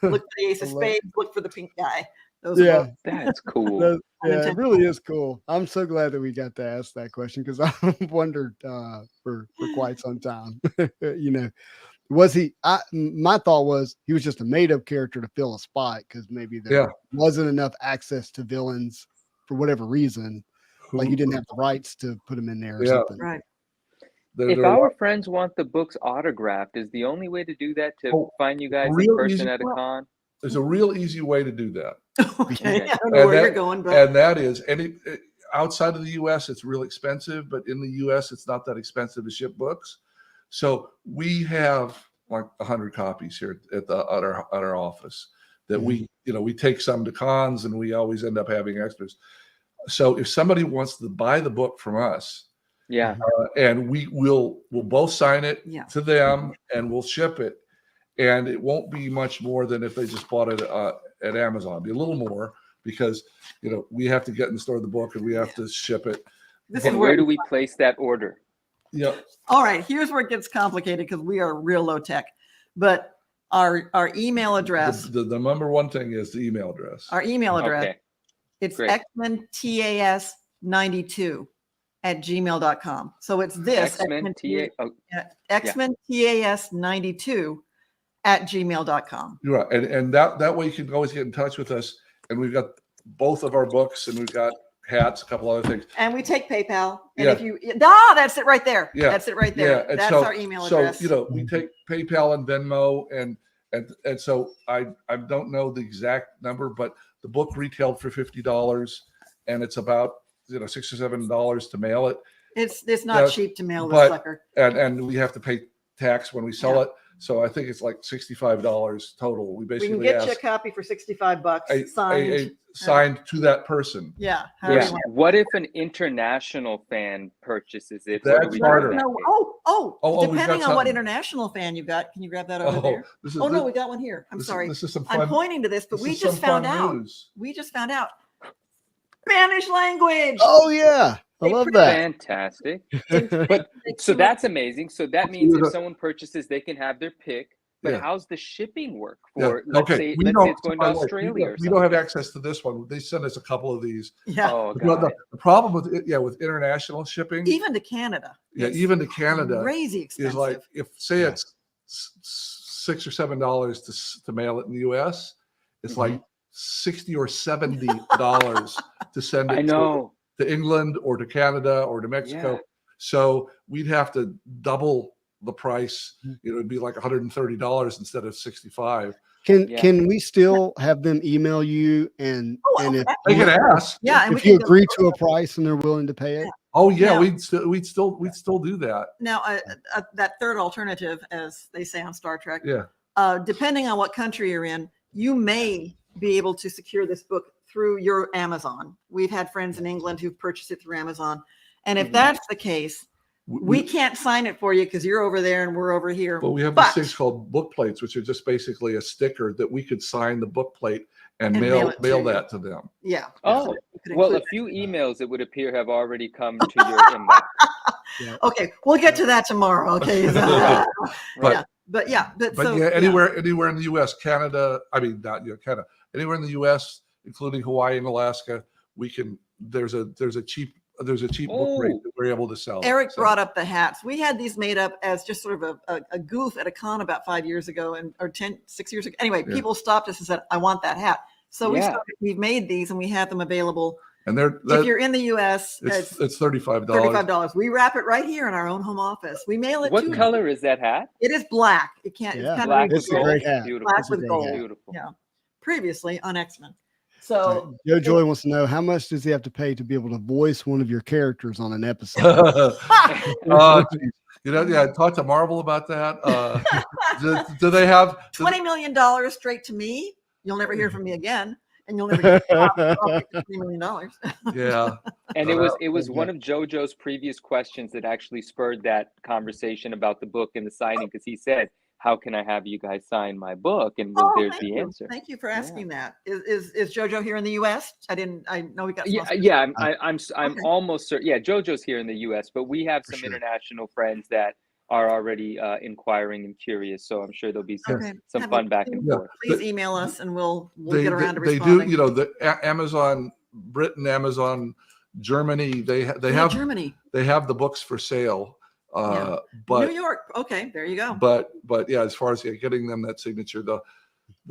Look for the Ace of Spades. Look for the pink guy. Those are Yeah. both That's cool. Yeah, it unintentional. really is cool. I'm so glad that we got to ask that question because I've wondered for quite some time. Was he? My thought was he was just a made up character to fill a spot because maybe there wasn't enough access to villains for whatever reason. Like you didn't have the rights to put him in there or something. Right. If our friends want the books autographed, is the only way to do that to find you guys in person at a con? There's a real easy way to do that. Okay. I don't know where you're going, but and that is outside of the U.S. it's real expensive, but in the U.S. it's not that expensive to ship books. So we have like 100 copies here at our office that we take some to cons, and we always end up having extras. So if somebody wants to buy the book from us, and we'll both sign it to them, and we'll ship it, and it won't be much more than if they just bought it at Amazon. It'll be a little more because we have to get and store the book, and we have to ship it. And where do we place that order? Yeah. All right. Here's where it gets complicated because we are real low tech, but our email address. The number one thing is the email address. Our email address. Okay. It's Great. xmentas92@gmail.com. So it's this xmentas92@gmail.com. Right. And that way you can always get in touch with us. And we've got both of our books, and we've got hats, a couple other things. And we take PayPal. And if you that's it right there. Yeah. That's it right there. Yeah. That's our email address. So we take PayPal and Venmo, and so I don't know the exact number, but the book retailed for $50, and it's about $6 or $7 to mail it. It's not cheap to mail this sucker. And we have to pay tax when we sell it. So I think it's like $65 total. We basically can get you a copy for $65 signed. Signed to that person. Yeah. What if an international fan purchases it? That's harder. Depending on what international fan you got, can you grab that over there? No, we got one here. I'm sorry. This is some fun, I'm pointing to this, but we just found out. We just found out Spanish language. Oh yeah. I love that. Fantastic. But so that's amazing. So that means if someone purchases, they can have their pick. But how's the shipping work for? Let's say it's going to Australia or something. We don't have access to this one. They send us a couple of these. Yeah. Oh, the problem with with international shipping, even to Canada. Even to Canada, crazy expensive. Is like if it's $6 or $7 to mail it in the U.S., it's like $60 or $70 to send it. To England or to Canada or to Mexico. So we'd have to double the price. It would be like $130 instead of $65. Can we still have them email you and if they can ask? Yeah, and if you agree to a price and they're willing to pay it? Oh yeah, we'd still do that. Now that third alternative, as they say on Star Trek. Yeah. Depending on what country you're in, you may be able to secure this book through your Amazon. We've had friends in England who've purchased it through Amazon. And if that's the case, we can't sign it for you because you're over there and we're over here. Well, we have these things called book plates, which are just basically a sticker that we could sign the book plate and mail that to them. Yeah. Oh, well, a few emails, it would appear, have already come to your inbox. Okay, we'll get to that tomorrow. Okay. But anywhere in the U.S., Canada. I mean, not Canada. Anywhere in the U.S., including Hawaii and Alaska, we can. There's a cheap book rate that we're able to sell. Eric brought up the hats. We had these made up as just sort of a goof at a con about 5 years ago, or 6 years ago. Anyway, people stopped us and said, "I want that hat." So we've made these and we have them available. And if you're in the U.S., it's $35. $35. We wrap it right here in our own home office. We mail it. What color is that hat? It is black. It can't. Yeah. It's kind Black. It's a great hat. Beautiful. Black with gold. Beautiful. Yeah. Previously on X-Men. So Joe Joy wants to know, how much does he have to pay to be able to voice one of your characters on an episode? Talk to Marvel about that. Do they have $20 million straight to me? You'll never hear from me again, and you'll never get $20 million. Yeah. And it was one of JoJo's previous questions that actually spurred that conversation about the book and the signing, because he said, "How can I have you guys sign my book?" And there's the answer. Thank you for asking that. Is JoJo here in the U.S.? I know we got. I'm almost certain. Yeah, JoJo's here in the U.S., but we have some international friends that are already inquiring and curious. So I'm sure there'll be some, Okay. some fun back and forth. Please email us and we'll They, get around to they responding. do, you know, the Amazon Britain, Amazon Germany, they Yeah, have Germany, they have the books for sale. Yeah. But New York. Okay, there you go. but yeah, as far as getting them that signature, the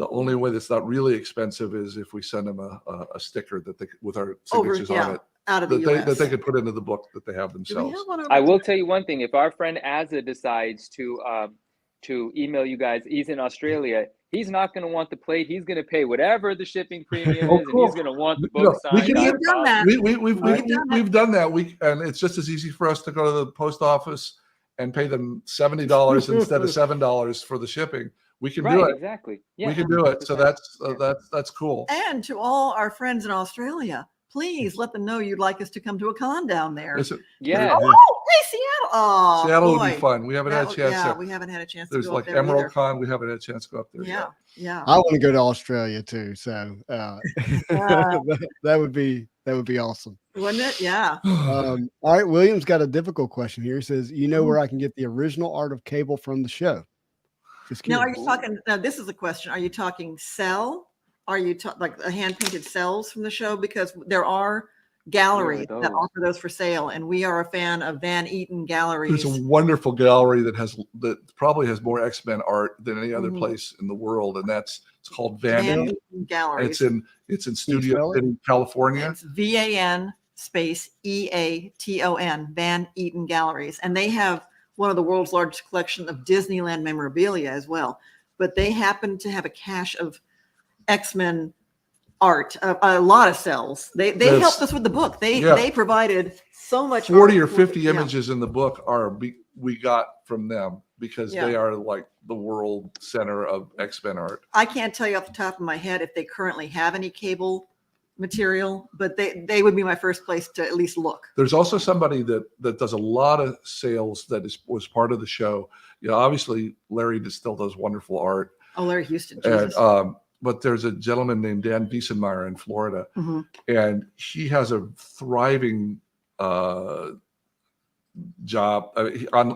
only way that's not really expensive is if we send them a sticker that they with our signatures on it out of the that US. they could put into the book that they have Do we themselves. have one over I will there? tell you one thing. If our friend Azza decides to email you guys, he's in Australia. He's not going to want the plate. He's going to pay whatever the shipping premium Oh, is, and cool. he's going to want the You know, book we signed. can- Not a We've done problem. that. We've done that. And it's just as easy for us to go to the post office and pay them $70 instead of $7 for the shipping. We can do Right, it. exactly. Yeah, We can do it. So 100%. that's cool. And to all our friends in Australia, please let them know you'd like us to come to a con down there. Listen, Yeah. Oh, hey, Seattle. Oh, Seattle boy. would be fun. We haven't had a chance. Yeah, to, we haven't had a chance to there's go like up there Emerald either. Con. We haven't had a chance to go up there. Yeah, yeah. I want to go to Australia too. So that would be awesome. Wouldn't it? Yeah. All right, William's got a difficult question here. He says, "You know where I can get the original art of Cable from the show?" Just Now, are curious. you talking? Now, this is a question. Are you talking cell? Are you like a hand painted cells from the show? Because there are galleries that those? offer those for sale, and we are a fan of Van Eaton Galleries. There's a wonderful gallery that probably has more X-Men art than any other Mhm. place in the world, and it's called Van. Van Eaton. Eaton Galleries. It's in Studio spell it? City, California. It's VAN space EATON, Van Eaton Galleries. And they have one of the world's largest collection of Disneyland memorabilia as well. But they happen to have a cache of X-Men art, a lot of cells. They There's- helped us with the book. Yeah. They provided so much 40 or art. 50 Yeah. images in the book we got from them because Yeah. they are like the world center of X-Men art. I can't tell you off the top of my head if they currently have any Cable material, but they would be my first place to at least look. There's also somebody that does a lot of sales was part of the show. You know, obviously Larry still does wonderful art. Oh, Larry Houston. And Jesus. but there's a gentleman named Dan Wiesenmeyer in Florida, Mhm. and he has a thriving job.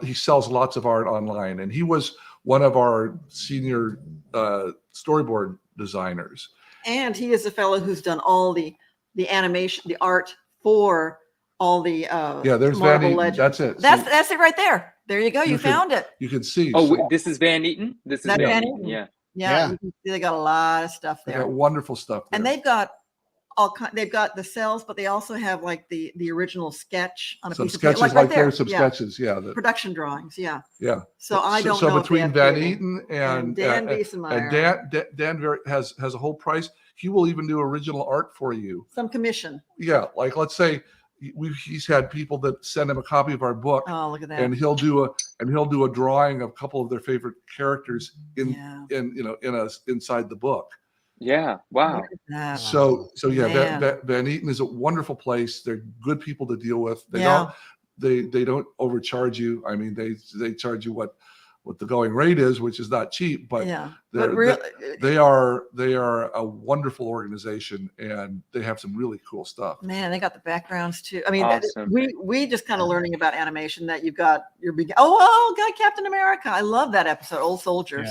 He sells lots of art online, and he was one of our senior storyboard designers. And he is a fellow who's done all the animation, the art for all the Yeah, there's Marvel Van Eaton. Legends. That's it. That's it right there. There you go. You You can- found it. You can see. Oh, So this is Van Eaton? This is That's Van Van Eaton, Eaton. yeah. Yeah, you can see they got a lot of stuff they there. got wonderful stuff there. And they've got they've got the cells, but they also have like the original sketch on a some piece of paper. sketches, Like right like there. there's some Yeah. sketches. Yeah. Production drawings. Yeah. Yeah. So I don't so know. between if they Van have Cable. Eaton and Dan and Wiesenmeyer. Dan has a whole price. He will even do original art for you. Some commission. Yeah, like let's say he's had people that send him a copy of our book, Oh, look at that. and he'll do a drawing of a couple of their favorite characters Yeah. inside the book. Yeah, wow. Look at that. So yeah, Man. Van Eaton is a wonderful place. They're good people to deal with. They Yeah. don't overcharge you. I mean, they charge you what the going rate is, which is not cheap, but Yeah. they're- But really, they are a wonderful organization, and they have some really cool stuff. man, they got the backgrounds too. I mean, Awesome. we just kind of learning about animation that you've got your big. Oh, got Captain America. I love that episode, Old Soldiers.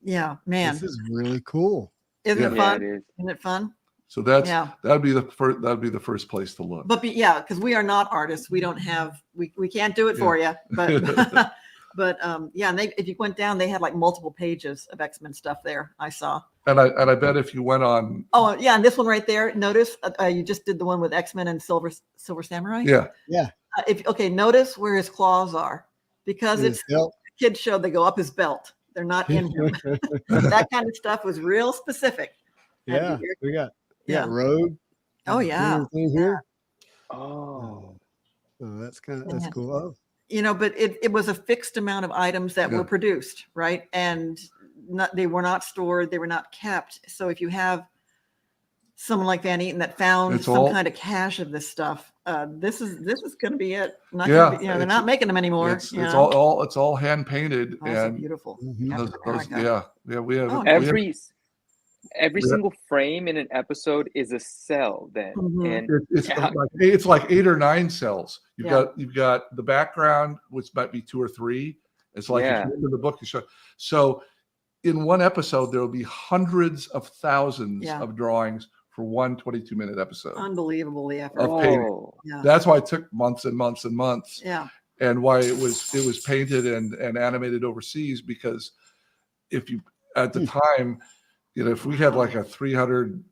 Yeah, man, This is really cool. isn't it Yeah. Yeah, fun? it is. Isn't it fun? So that'd be the first place to look. But yeah, because we are not artists. We don't have. We can't do it for you. But but yeah, and if you went down, they had like multiple pages of X-Men stuff there. I saw. And I bet if you went on, Oh yeah, and this one right there. Notice you just did the one with X-Men and Silver Samurai. yeah, Notice where his claws are, because it's Yep. kids show they go up his belt. They're not in him. That kind of stuff was real specific. Yeah, we got Yeah. Rogue. Oh yeah. Everything here. Oh, Oh, that's that's Yeah. cool. Oh, You know, but it was a fixed amount of items that Yeah. were produced, right? And they were not stored, they were not kept. So if you have someone like Van Eaton that found It's some all- kind of cache of this stuff, this is going to be it. Not Yeah, gonna be, they're it's- not making them anymore. it's all hand painted, Oh, so and beautiful. mhm. Captain America. we have Oh, we have- every every Yeah. single frame in an episode is a cell then. And It's like 8 or 9 cells. You've Yeah. got the background, which might be 2 or 3. It's like if you look in the book, you show. So in one episode, there will be hundreds of thousands of drawings for one 22-minute episode. Unbelievable, the effort. Of painting. Yeah. That's why it took months and months and months. Yeah. And why it was painted and animated overseas, because if you at the time, if we had like a $300,000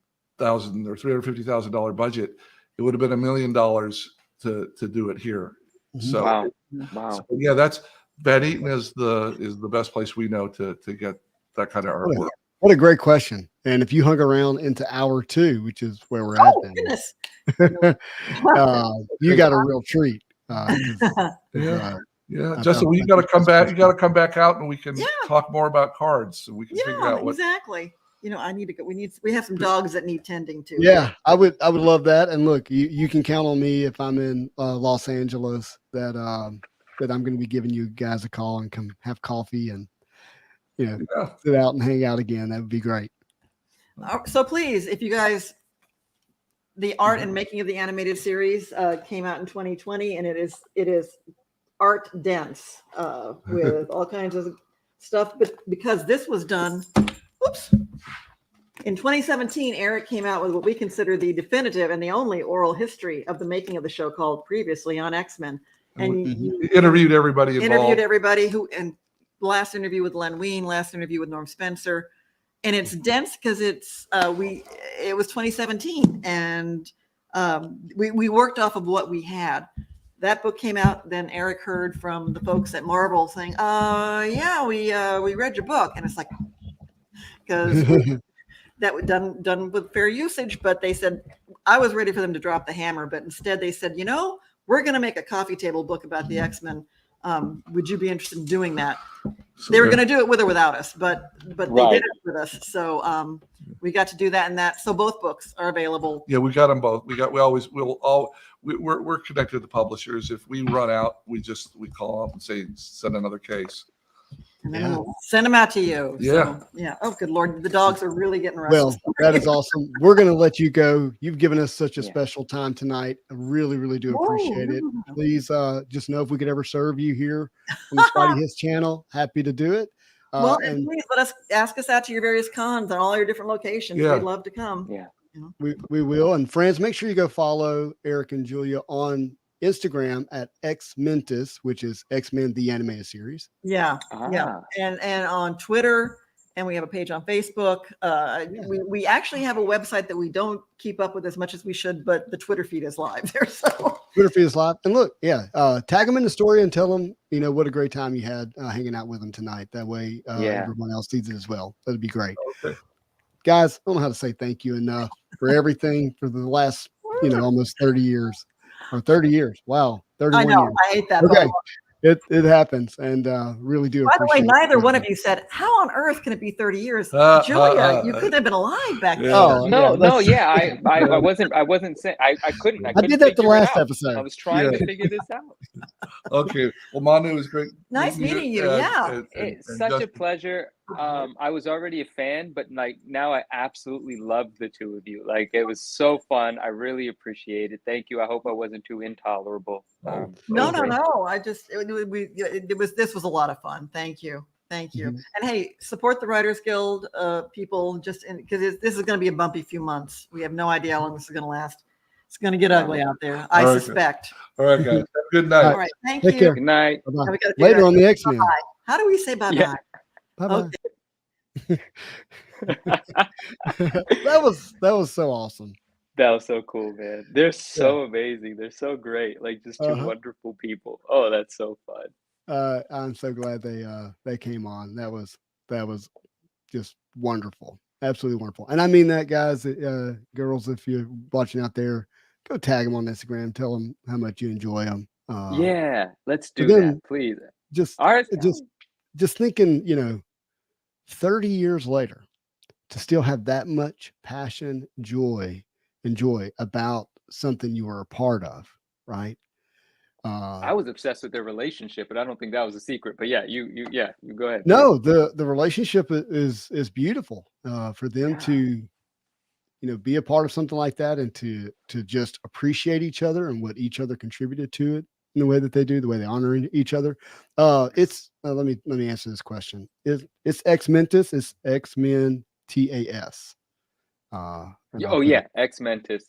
or $350,000 budget, it would have been $1 million to do it here. So, wow. So yeah, that's Van Eaton is the best place we know to get that kind of artwork. What a great question. And if you hung around into hour 2, which is where we're at, Goodness. you got a real treat. Justin, you got to come back. You got to come back out, and we can talk more about cards, so we can figure out what. Exactly. I need to go. We have some dogs that need tending to. Yeah, I would love that. And look, you can count on me if I'm in Los Angeles that I'm going to be giving you guys a call and come have coffee and sit out and hang out again. That would be great. So please, if you guys, the art and making of the animated series came out in 2020, and it is art dense with all kinds of stuff. But because this was done, in 2017, Eric came out with what we consider the definitive and the only oral history of the making of the show, called Previously on X-Men. And he interviewed everybody involved. Interviewed everybody and last interview with Len Wein, last interview with Norm Spencer. And it's dense because it was 2017, and we worked off of what we had. That book came out, then Eric heard from the folks at Marvel saying, we read your book. And it's like, because that was done with fair usage, but they said, I was ready for them to drop the hammer, but instead they said, we're going to make a coffee table book about the X-Men. Would you be interested in doing that? They were going to do it with or without us, but they did it with us. So we got to do that and that. So both books are available. Yeah, we got them both. We're connected to the publishers. If we run out, we call up and say, send another case. And then we'll send them out to you. Yeah. So, oh, good Lord. The dogs are really getting restless. Well, that is awesome. We're going to let you go. You've given us such a special time tonight. I really, really do appreciate it. Please just know if we could ever serve you here on the Spidey Hits channel, happy to do it. And please ask us out to your various cons on all your different locations. We'd love to come. Yeah. We will. And friends, make sure you go follow Eric and Julia on Instagram at X-Mentis, which is X-Men the Animated Series. Yeah. And on Twitter, and we have a page on Facebook. We actually have a website that we don't keep up with as much as we should, but the Twitter feed is live there. So Twitter feed is live. And look, tag them in the story and tell them, what a great time you had hanging out with them tonight. That way everyone else sees it as well. That'd be great. Okay. Guys, I don't know how to say thank you enough for everything for the last, almost 30 years. Or 30 years. Wow. 31 I know. years. I hate that. Okay. It happens. And really do. By the way, neither one of you said, how on earth can it be 30 years? Julia, you couldn't have been alive back then. I wasn't saying I couldn't. I did that the last episode. I was trying to figure this out. Okay. Well, Manu, it was great. Nice meeting you. It's such a pleasure. I was already a fan, but now I absolutely loved the two of you. It was so fun. I really appreciate it. Thank you. I hope I wasn't too intolerable. No. This was a lot of fun. Thank you. And hey, support the Writers Guild people, just because this is going to be a bumpy few months. We have no idea how long this is going to last. It's going to get ugly out there. I suspect. All right, guys. Good night. All right. Thank you. Care. Good night. Later on the X-Men. Bye-bye. How do we say bye-bye? Yeah. Bye-bye. That was so awesome. That was so cool, man. They're so amazing. They're so great. Just two wonderful people. Oh, that's so fun. I'm so glad they came on. That was just wonderful. Absolutely wonderful. And I mean that, guys, girls, if you're watching out there, go tag them on Instagram. Tell them how much you enjoy them. Let's do that, please. Just thinking, 30 years later, to still have that much passion, joy about something you were a part of, right? I was obsessed with their relationship, but I don't think that was a secret. But yeah, you go ahead. No, the relationship is beautiful for them Yeah. to, be a part of something like that, and to just appreciate each other and what each other contributed to it in the way that they do, the way they honor each other. It's let me answer this question. It's Ex Mentis, it's X-Men TAS. Oh yeah, Ex Mentis.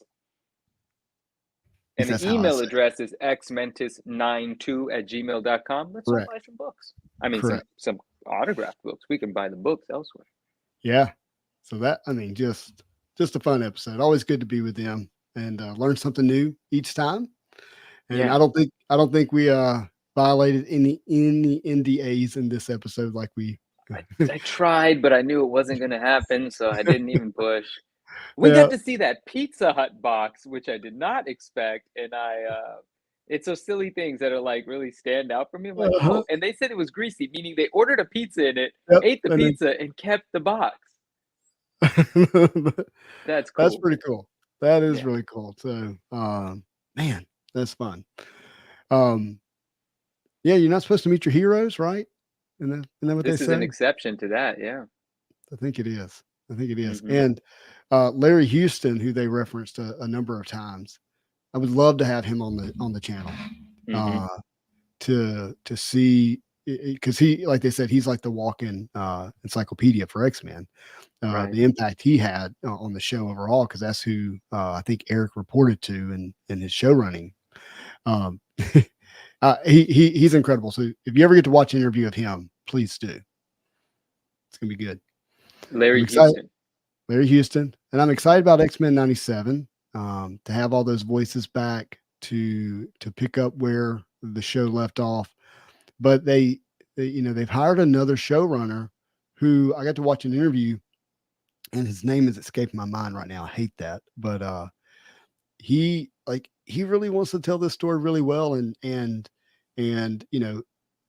And That's the how I email say it. address is xmentis92@gmail.com. Let's all Correct. buy some books. I mean, Correct. some autographed books. We can buy the books elsewhere. Yeah. So that, just a fun episode. Always good to be with them and learn something new each time. And Yeah. I don't think we violated any NDAs in this episode like we. I tried, but I knew it wasn't going to happen, so I didn't even push. We got to see that Pizza Hut box, which I did not expect, and it's those silly things that are like really stand out for me. I'm like, oh, and they said it was greasy, meaning they ordered a pizza in it, ate the pizza, and kept the box. That's cool. That's pretty cool. That is really cool. So, man, that's fun. Yeah, you're not supposed to meet your heroes, right? Isn't that what they say? This is an exception to that. Yeah, I think it is. Mm-hmm. And Larry Houston, who they referenced a number of times, I would love to have him on the channel to see, because he, like they said, he's like the walk-in encyclopedia for X-Men. The impact he had on the show overall, because that's who I think Eric reported to in his show running. He's incredible. So if you ever get to watch an interview of him, please do. It's gonna be good. Larry Houston, and I'm excited about X-Men 97 to have all those voices back to pick up where the show left off. But they've hired another showrunner who I got to watch an interview, and his name is escaping my mind right now. I hate that, but he really wants to tell this story really well, and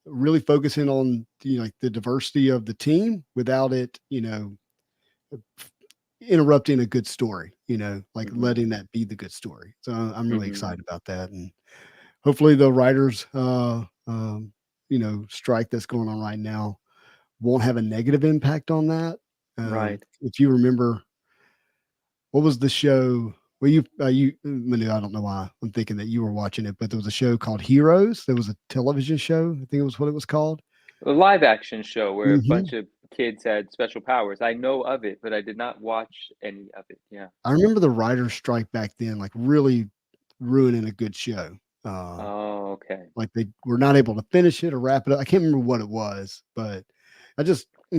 really focusing on the diversity of the team without it interrupting a good story, letting that be the good story. So I'm really excited about that, and hopefully the writers strike that's going on right now won't have a negative impact on that. Right. If you remember, what was the show? Well, Manu, I don't know why I'm thinking that you were watching it, but there was a show called Heroes. There was a television show. I think it was what it was called. A live action show where a bunch of kids had special powers. I know of it, but I did not watch any of it. Yeah. I remember the writers' strike back then, like really ruining a good show. Okay. Like they were not able to finish it or wrap it up. I can't remember what it was, but I just, I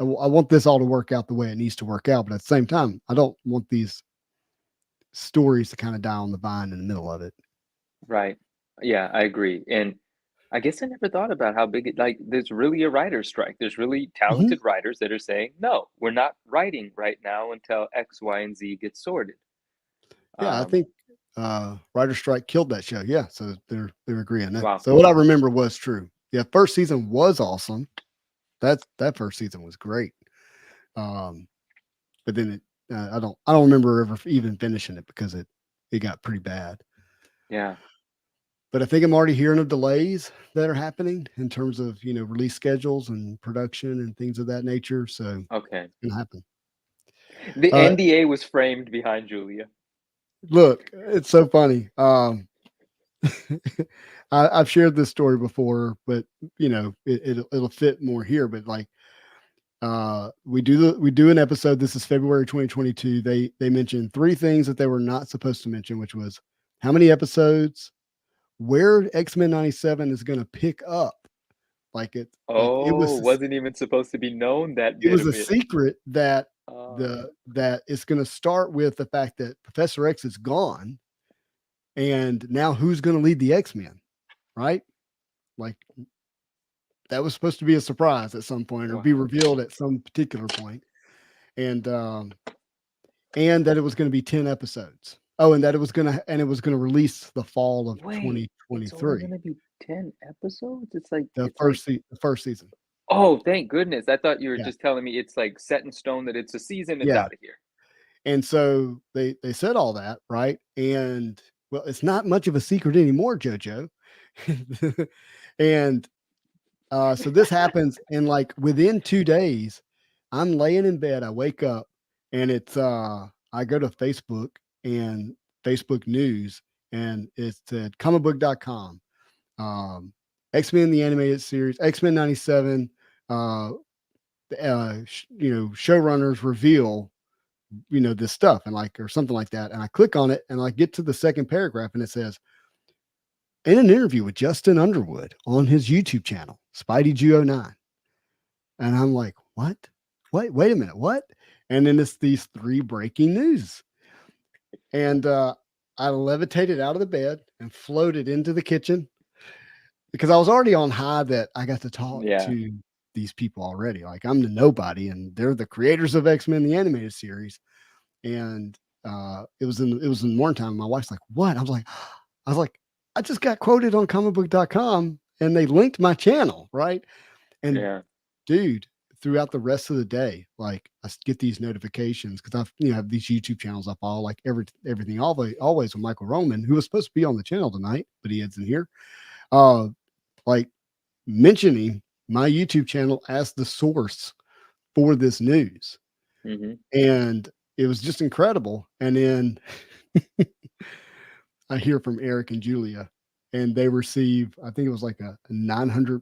want this all to work out the way it needs to work out. But at the same time, I don't want these stories to kind of die on the vine in the middle of it. Right. Yeah, I agree. And I guess I never thought about how big there's really a writer's strike. There's really talented writers that are saying, no, we're not writing right now until X, Y, and Z gets sorted. Yeah, I think writer's strike killed that show. Yeah, so they're agreeing. Wow. So what I remember was true. Yeah, first season was awesome. That first season was great. But then I don't remember ever even finishing it because it got pretty bad. Yeah. But I think I'm already hearing of delays that are happening in terms of release schedules and production and things of that nature. So okay, it's gonna happen. The NDA was framed behind Julia. Look, it's so funny. I've shared this story before, but it'll fit more here. But we do an episode. This is February 2022. They mentioned 3 things that they were not supposed to mention, which was how many episodes, where X-Men 97 is going to pick up. It wasn't even supposed to be known that it was a secret that that it's going to start with the fact that Professor X is gone, and now who's going to lead the X-Men, right? That was supposed to be a surprise at some point, or be revealed at some particular point, and that it was going to be 10 episodes. Oh, and that it was going to release the fall of 2023. It's only going to be 10 episodes. It's like the first season. Oh, thank goodness! I thought you were just telling me it's like set in stone that it's a season. It's out of here. And so they said all that, right? And Well, it's not much of a secret anymore, JoJo. And so this happens, and like within 2 days, I'm laying in bed. I wake up, and it's I go to Facebook and Facebook News, and it's at comicbook.com. X-Men the animated series, X-Men 97. Showrunners reveal this stuff, and like, or something like that, and I click on it, and I get to the second paragraph, and it says, in an interview with Justin Underwood on his YouTube channel, Spidey G09. And I'm like, what? Wait a minute, what? And then it's these 3 breaking news. And I levitated out of the bed and floated into the kitchen, because I was already on high that I got to talk to these people already. Like, I'm the nobody, and they're the creators of X-Men the animated series. And it was in the morning time. My wife's like, what? I was like, I just got quoted on comicbook.com, and they linked my channel, right? And dude, throughout the rest of the day, like, I get these notifications, because I've have these YouTube channels I follow, like everything always with Michael Roman, who was supposed to be on the channel tonight, but he isn't here. Like, mentioning my YouTube channel as the source for this news. Mm-hmm. And it was just incredible. And then I hear from Eric and Julia, and they receive, I think it was like a 900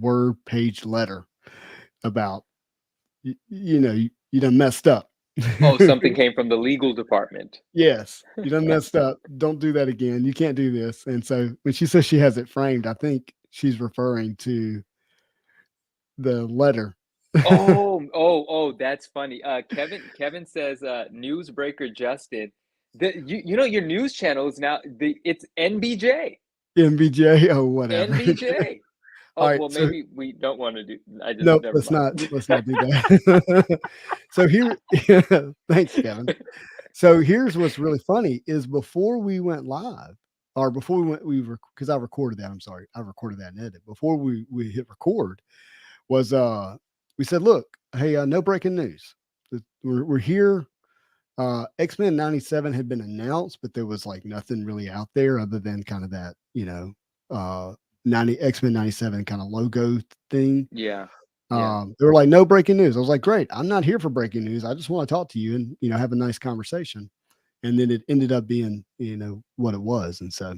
word page letter about, you done messed up. Oh, something came from the legal department. Yes, you done messed up. Don't do that again. You can't do this. And so when she says she has it framed, I think she's referring to the letter. Oh, that's funny. Kevin says, newsbreaker Justin, your news channel is now it's NBJ. MBJ. Oh, whatever. NBJ. Oh, All right, well, maybe we don't want to do. No, let's not do that. So here, thanks, Kevin. So here's what's really funny is, before we went live, or before because I recorded that. I'm sorry, I recorded that and edited. Before we hit record, was we said, look, hey, no breaking news. We're here. X-Men 97 had been announced, but there was like nothing really out there other than kind of that, X-Men 97 kind of logo thing. Yeah. They were like, no breaking news. I was like, great. I'm not here for breaking news. I just want to talk to you and, have a nice conversation. And then it ended up being, what it was. And so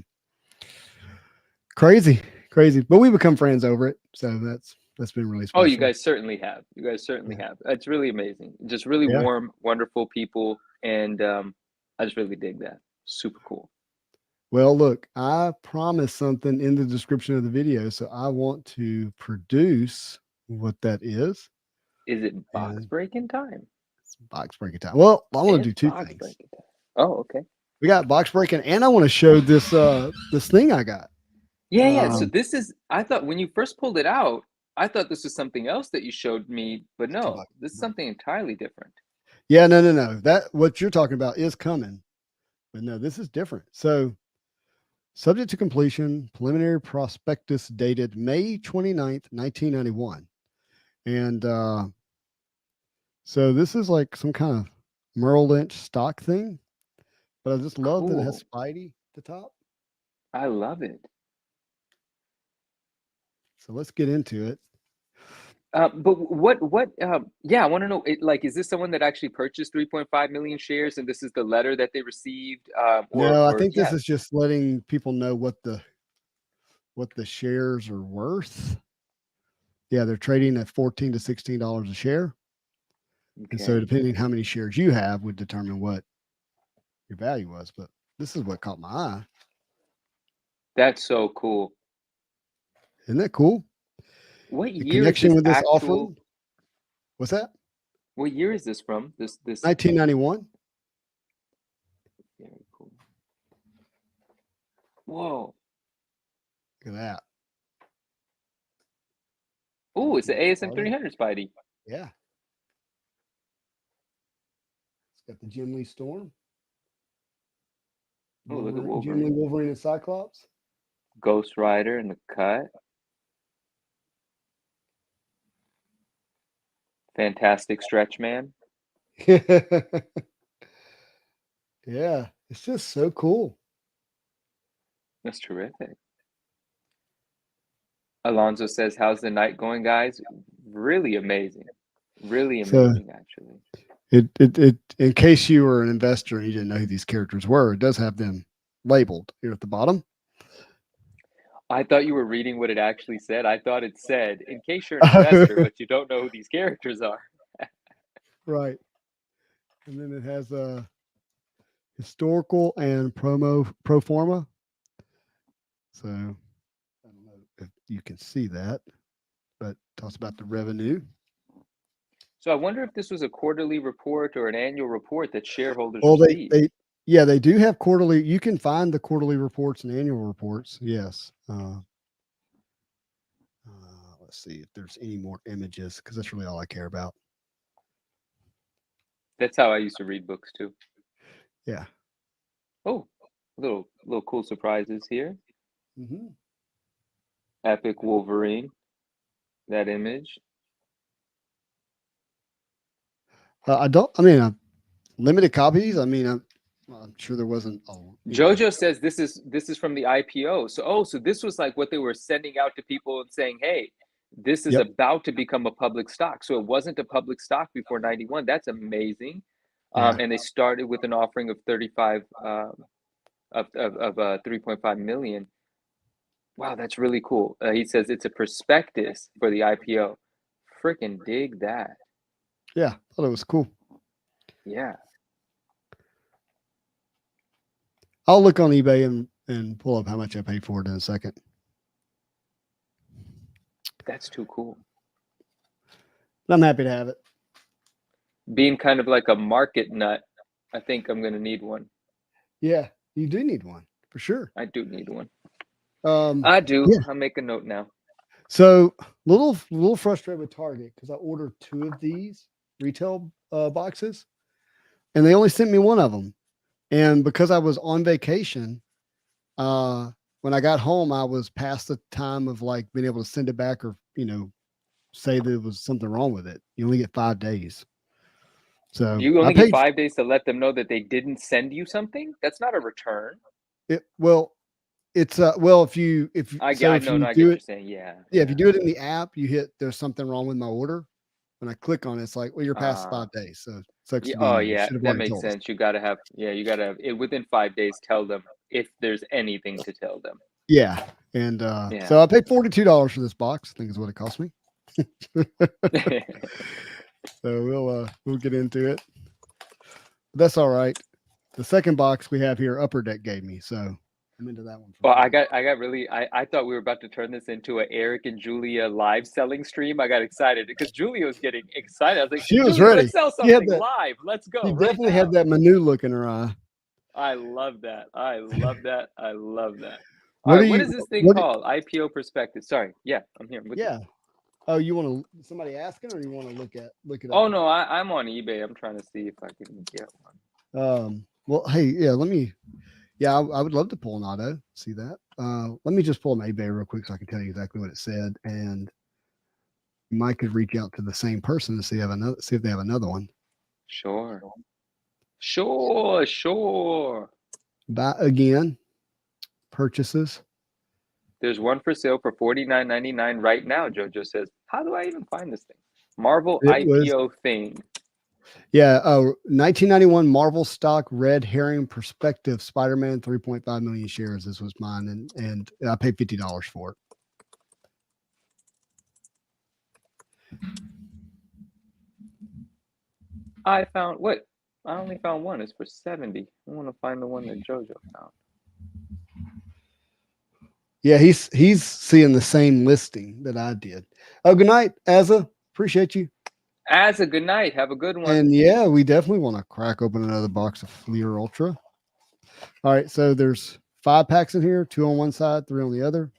crazy, but we become friends over it. So that's been really special. Oh, you guys certainly have. Have. It's really amazing. Just really warm, wonderful people. And I just really dig that. Super cool. Well, look, I promised something in the description of the video, so I want to produce what that is. Is it box breaking time? It's box breaking time. Well, I want to do 2 things. Oh, okay. We got box breaking, and I want to show this this thing I got. Yeah. So this is, I thought when you first pulled it out, I thought this was something else that you showed me, but no, this is something entirely different. Yeah, no. That what you're talking about is coming, but no, this is different. So, subject to completion, preliminary prospectus dated May 29th, 1991. And so this is like some kind of Merrill Lynch stock thing, but I just love that it has Spidey at the top. I love it. So let's get into it. But what I want to know, is this someone that actually purchased 3.5 million shares, and this is the letter that they received? No, I think this is just letting people know what the shares are worth. Yeah, they're trading at $14 to $16 a share. Okay. And so depending how many shares you have would determine what your value was. But this is what caught my eye. That's so cool. Isn't that cool? What year connection is this with this actual... offering? What's that? What year is this from? This 1991. Very cool. Whoa. Look at that. Oh, it's the ASM 300 Spidey. Yeah. It's got the Jim Lee Storm. Oh, look at Wolverine. Jim Lee, Wolverine, and Cyclops. Ghost Rider in the cut. Fantastic Stretch Man. Yeah, it's just so cool. That's terrific. Alonso says, "How's the night going, guys? Really amazing. Really So amazing, actually." it in case you were an investor and you didn't know who these characters were, it does have them labeled here at the bottom. I thought you were reading what it actually said. I thought it said, "In case you're an investor, but you don't know who these characters are." Right. And then it has a historical and pro forma. So I don't know if you can see that, but talks about the revenue. So I wonder if this was a quarterly report or an annual report that shareholders Well, receive. they do have quarterly. You can find the quarterly reports and annual reports. Yes. Let's see if there's any more images because that's really all I care about. That's how I used to read books too. Yeah. Oh, little cool surprises here. Mm-hmm. Epic Wolverine. That image. Limited copies. I'm sure there wasn't. Jojo says this is from the IPO. So this was like what they were sending out to people and saying, "Hey, this is about to become a public stock." So it wasn't a public stock before 91. That's amazing. Yeah. And they started with an offering of 35 of 3.5 million. Wow, that's really cool. He says it's a prospectus for the IPO. Freaking dig that. Yeah, thought it was cool. Yeah. I'll look on eBay and pull up how much I paid for it in a second. That's too cool. I'm happy to have it. Being kind of like a market nut, I think I'm going to need one. Yeah, you do need one for sure. I do need one. I do. Yeah. I'll make a note now. So little frustrated with Target because I ordered 2 of these retail boxes, and they only sent me 1 of them. And because I was on vacation, when I got home, I was past the time of like being able to send it back or say there was something wrong with it. You only get 5 days. So You only get 5 days to let them know that they didn't send you something? That's not a return. It's if you I get what you're saying. Yeah. If you do it in the app, you hit there's something wrong with my order. When I click on it, it's like, well, you're past 5 days. So sucks to be you. Yeah, that makes sense. You gotta have it within 5 days. Tell them if there's anything to tell them. Yeah, and so I paid $42 for this box. I think is what it cost me. So we'll get into it. That's all right. The second box we have here, Upper Deck gave me, so I'm into that one. Well, I got really. I thought we were about to turn this into a Eric and Julia live selling stream. I got excited because Julia was getting excited. I was like, she was ready. Let's sell something live. Let's go. She definitely had that Manu look in her eye. I love that. I love that. I love that. What is this thing called? IPO perspective. Sorry. Yeah, I'm here. Yeah. Oh, you want to somebody asking, or you want to look it up? Oh no, I'm on eBay. I'm trying to see if I can get one. Well, hey, yeah, let me. Yeah, I would love to pull an auto. See that? Let me just pull an eBay real quick so I can tell you exactly what it said, and Mike could reach out to the same person to see if they have another one. Sure. Buy again. Purchases. There's one for sale for $49.99 right now. Jojo says, "How do I even find this thing?" Marvel IPO thing. Yeah, 1991 Marvel stock red herring perspective Spider-Man 3.5 million shares. This was mine, and I paid $50 for it. I only found one. It's for 70. I want to find the one that Jojo found. Yeah, he's seeing the same listing that I did. Oh, good night, Azza. Appreciate you. Azza, good night. Have a good one. And yeah, we definitely want to crack open another box of Fleer Ultra. All right, so there's 5 packs in here, 2 on one side, 3 on the other.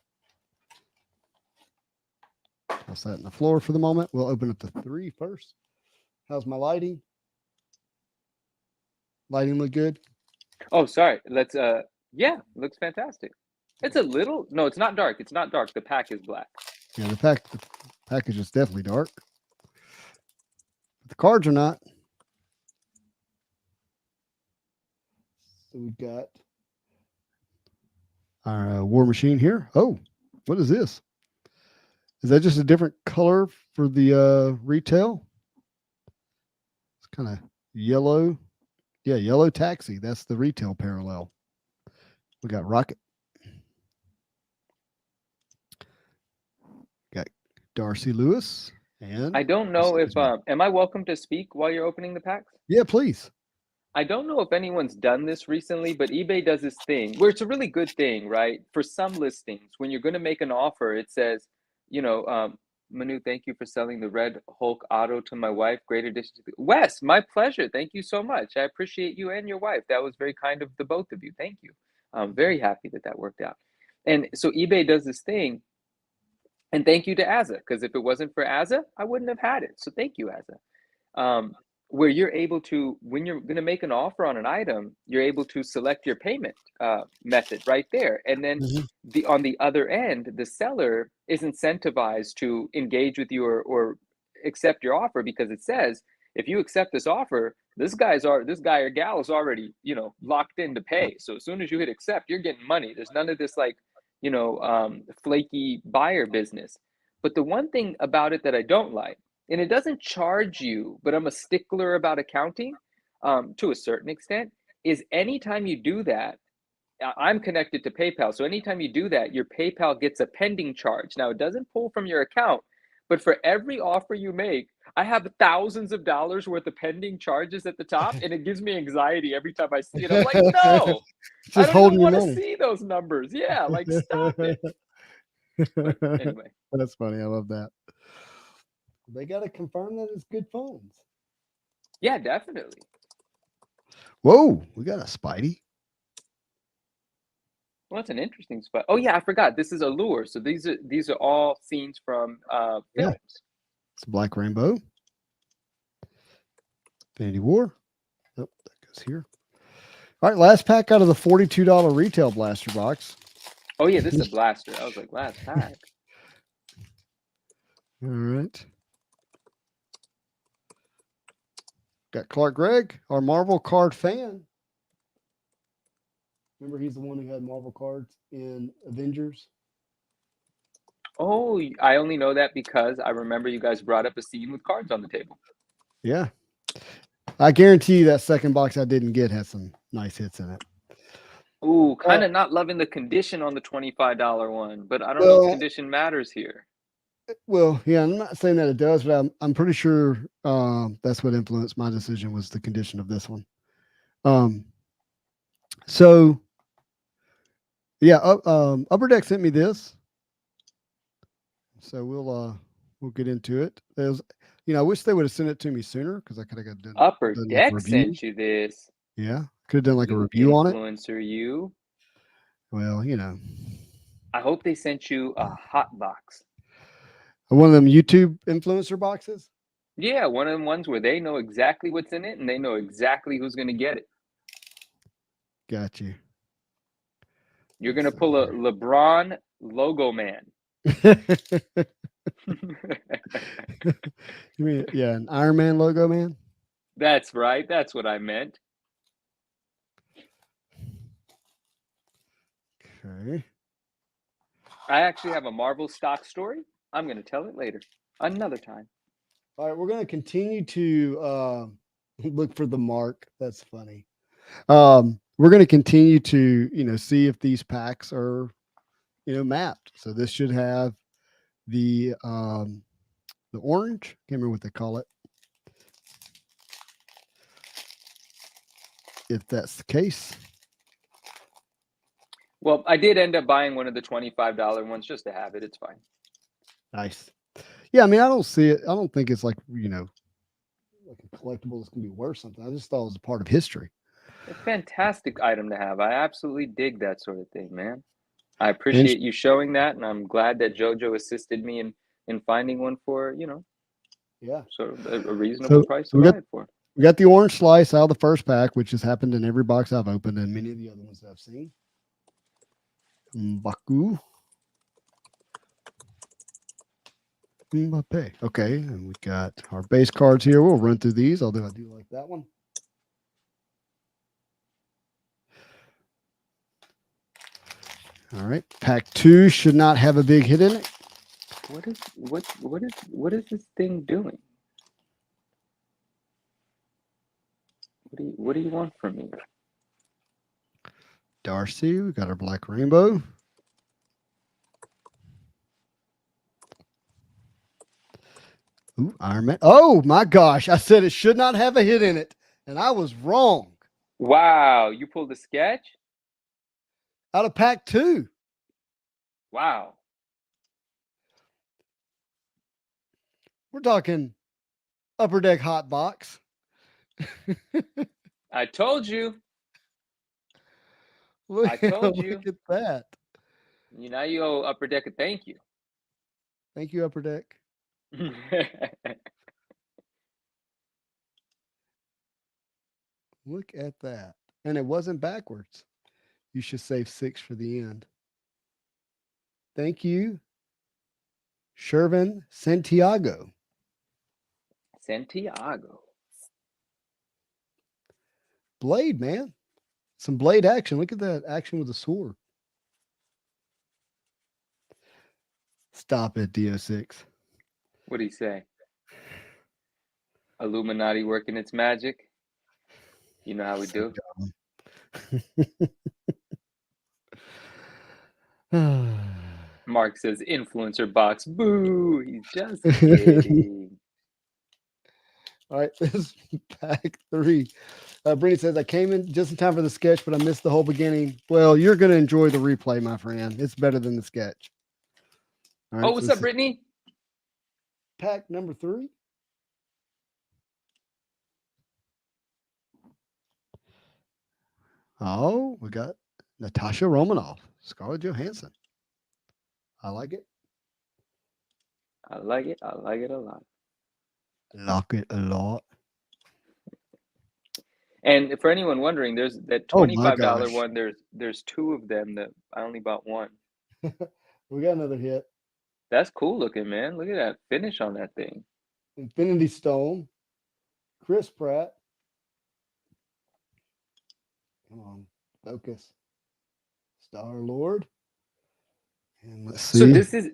I'll set it on the floor for the moment. We'll open up the 3 first. How's my lighting? Lighting look good? Oh, sorry. Let's yeah, looks fantastic. It's it's not dark. It's not dark. The pack is black. Yeah, the package is definitely dark. But the cards are not. So we've got our War Machine here. Oh, what is this? Is that just a different color for the retail? It's kind of yellow. Yeah, yellow taxi. That's the retail parallel. We got Rocket. Got Darcy Lewis. And I don't know if am I welcome to speak while you're opening the packs? yeah, please. I don't know if anyone's done this recently, but eBay does this thing where it's a really good thing, right? For some listings, when you're going to make an offer, it says, you know, Manu, thank you for selling the Red Hulk auto to my wife. Great addition to the Wes, my pleasure. Thank you so much. I appreciate you and your wife. That was very kind of the both of you. Thank you. I'm very happy that that worked out. And so eBay does this thing. And thank you to Azza, because if it wasn't for Azza, I wouldn't have had it. So thank you, Azza. Where you're able to, when you're going to make an offer on an item, you're able to select your payment method right there. And then on the other end, the seller is incentivized to engage with you or accept your offer, because it says, if you accept this offer, this guy or gal is already, you know, locked in to pay. So as soon as you hit accept, you're getting money. There's none of this like, you know, flaky buyer business. But the one thing about it that I don't like, and it doesn't charge you, but I'm a stickler about accounting to a certain extent, is anytime you do that, I'm connected to PayPal. So anytime you do that, your PayPal gets a pending charge. Now, it doesn't pull from your account, but for every offer you make, I have thousands of dollars worth of pending charges at the top, and it gives me anxiety every time I see it. I'm like, no, I don't even want to see those numbers. Yeah, like stop it. But anyway. That's funny. I love that. They got to confirm that it's good phones. Yeah, definitely. Whoa, we got a Spidey. Well, that's an interesting spot. Oh yeah, I forgot. This is Allure. So these are all scenes from films. Yeah. It's Black Rainbow. Infinity War. Oh, that goes here. All right, last pack out of the $42 retail blaster box. Oh yeah, this is a blaster. I was like, last pack. All right. Got Clark Gregg, our Marvel card fan. Remember, he's the one who had Marvel cards in Avengers. Oh, I only know that because I remember you guys brought up a scene with cards on the table. Yeah. I guarantee you that second box I didn't get had some nice hits in it. Ooh, kind of not loving the condition on the $25 one, but I don't know if condition matters here. Well, yeah, I'm not saying that it does, but I'm pretty sure that's what influenced my decision was the condition of this one. So yeah, Upper Deck sent me this, so we'll get into it. There's, you know, I wish they would have sent it to me sooner because I could have done Upper Deck like sent you this. Yeah, could have done like a review on it. Influencer, you. Well, you know. I hope they sent you a hot box. One of them YouTube influencer boxes? Yeah, one of them ones where they know exactly what's in it and they know exactly who's going to get it. Got you. You're going to pull a LeBron logo man. You mean, yeah, an Iron Man logo man? That's right. That's what I meant. Okay. I actually have a Marvel stock story. I'm going to tell it later, another time. All right, we're going to continue to look for the mark. That's funny. We're going to continue to, you know, see if these packs are, you know, mapped. So this should have the orange. Can't remember what they call it. If that's the case. Well, I did end up buying one of the $25 ones just to have it. It's fine. Nice. Yeah, I mean, I don't see it. I don't think it's like, you know, like a collectible that's going to be worth something. I just thought it was a part of history. A fantastic item to have. I absolutely dig that sort of thing, man. I appreciate you showing that, and I'm glad that JoJo assisted me in finding one for, you know, yeah, sort of a reasonable price to buy it for. We got the orange slice out of the first pack, which has happened in every box I've opened and many of the other ones I've seen. Mbaku. Mbappe. Okay, and we got our base cards here. We'll run through these, although I do like that one. All right. Pack 2 should not have a big hit in it. What is this thing doing? What do you want from me? Darcy, we got our Black Rainbow. Ooh, Iron Man. Oh my gosh. I said it should not have a hit in it. And I was wrong. Wow, you pulled a sketch? Out of pack 2. Wow. We're talking Upper Deck Hot Box. I told you. Look, I told you. Look at that. Now you owe Upper Deck a thank you. Thank you, Upper Deck. Look at that. And it wasn't backwards. You should save 6 for the end. Thank you, Shervin Santiago. Santiago. Blade, man. Some Blade action. Look at that action with the sword. Stop it, DO6. What do you say? Illuminati working its magic. You know how we do. Mark says influencer box. Boo! He's just kidding. All right, this is pack 3. Brittany says, I came in just in time for the sketch, but I missed the whole beginning. Well, you're going to enjoy the replay, my friend. It's better than the sketch. All right, What's up, Brittany? Pack number 3. Oh, we got Natasha Romanoff, Scarlett Johansson. I like it. I like it. I like it a lot. Like it a lot. And for anyone wondering, there's that $25 one. There's 2 of them that I only bought 1. We got another hit. That's cool looking, man. Look at that finish on that thing. Infinity Stone. Chris Pratt. Come on, focus. Star-Lord. And let's see. So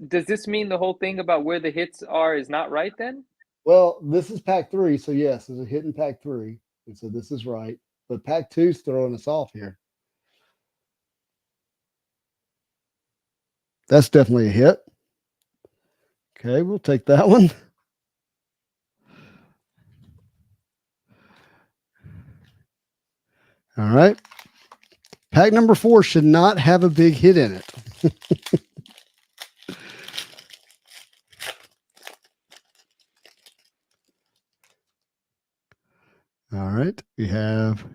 does this mean the whole thing about where the hits are is not right then? Well, this is pack 3, so yes, there's a hit in pack 3, and so this is right. But pack 2's throwing us off here. That's definitely a hit. Okay, we'll take that one. All right. Pack number 4 should not have a big hit in it. All right. We have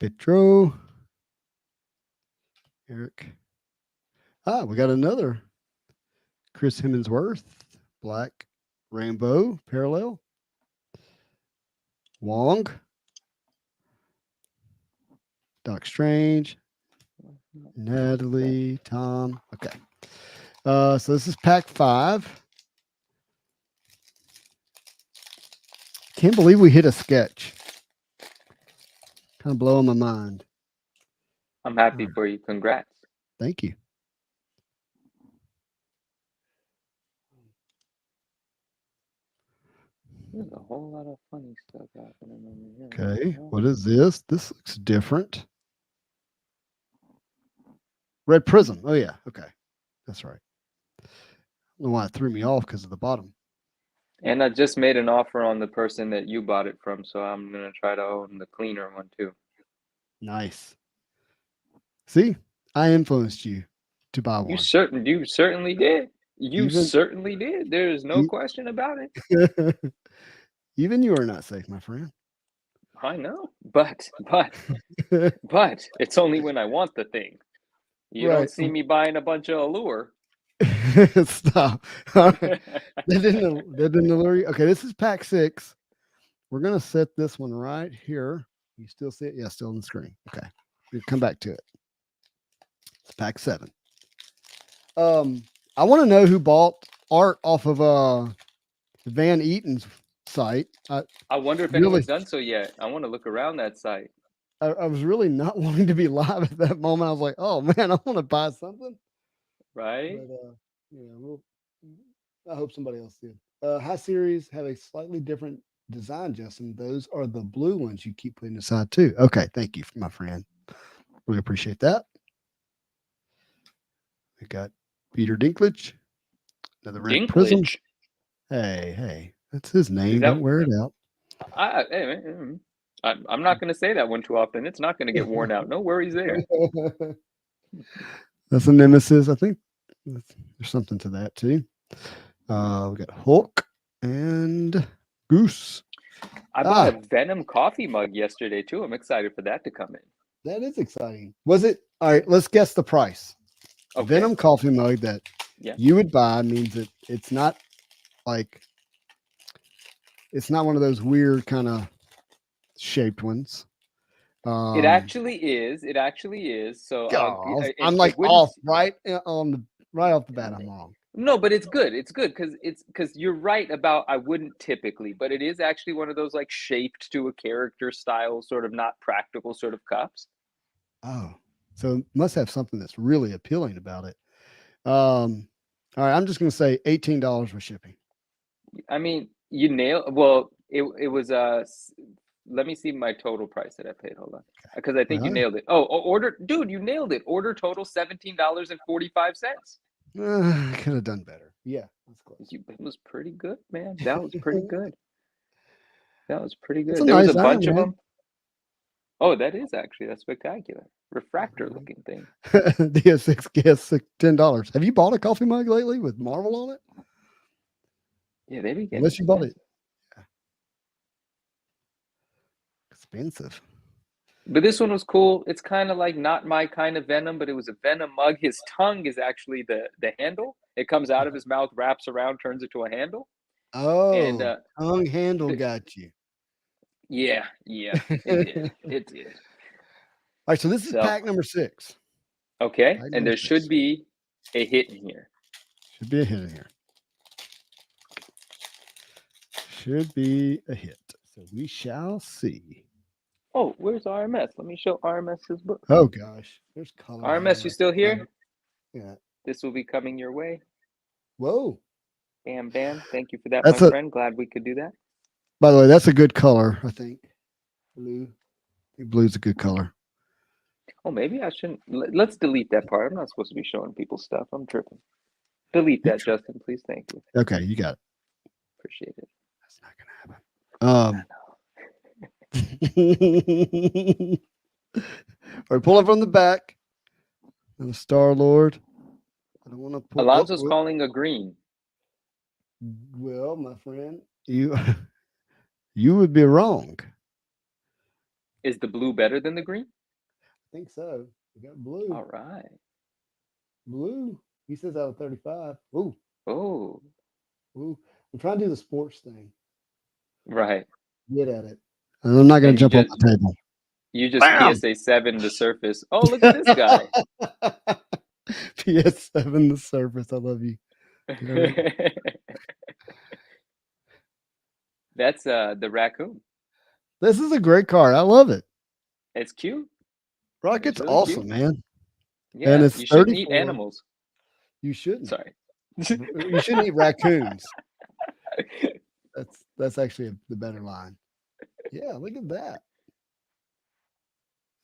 Petro. Eric. We got another Chris Hemsworth. Black Rainbow Parallel. Wong. Doc Strange. Natalie. Tom. Okay. So this is pack 5. Can't believe we hit a sketch. Kind of blowing my mind. I'm happy for you. Congrats. Thank you. There's a whole lot of funny stuff happening over here. Okay, what is this? This looks different. Red Prism. Oh, yeah. Okay. That's right. I don't know why it threw me off because of the bottom. And I just made an offer on the person that you bought it from, so I'm going to try to own the cleaner one too. Nice. See, I influenced you to buy one. You certainly did. You certainly did. There's no question about it. Even you are not safe, my friend. I know, but it's only when I want the thing. You don't see me buying a bunch of Allure. Stop. All right. That didn't allure you. Okay, this is pack 6. We're gonna set this one right here. You still see it? Yeah, still on the screen. Okay, we'll come back to it. It's pack 7. I want to know who bought art off of Van Eaton's site. I wonder if anyone's done so yet. I want to look around that site. I was really not wanting to be live at that moment. I was like, oh man, I want to buy something. Right? But I hope somebody else did. High series have a slightly different design, Justin. Those are the blue ones you keep putting aside too. Okay, thank you, my friend. Really appreciate that. We got Peter Dinklage, another red prism. Dinklage. Hey, that's his name. that- Don't wear it out. I'm not going to say that one too often. It's not going to get worn out. No worries there. That's a nemesis. I think there's something to that too. We got Hulk and Goose. I bought a Venom coffee mug yesterday too. I'm excited for that to come in. That is exciting. Was it? All right, let's guess the price. Okay. Venom coffee mug that you would buy means that it's not like, it's not one of those weird kind of shaped ones. It actually is. It actually is. So I'm like off right off the bat. I'm wrong. No, but it's good. It's good because you're right about I wouldn't typically, but it is actually one of those like shaped to a character style, sort of not practical sort of cups. Oh, so it must have something that's really appealing about it. All right, I'm just gonna say $18 for shipping. I mean, you nailed. Well, it was let me see my total price that I paid. Hold on, because I think you nailed it. Dude, you nailed it. Order total $17.45. I could have done better. Yeah, that's close. It was pretty good, man. That was pretty good. That was pretty good. It's a There was nice a bunch iron, of them. Oh, that is actually, that's spectacular. Refractor looking thing. DS6 guess $10. Have you bought a coffee mug lately with Marvel on it? Yeah, they be getting Unless you bought it. Yeah. Expensive. But this one was cool. It's kind of like not my kind of Venom, but it was a Venom mug. His tongue is actually the handle. It comes out of his mouth, wraps around, turns into a handle. Oh, and tongue handle got you. Yeah, it did. It did. All right, so this is pack number 6. Okay, and there should be a hit in here. Should be a hit in here. Should be a hit. So we shall see. Oh, where's RMS? Let me show RMS's book. Oh gosh, there's color. RMS, you still here? Yeah. This will be coming your way. Whoa. Bam, bam. Thank you for that, my friend. Glad we could do that. By the way, that's a good color, I think. Blue. I think blue's a good color. Oh, maybe I shouldn't. Let's delete that part. I'm not supposed to be showing people stuff. I'm tripping. Delete that, Justin, please. Thank you. Okay, you got it. Appreciate it. That's not gonna happen. All right, pull up from the back. And the Star-Lord. I don't want to pull. Alonso's calling a green. Well, my friend, you would be wrong. Is the blue better than the green? I think so. We got blue. All right. Blue. He says out of 35. Ooh. Oh. Ooh. I'm trying to do the sports thing. Right. Get at it. And I'm not going to jump on the table. You just PSA 7 the surface. Oh, look at this guy. PS7 the surface. I love you. That's the raccoon. This is a great card. I love it. It's cute. Rocket's really awesome, cute. man. Yeah, and it's you shouldn't eat animals. You shouldn't. Sorry. You shouldn't eat raccoons. That's actually the better line. Yeah, look at that.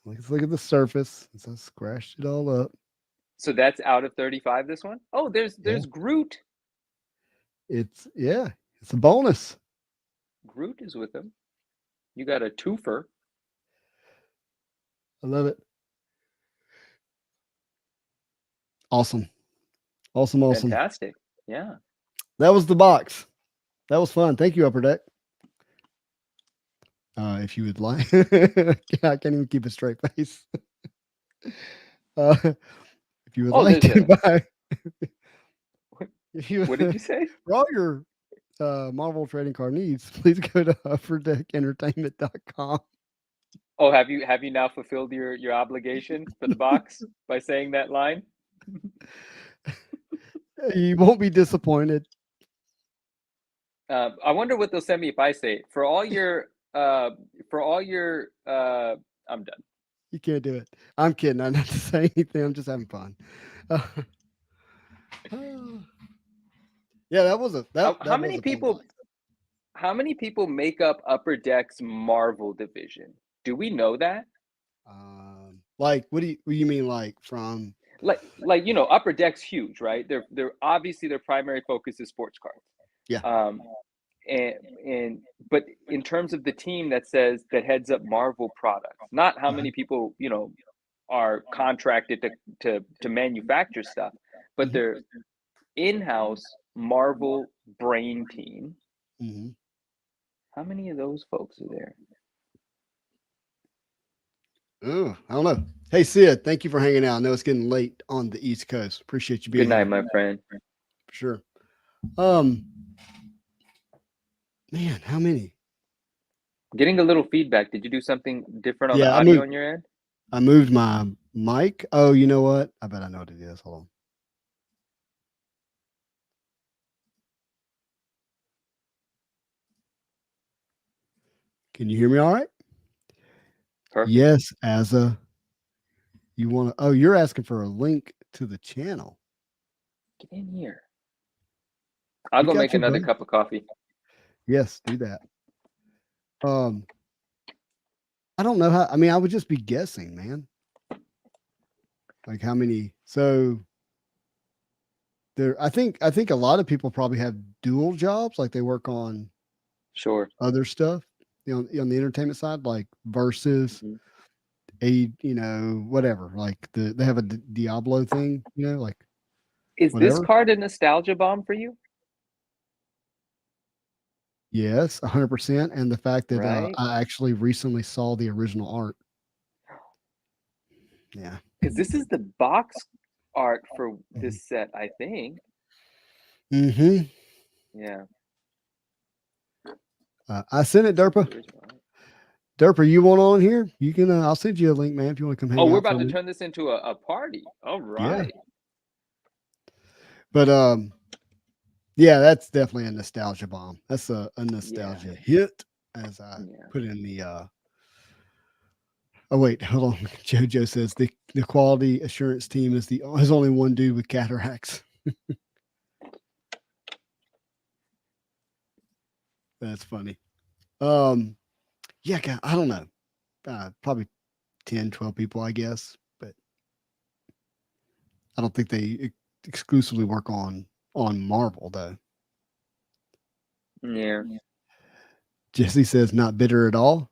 Let's look at the surface. So I scratched it all up. So that's out of 35, this one? Oh, there's Groot. It's a bonus. Groot is with him. You got a twofer. I love it. Awesome. Fantastic. Yeah. That was the box. That was fun. Thank you, Upper Deck. If you would like, I can't even keep a straight face. If you would like to buy, what did you say? For all your Marvel trading card needs, please go to upperdeckentertainment.com. Oh, have you now fulfilled your obligation for the box by saying that line? You won't be disappointed. I wonder what they'll send me if I say it. For all your I'm done. You can't do it. I'm kidding. I'm not to say anything. I'm just having fun. Yeah, that was a that How was many a fun people? box. How many people make up Upper Deck's Marvel division? Do we know that? Like, what do you mean? Like from? Like Upper Deck's huge, right? They're obviously their primary focus is sports cards. Yeah. And but in terms of the team that heads up Marvel products, not how many people are contracted to manufacture stuff, but Mhm. their in-house Marvel brain team. Mm-hmm. How many of those folks are there? Oh, I don't know. Hey, Sid, thank you for hanging out. I know it's getting late on the East Coast. Appreciate you being Good night, here. my friend. For sure. Man, how many? Getting a little feedback. Did you do something different on the Yeah, audio on your end? I moved my mic. Oh, you know what? I bet I know what it is. Hold on. Can you hear me all right? Perfect. Yes, you want to, oh, you're asking for a link to the channel. Get in here. I'll We go got make you, another bud. cup of coffee. Yes, do that. I don't know how, I mean, I would just be guessing, man. Like how many, so there, I think a lot of people probably have dual jobs, like they work on Sure. other stuff, on the entertainment side, like versus Mhm. whatever, like they have a Diablo thing, like Is this whatever. card a nostalgia bomb for you? Yes, 100%. And the fact that Right? I actually recently saw the original art. Yeah. Because this is the box art for Mhm. this set, I think. Mm-hmm. Yeah. I sent it, Derpa. Derpa, you want on here? You can. I'll send you a link, man, if you want to come hang Oh, we're out for about a to minute. turn this into a party. All Yeah. right. But yeah, that's definitely a nostalgia bomb. That's a nostalgia Yeah. hit, as I Yeah. put in the. Oh wait, hold on. JoJo says the quality assurance team is there's only one dude with cataracts. That's funny. Yeah, I don't know. Probably 10, 12 people, I guess. But I don't think they exclusively work on Marvel, though. Yeah. Jesse says not bitter at all.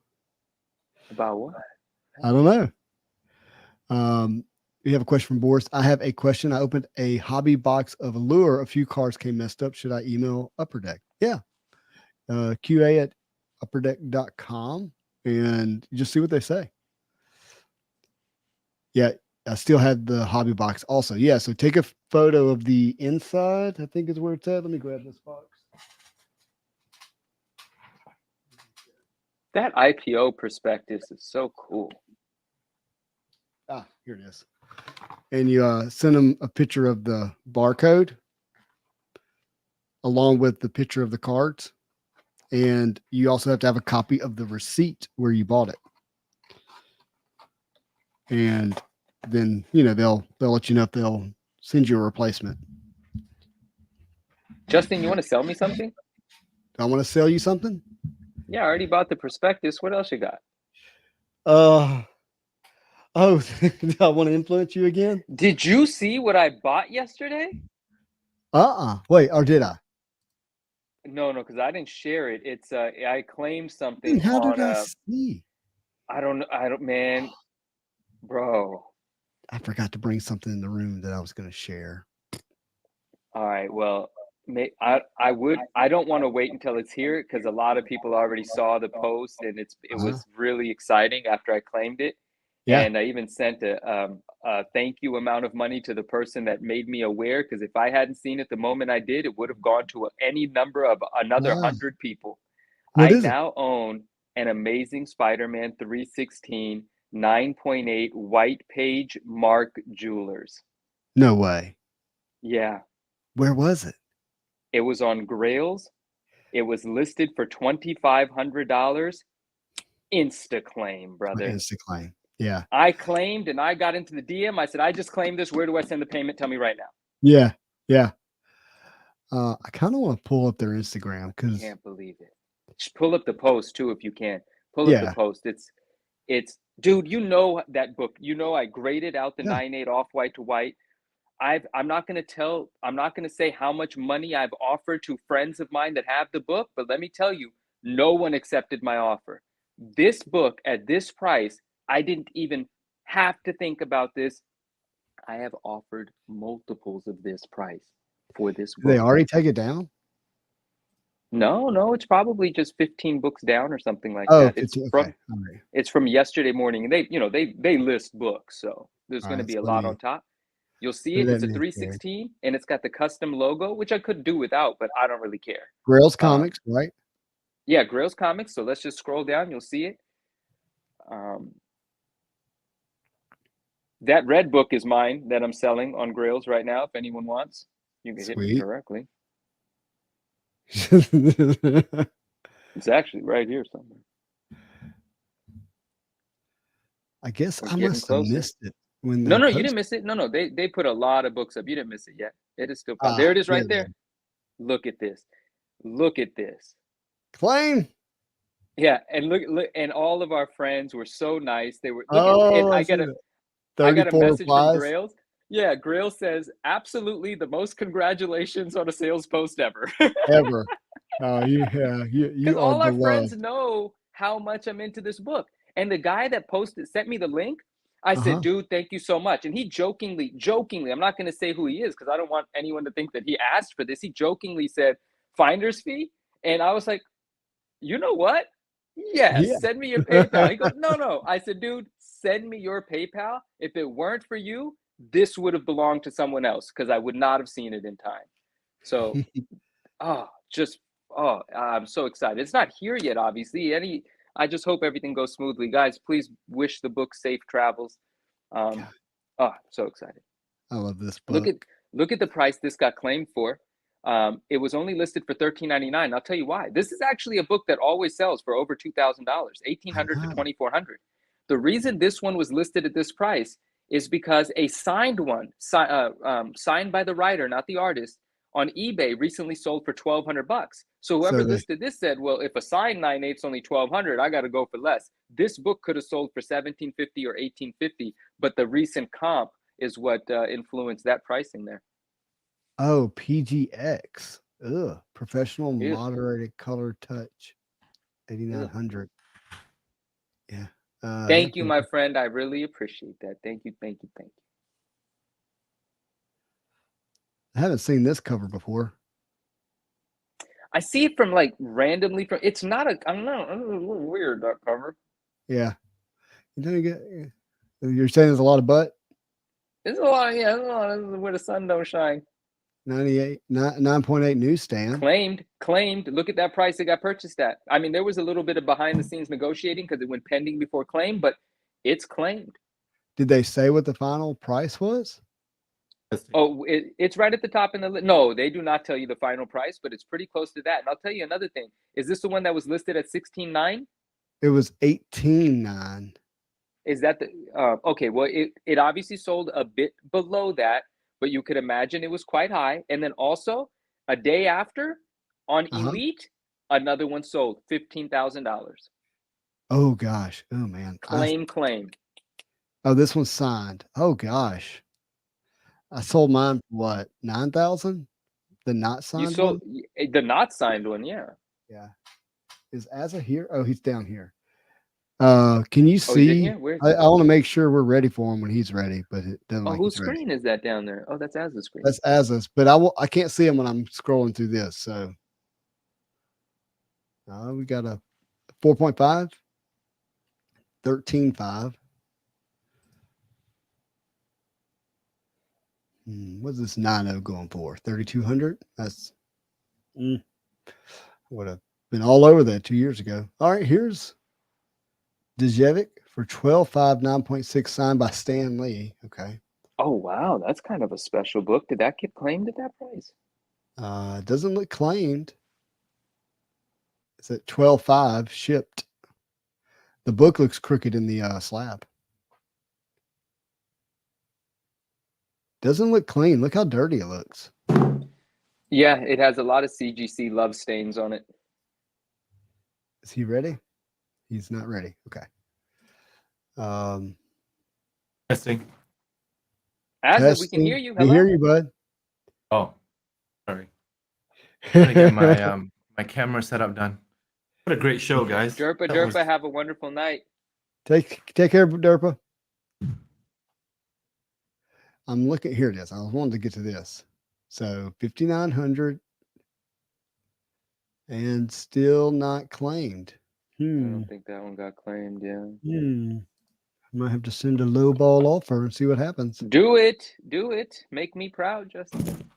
About what? I don't know. We have a question from Boris. I have a question. I opened a hobby box of Allure. A few cards came messed up. Should I email Upper Deck? Yeah. QA at upperdeck.com and just see what they say. Yeah. I still had the hobby box also. Yeah. So take a photo of the inside, I think is where it's at. Let me grab this box. That IPO prospectus is so cool. Ah, here it is. And you send them a picture of the barcode along with the picture of the cards. And you also have to have a copy of the receipt where you bought it. And then, they'll let you know if they'll send you a replacement. Justin, you want to sell me something? Do I want to sell you something? Yeah, I already bought the prospectus. What else you got? Oh, do I want to influence you again? Did you see what I bought yesterday? Wait, or did I? No, because I didn't share it. It's I claimed Then something how did on I see? I don't man, bro. I forgot to bring something in the room that I was going to share. All right, well, I don't want to wait until it's here because a lot of people already saw the post and it was really exciting after I claimed it. Yeah. And I even sent a thank you amount of money to the person that made me aware, because if I hadn't seen it the moment I did, it would have gone to any number of another 100 people. What I is it? now own an Amazing Spider-Man 316 9.8 white page Mark Jewelers. No way. Yeah. Where was it? It was on Grails. It was listed for $2,500. Insta claim, brother. Instant claim. Yeah. I claimed and I got into the DM. I said, I just claimed this. Where do I send the payment? Tell me right now. Yeah. Yeah. I kind of want to pull up their Instagram because Can't believe it. Just pull up the post too if you can. Pull up the post. It's dude, you know that book. You know I graded out the 9.8 off-white to white. I'm not going to say how much money I've offered to friends of mine that have the book, but let me tell you, no one accepted my offer. This book at this price, I didn't even have to think about this. I have offered multiples of this price for this book. They already take it down? No, it's probably just 15 books down or something like that. It's from yesterday morning, and they list books, so there's going to be a lot on top. You'll see it. It's a 316, and it's got the custom logo, which I could do without, but I don't really care. Grails Comics, right? Yeah, Grails Comics. So let's just scroll down. You'll see it. That red book is mine that I'm selling on Grails right now. If anyone wants, you can hit me directly. It's actually right here somewhere. I guess I must have missed it. No, you didn't miss it. No, they put a lot of books up. You didn't miss it yet. It is still there. It is right there. Look at this. Look at this. Claim. Yeah, and look, and all of our friends were so nice. They were. I got a message from Grails. Yeah, Grails says absolutely the most congratulations on a sales post ever. Ever. Oh, you all our friends know how much I'm into this book. And the guy that sent me the link. I said, dude, thank you so much. And he jokingly, I'm not going to say who he is because I don't want anyone to think that he asked for this. He jokingly said, finder's fee. And I was like, you know what? Yes, send me your PayPal. He goes, no. I said, dude, send me your PayPal. If it weren't for you, this would have belonged to someone else because I would not have seen it in time. So, I'm so excited. It's not here yet, obviously. I just hope everything goes smoothly. Guys, please wish the book safe travels. I'm so excited. I love this book. Look at the price this got claimed for. It was only listed for $13.99. I'll tell you why. This is actually a book that always sells for over $2,000, $1,800 to $2,400. The reason this one was listed at this price is because a signed one, signed by the writer, not the artist, on eBay recently sold for $1,200. So whoever listed this said, well, if a signed 9/8's only $1,200, I got to go for less. This book could have sold for $1,750 or $1,850, but the recent comp is what influenced that pricing there. Oh, PGX. Ugh. Professional moderated color touch. 8,900. Yeah. Thank you, my friend. I really appreciate that. Thank you. I haven't seen this cover before. I see it from randomly from. It's not a. I don't know. It's a little weird, that cover. Yeah. You're saying there's a lot of butt? There's a lot. Yeah, there's a lot of where the sun don't shine. 9.8 newsstand. Claimed. Look at that price it got purchased at. I mean, there was a little bit of behind the scenes negotiating because it went pending before claim, but it's claimed. Did they say what the final price was? Oh, it's right at the top in the list. No, they do not tell you the final price, but it's pretty close to that. And I'll tell you another thing. Is this the one that was listed at $16.9? It was $18.9. Is that the okay? Well, it obviously sold a bit below that, but you could imagine it was quite high. And then also a day after on Elite, another one sold $15,000. Oh gosh. Oh man. Claim. Oh, this one's signed. Oh gosh. I sold mine for what? 9,000? The not signed You sold one? the not signed one, yeah. Yeah. Is Asa here? Oh, he's down here. Can you see? I want to make sure we're ready for him when he's ready, but it doesn't. Whose screen is that down there? Oh, that's Asa's screen. That's Asa's, but I can't see him when I'm scrolling through this. So we got a 4.5, 13.5. What's this 9.0 going for? 3,200? That's would have been all over that 2 years ago. All right, here's Djevic for 12.5, 9.6, signed by Stan Lee. Okay. Oh wow, that's kind of a special book. Did that get claimed at that price? It doesn't look claimed. It's at 12.5 shipped. The book looks crooked in the slab. Doesn't look clean. Look how dirty it looks. Yeah, it has a lot of CGC love stains on it. Is he ready? He's not ready. Okay. Testing. As we can hear you. We Hello. hear you, bud. Oh, sorry. Trying to get my my camera setup done. What a great show, guys. Derpa, That was- have a wonderful night. Take care, Derpa. I'm looking. Here it is. I wanted to get to this. So 5,900 and still not claimed. I don't think that one got claimed. Yeah. I might have to send a low ball offer and see what happens. Do it. Do it. Make me proud, Justin.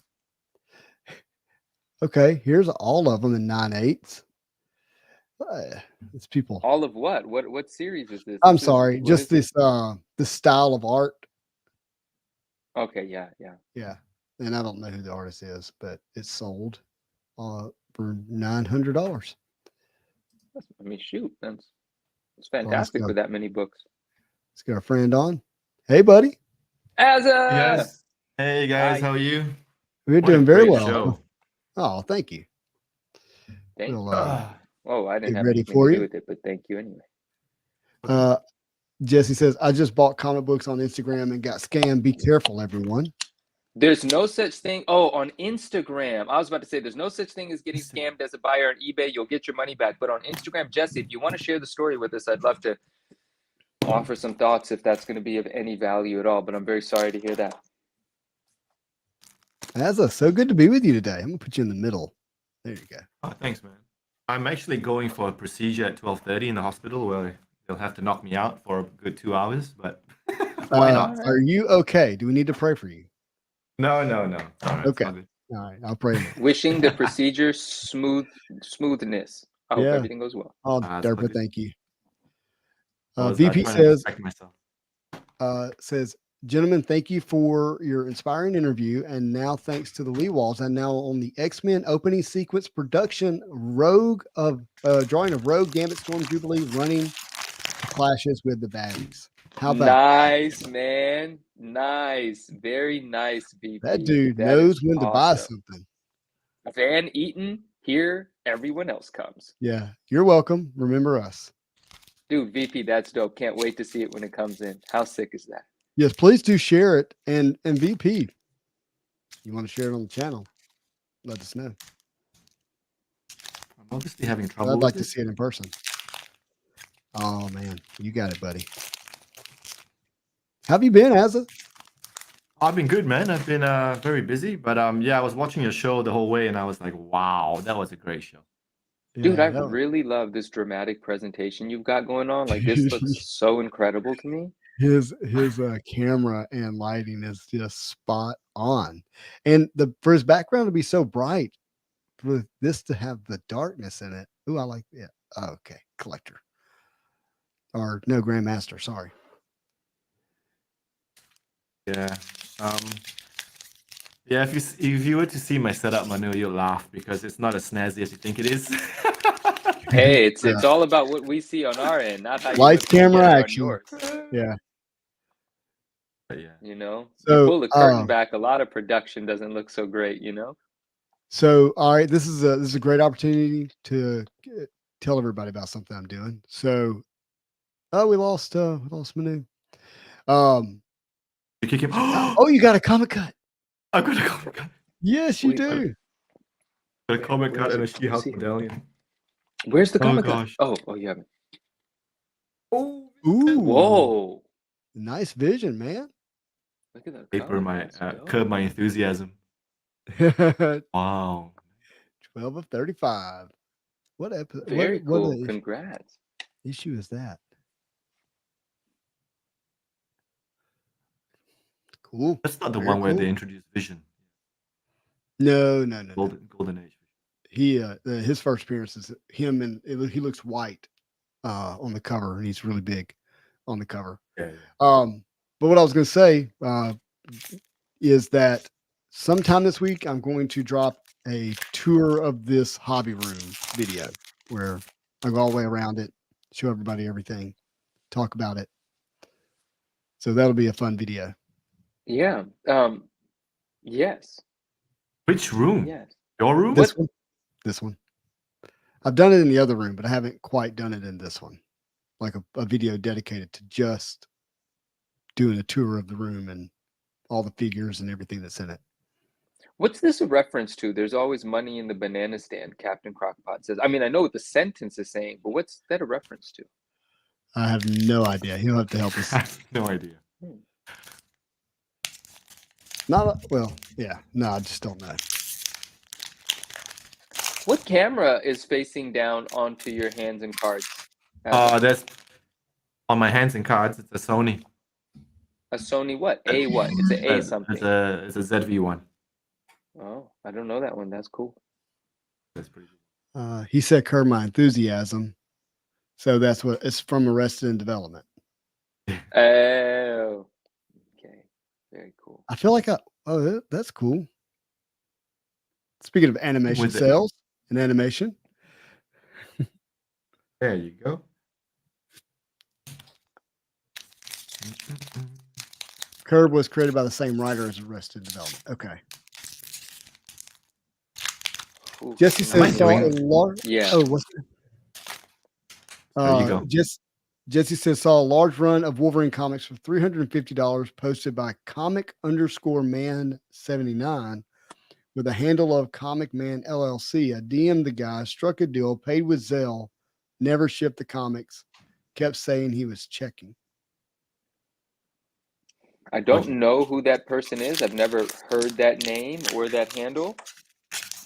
Okay, here's all of them in 9/8. It's people. All of what? What series is this? I'm This is- sorry, what just is it? this style of art. Okay, yeah. Yeah, and I don't know who the artist is, but it's sold for $900. I mean, shoot, it's fantastic go. for that many books. Let's get our friend on. Hey, buddy, As Hey guys. Hey guys, Hi. how are you? we're What a doing very great well. show. Oh, thank you. thank We'll, Oh, I didn't get have ready anything for to you. do with it, but thank you anyway. Jesse says, I just bought comic books on Instagram and got scammed. Be careful, everyone. There's no such thing. Oh, on Instagram. I was about to say there's no such thing as getting scammed as a buyer on eBay. You'll get your money back. But on Instagram, Jesse, if you want to share the story with us, I'd love to offer some thoughts if that's going to be of any value at all. But I'm very sorry to hear that. Asa, so good to be with you today. I'm gonna put you in the middle. There you go. Oh, thanks, man. I'm actually going for a procedure at 12:30 in the hospital where they'll have to knock me out for a good 2 hours, but why not? Are you okay? Do we need to pray for you? No. All right, Okay. it's all good. All right, I'll pray. Wishing the procedure smoothness. I hope Yeah. everything goes well. Oh, That's Derpa, okay. thank you. I was, VP trying to says, distract myself. gentlemen, thank you for your inspiring interview. And now, thanks to the Lewalds, I'm now on the X-Men opening sequence production drawing of Rogue, Gambit, Storm, Jubilee running clashes with the baddies. How about Nice, man. Nice. Very nice, VP. that dude That knows is when to buy awesome. something. Van Eaton, here, everyone else comes. Yeah, you're welcome. Remember us. Dude, VP, that's dope. Can't wait to see it when it comes in. How sick is that? Yes, please do share it. And VP, you want to share it on the channel? Let us know. I'm obviously having trouble. I'd like with to see it in person. Oh man, you got it, buddy. How have you been, Asa? I've been good, man. I've been very busy, but yeah, I was watching your show the whole way, and I was like, wow, that was a great show. Dude, Yeah, I that was- really love this dramatic presentation you've got going on. Like, this looks so incredible to me. his camera and lighting is just spot on, and for his background to be so bright, for this to have the darkness in it. Ooh, I like it. Oh, okay, collector or no, grandmaster. Sorry. Yeah. Yeah, if you were to see my setup, Manu, you'll laugh because it's not as snazzy as you think it is. Hey, it's all about what we see on our end, not how you Lights, put it together camera, on action. yours. Yeah. But yeah. You know, So, you pull the curtain back, a lot of production doesn't look so great, you know? So, all right, this is a great opportunity to tell everybody about something I'm doing. So, we lost Manu. You kick him. Oh, you got a comic cut. I've got a comic cut. Yes, you Wait, do. Got a comic Where cut is and a it? She-Hulk See. medallion. Where's the Oh, comic book? gosh. Oh, you haven't. Oh, Ooh, Whoa. nice vision, man. Look at that. paper cover. That's dope. curb my enthusiasm. 12 Wow. of 35. What episode? Very what cool. Congrats. issue is that? Cool. That's not the Very one where cool. they introduced Vision. No. Golden Age. He his first appearance is him, and he looks white on the cover, and he's really big on the cover. Yeah. But what I was going to say is that sometime this week I'm going to drop a tour of this hobby room video where I go all the way around it, show everybody everything, talk about it. So that'll be a fun video. Yeah. Yes. Which room? Yes. Your room? This one. This one. I've done it in the other room, but I haven't quite done it in this one. Like a video dedicated to just doing a tour of the room and all the figures and everything that's in it. What's this a reference to? There's always money in the banana stand, Captain Crockpot says. I mean, I know what the sentence is saying, but what's that a reference to? I have no idea. He'll have to help us. I have no idea. Well, yeah. No, I just don't know. What camera is facing down onto your hands and cards? That's on my hands and cards. It's a Sony. A Sony what? A what? It's an A something. It's a ZV-1. Oh, I don't know that one. That's cool. That's pretty good. He said curb my enthusiasm. So that's what it's from Arrested Development. Oh, okay. Very cool. I feel like that's cool. Speaking of animation sales and animation. There you go. Curb was created by the same writer as Arrested Development. Okay. Ooh, Jesse says saw a large. Yeah. Oh, what's it? There you go. Jesse says saw a large run of Wolverine comics for $350 posted by comic_man79 with a handle of Comic Man LLC. I DM'd the guy, struck a deal, paid with Zelle, never shipped the comics, kept saying he was checking. I don't know who that person is. I've never heard that name or that handle,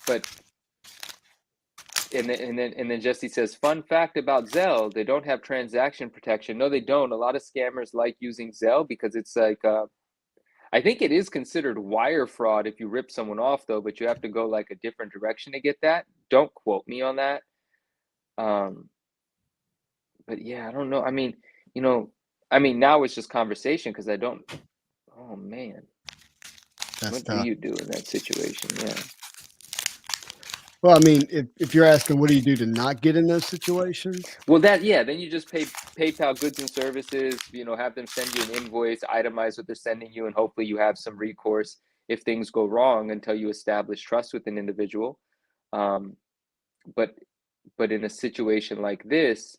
but and then Jesse says, fun fact about Zelle, they don't have transaction protection. No, they don't. A lot of scammers like using Zelle because it's like I think it is considered wire fraud if you rip someone off though, but you have to go like a different direction to get that. Don't quote me on that. But yeah, I don't know. I mean, now it's just conversation because I don't. Oh man, what do you do in that situation? Yeah. Well, I mean, if you're asking what do you do to not get in those situations? Well, then you just pay PayPal goods and services, have them send you an invoice, itemize what they're sending you, and hopefully you have some recourse if things go wrong until you establish trust with an individual. But in a situation like this,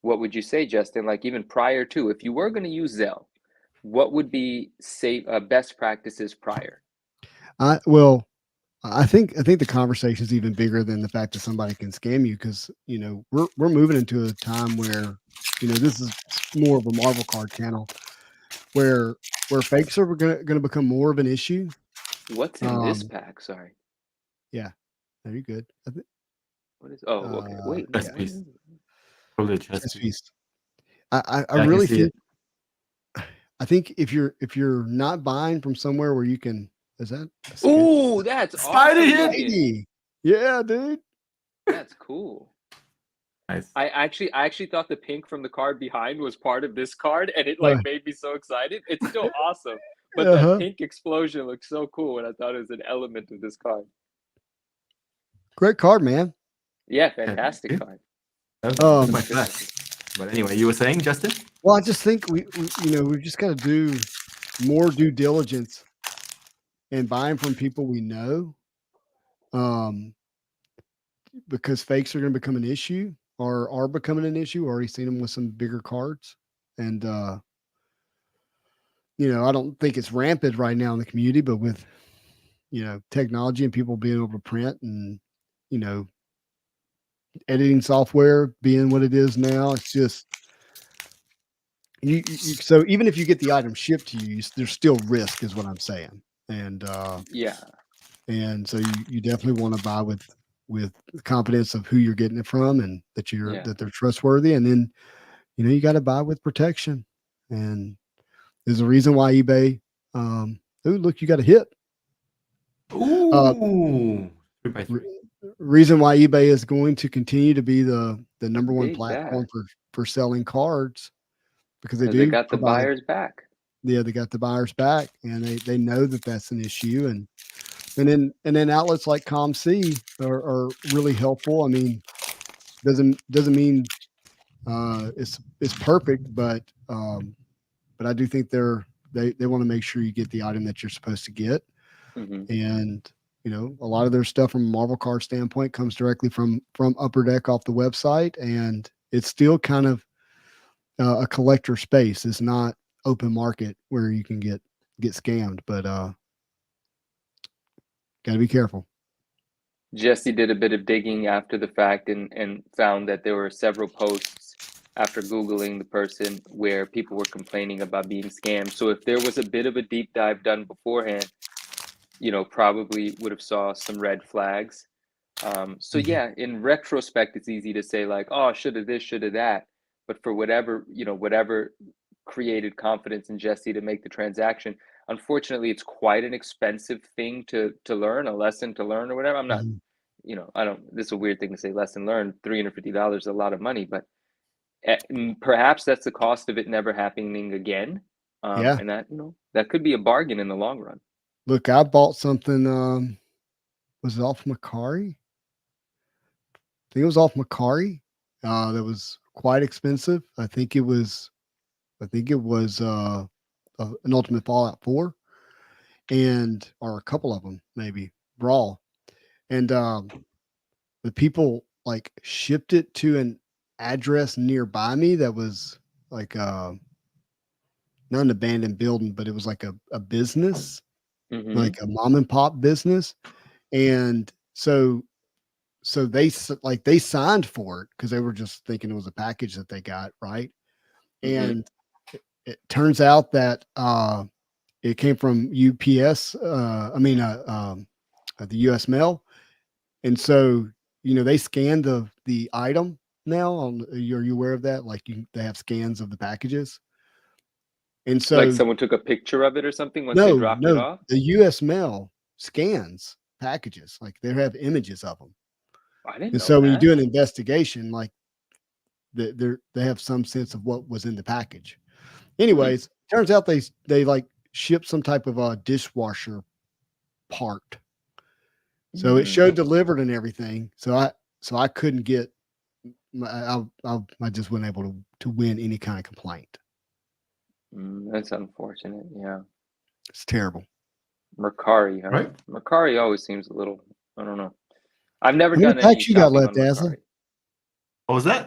what would you say, Justin? Like even prior to, if you were going to use Zelle, what would be best practices prior? I think the conversation is even bigger than the fact that somebody can scam you because we're moving into a time where this is more of a Marvel card channel where fakes are going to become more of an issue. What's in this pack? Sorry. Yeah, are you good? What is? Oh, okay. Wait. Chest piece. Probably a chest piece. I really think. I think if you're not buying from somewhere where you can. Is that? Ooh, that's Spidey awesome. Yeah, dude. That's cool. Nice. I actually thought the pink from the card behind was part of this card, and it made me so excited. It's still awesome, but that pink explosion looks so cool, and I thought it was an element of this card. Great card, man. Yeah, fantastic card. That was my flash. But anyway, you were saying, Justin? Well, I just think we just got to do more due diligence and buying from people we know, because fakes are going to become an issue or are becoming an issue. Already seen them with some bigger cards, and I don't think it's rampant right now in the community, but with technology and people being able to print and editing software being what it is now, it's just so even if you get the item shipped to you, there's still risk, is what I'm saying. And and so you definitely want to buy with the confidence of who you're getting it from and that they're trustworthy. And then you got to buy with protection. And there's a reason why eBay. Look, you got a hit. Ooh, 3x3. Reason why eBay is going to continue to be the number one platform for selling cards because they got the buyers back. Yeah, they got the buyers back, and they know that that's an issue, and then outlets like ComC are really helpful. I mean, doesn't mean It's perfect, but I do think they want to make sure you get the item that you're supposed to get. Mhm. And a lot of their stuff from a Marvel card standpoint comes directly from Upper Deck off the website, and it's still kind of a collector space. It's not open market where you can get scammed, but got to be careful. Jesse did a bit of digging after the fact and found that there were several posts after Googling the person where people were complaining about being scammed. So if there was a bit of a deep dive done beforehand, probably would have saw some red flags. So yeah, in retrospect, it's easy to say like, oh, should have this, should have that. But for whatever created confidence in Jesse to make the transaction, unfortunately, it's quite an expensive thing to learn, a lesson to learn or whatever. I'm not, I don't, this is a weird thing to say, lesson learned, $350 is a lot of money, but perhaps that's the cost of it never happening again. Yeah. And that, that could be a bargain in the long run. Look, I bought something, was it off Macari? I think it was off Macari. That was quite expensive. I think it was an Ultimate Fallout 4 or a couple of them, maybe Brawl. And the people like shipped it to an address nearby me that was like not an abandoned building, but it was like a business, like a mom and pop business. And so they signed for it because they were just thinking it was a package that they got, right? And it turns out that it came from UPS. The US mail, and so they scan the item now. Are you aware of that? Like they have scans of the packages, and so like someone took a picture of it or something once they dropped it off. The US mail scans packages, like they have images of them. I didn't And know so when you that. do an investigation, like they have some sense of what was in the package. Anyways, turns out they like shipped some type of a dishwasher part. So it showed delivered and everything. So I couldn't get I just wasn't able to win any kind of complaint. That's unfortunate. Yeah. It's terrible. Mercari, huh? Right. Mercari always seems a little, I don't know. I've never How many done any packs you got shopping left, on Asa? Mercari. What was that?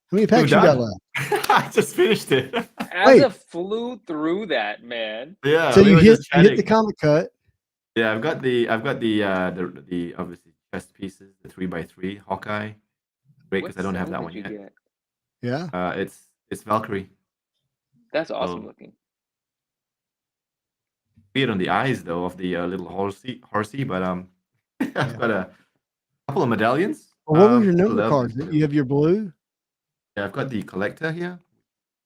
How many packs you got left? I just finished it. Asa flew through that, man. Yeah. So we you were hit just the chatting. comic cut. Yeah, I've got the obviously chest pieces, the 3x3 Hawkeye. Great, because I don't have that one yet. Get? Yeah. It's Valkyrie. That's awesome So, looking. weird on the eyes though of the little horsey, but I've got a couple of medallions. Well, what were your still number love cards? them. You have your blue. Yeah, I've got the collector here.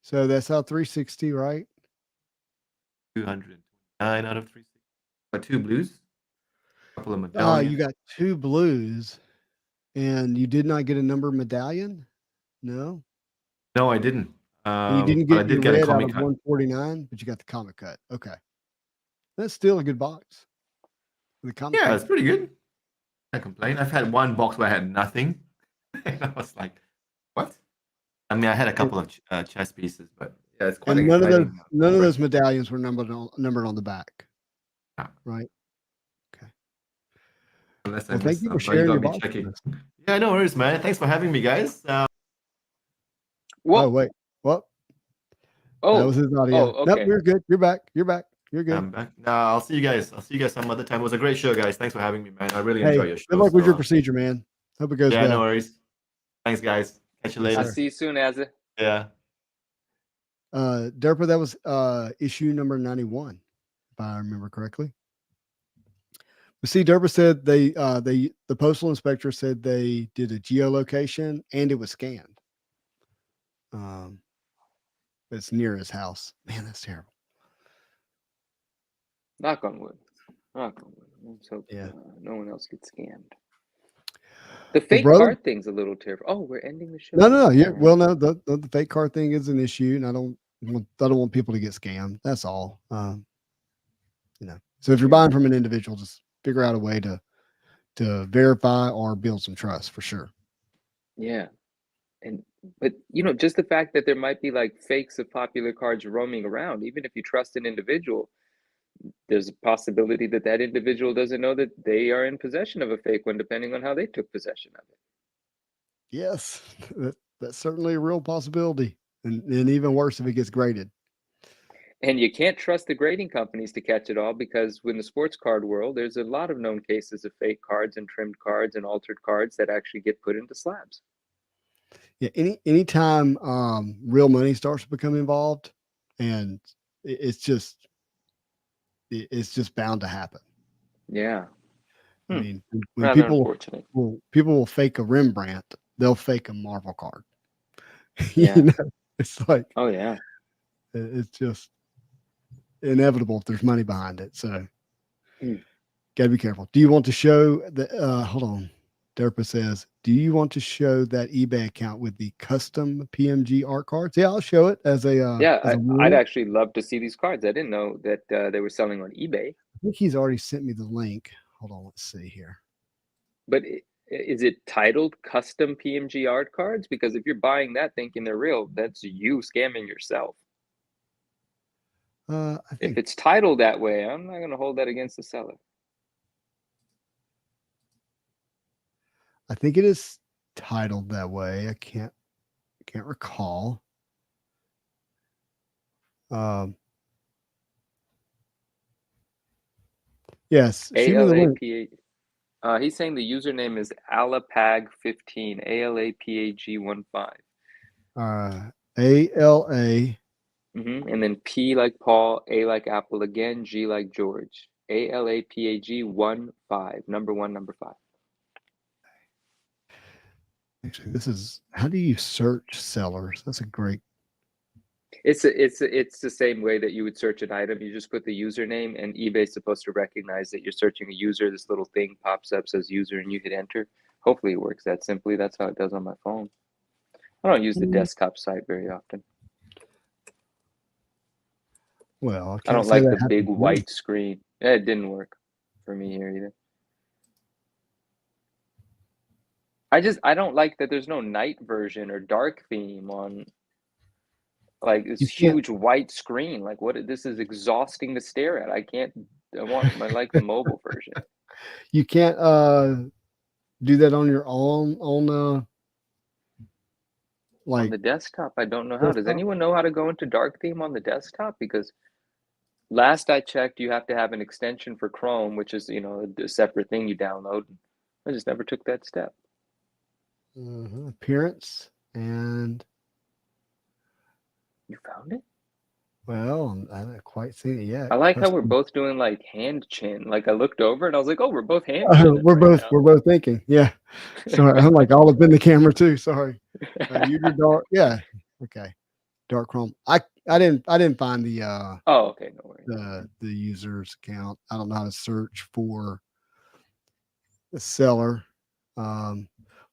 So that's out 360, right? 209 out of 360. Got two blues. A couple of medallions. You got two blues, and you did not get a number medallion. No. No, I didn't. And you didn't but I get did your get a red out comic of cut. 149, but you got the comic cut. Okay. That's still a good box. The comic Yeah, cut. it's pretty good. I complain. I've had one box where I had nothing. And I was like, what? I mean, I had a couple of chess pieces, but yeah, it's quite And exciting. none of those medallions were numbered on the back. Ah. Right. Okay. Unless I Well, thank missed you for some, but you sharing got your me box checking. with us. Yeah, no worries, man. Thanks for having me, guys. Whoa. Oh, wait. What? Oh, That was his audio. okay. Nope, you're good. You're back. You're good. I'm back. No, I'll see you guys. I'll see you guys some other time. It was a great show, guys. Thanks for having me, man. I really enjoy your show. Good luck with your procedure, man. Hope it goes yeah, well. no worries. Thanks, guys. Catch you later. I'll see you soon, Asa. Yeah. Derpa, that was issue number 91, if I remember correctly. But see, Derpa said the postal inspector said they did a geolocation and it was scanned. It's near his house. Man, that's terrible. Knock on wood. Knock on wood. Let's hope Yeah. no one else gets scammed. The fake brother- card thing's a little terrible. Oh, we're ending the show. No. Yeah. All right. Well, no, the fake card thing is an issue, and I don't want people to get scammed. That's all. So if you're buying from an individual, just figure out a way to verify or build some trust for sure. Yeah. And But just the fact that there might be like fakes of popular cards roaming around, even if you trust an individual, there's a possibility that that individual doesn't know that they are in possession of a fake one, depending on how they took possession of it. Yes, that's certainly a real possibility, and even worse if it gets graded. And you can't trust the grading companies to catch it all, because in the sports card world, there's a lot of known cases of fake cards and trimmed cards and altered cards that actually get put into slabs. Yeah, anytime real money starts to become involved, and it's just bound to happen. Yeah. I mean, when Rather unfortunate. people will fake a Rembrandt, they'll fake a Marvel card. Yeah. It's like, Oh yeah. it's just inevitable if there's money behind it. So gotta be careful. Do you want to show the hold on? Derpa says, do you want to show that eBay account with the custom PMG art cards? Yeah, I'll show it as a I'd actually love to see these cards. I didn't know that they were selling on eBay. I think he's already sent me the link. Hold on, let's see here. But is it titled custom PMG art cards? Because if you're buying that thinking they're real, that's you scamming yourself. If it's titled that way, I'm not going to hold that against the seller. I think it is titled that way. I can't recall. Yes. ALAPA. He's saying the username is Alapag15. ALAPAG15. ALA. And then P like Paul, A like Apple again, G like George. ALAPAG15. Number 1, number 5. Actually, this is, how do you search sellers? That's a great. It's the same way that you would search an item. You just put the username, and eBay's supposed to recognize that you're searching a user. This little thing pops up, says user, and you hit enter. Hopefully it works that simply. That's how it does on my phone. I don't use the desktop site very often. Well, I don't like the big white screen. Yeah, it didn't work for me here either. I don't like that there's no night version or dark theme on like this huge white screen. Like, what? This is exhausting to stare at. I like the mobile version. You can't do that on your own on the desktop. I don't know how. Does anyone know how to go into dark theme on the desktop? Because last I checked, you have to have an extension for Chrome, which is a separate thing you download. I just never took that step. Appearance, and you found it? Well, I haven't quite seen it yet. I like how we're both doing like hand chin. Like I looked over and I was like, oh, we're both hand chin. We're both thinking. Yeah. Sorry, I'm like all up in the camera too. Sorry. User dark. Yeah. Okay. Dark Chrome. I didn't find the oh, okay, no worries. The user's account. I don't know how to search for the seller.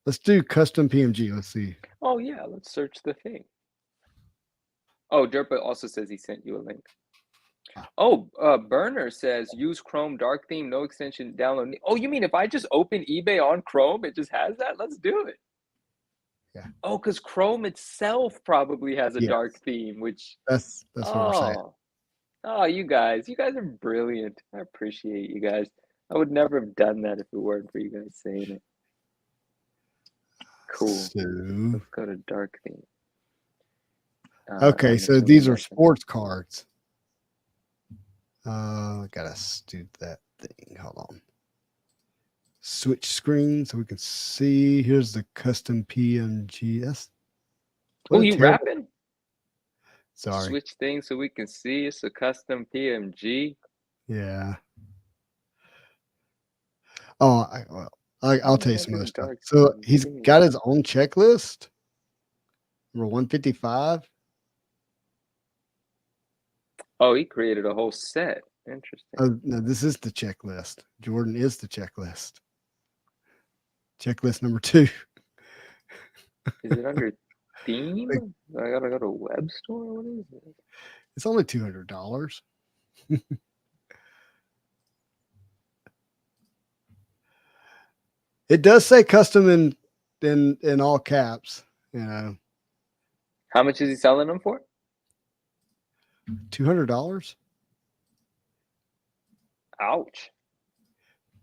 Let's do custom PMG. Let's see. Oh yeah, let's search the thing. Oh, Derpa also says he sent you a link. Oh, Burner says use Chrome dark theme, no extension, download. Oh, you mean if I just open eBay on Chrome, it just has that? Let's do it. Yeah. Oh, because Chrome itself probably has a dark theme, which that's what we're saying. Oh, you guys are brilliant. I appreciate you guys. I would never have done that if it weren't for you guys saying it. Cool. So, let's go to dark theme. Okay, so these are sports cards. I gotta do that thing. Hold on. Switch screen so we can see. Here's the custom PMG. Oh, you rapping? Sorry. Switch thing so we can see. It's a custom PMG. Yeah. Oh, I'll tell you some other stuff. So he's got his own checklist. Number 155. Oh, he created a whole set. Interesting. No, this is the checklist. Jordan is the checklist. Checklist number 2. Is it under theme? I gotta go to web store. What is it? It's only $200. It does say custom in all caps. How much is he selling them for? $200. Ouch.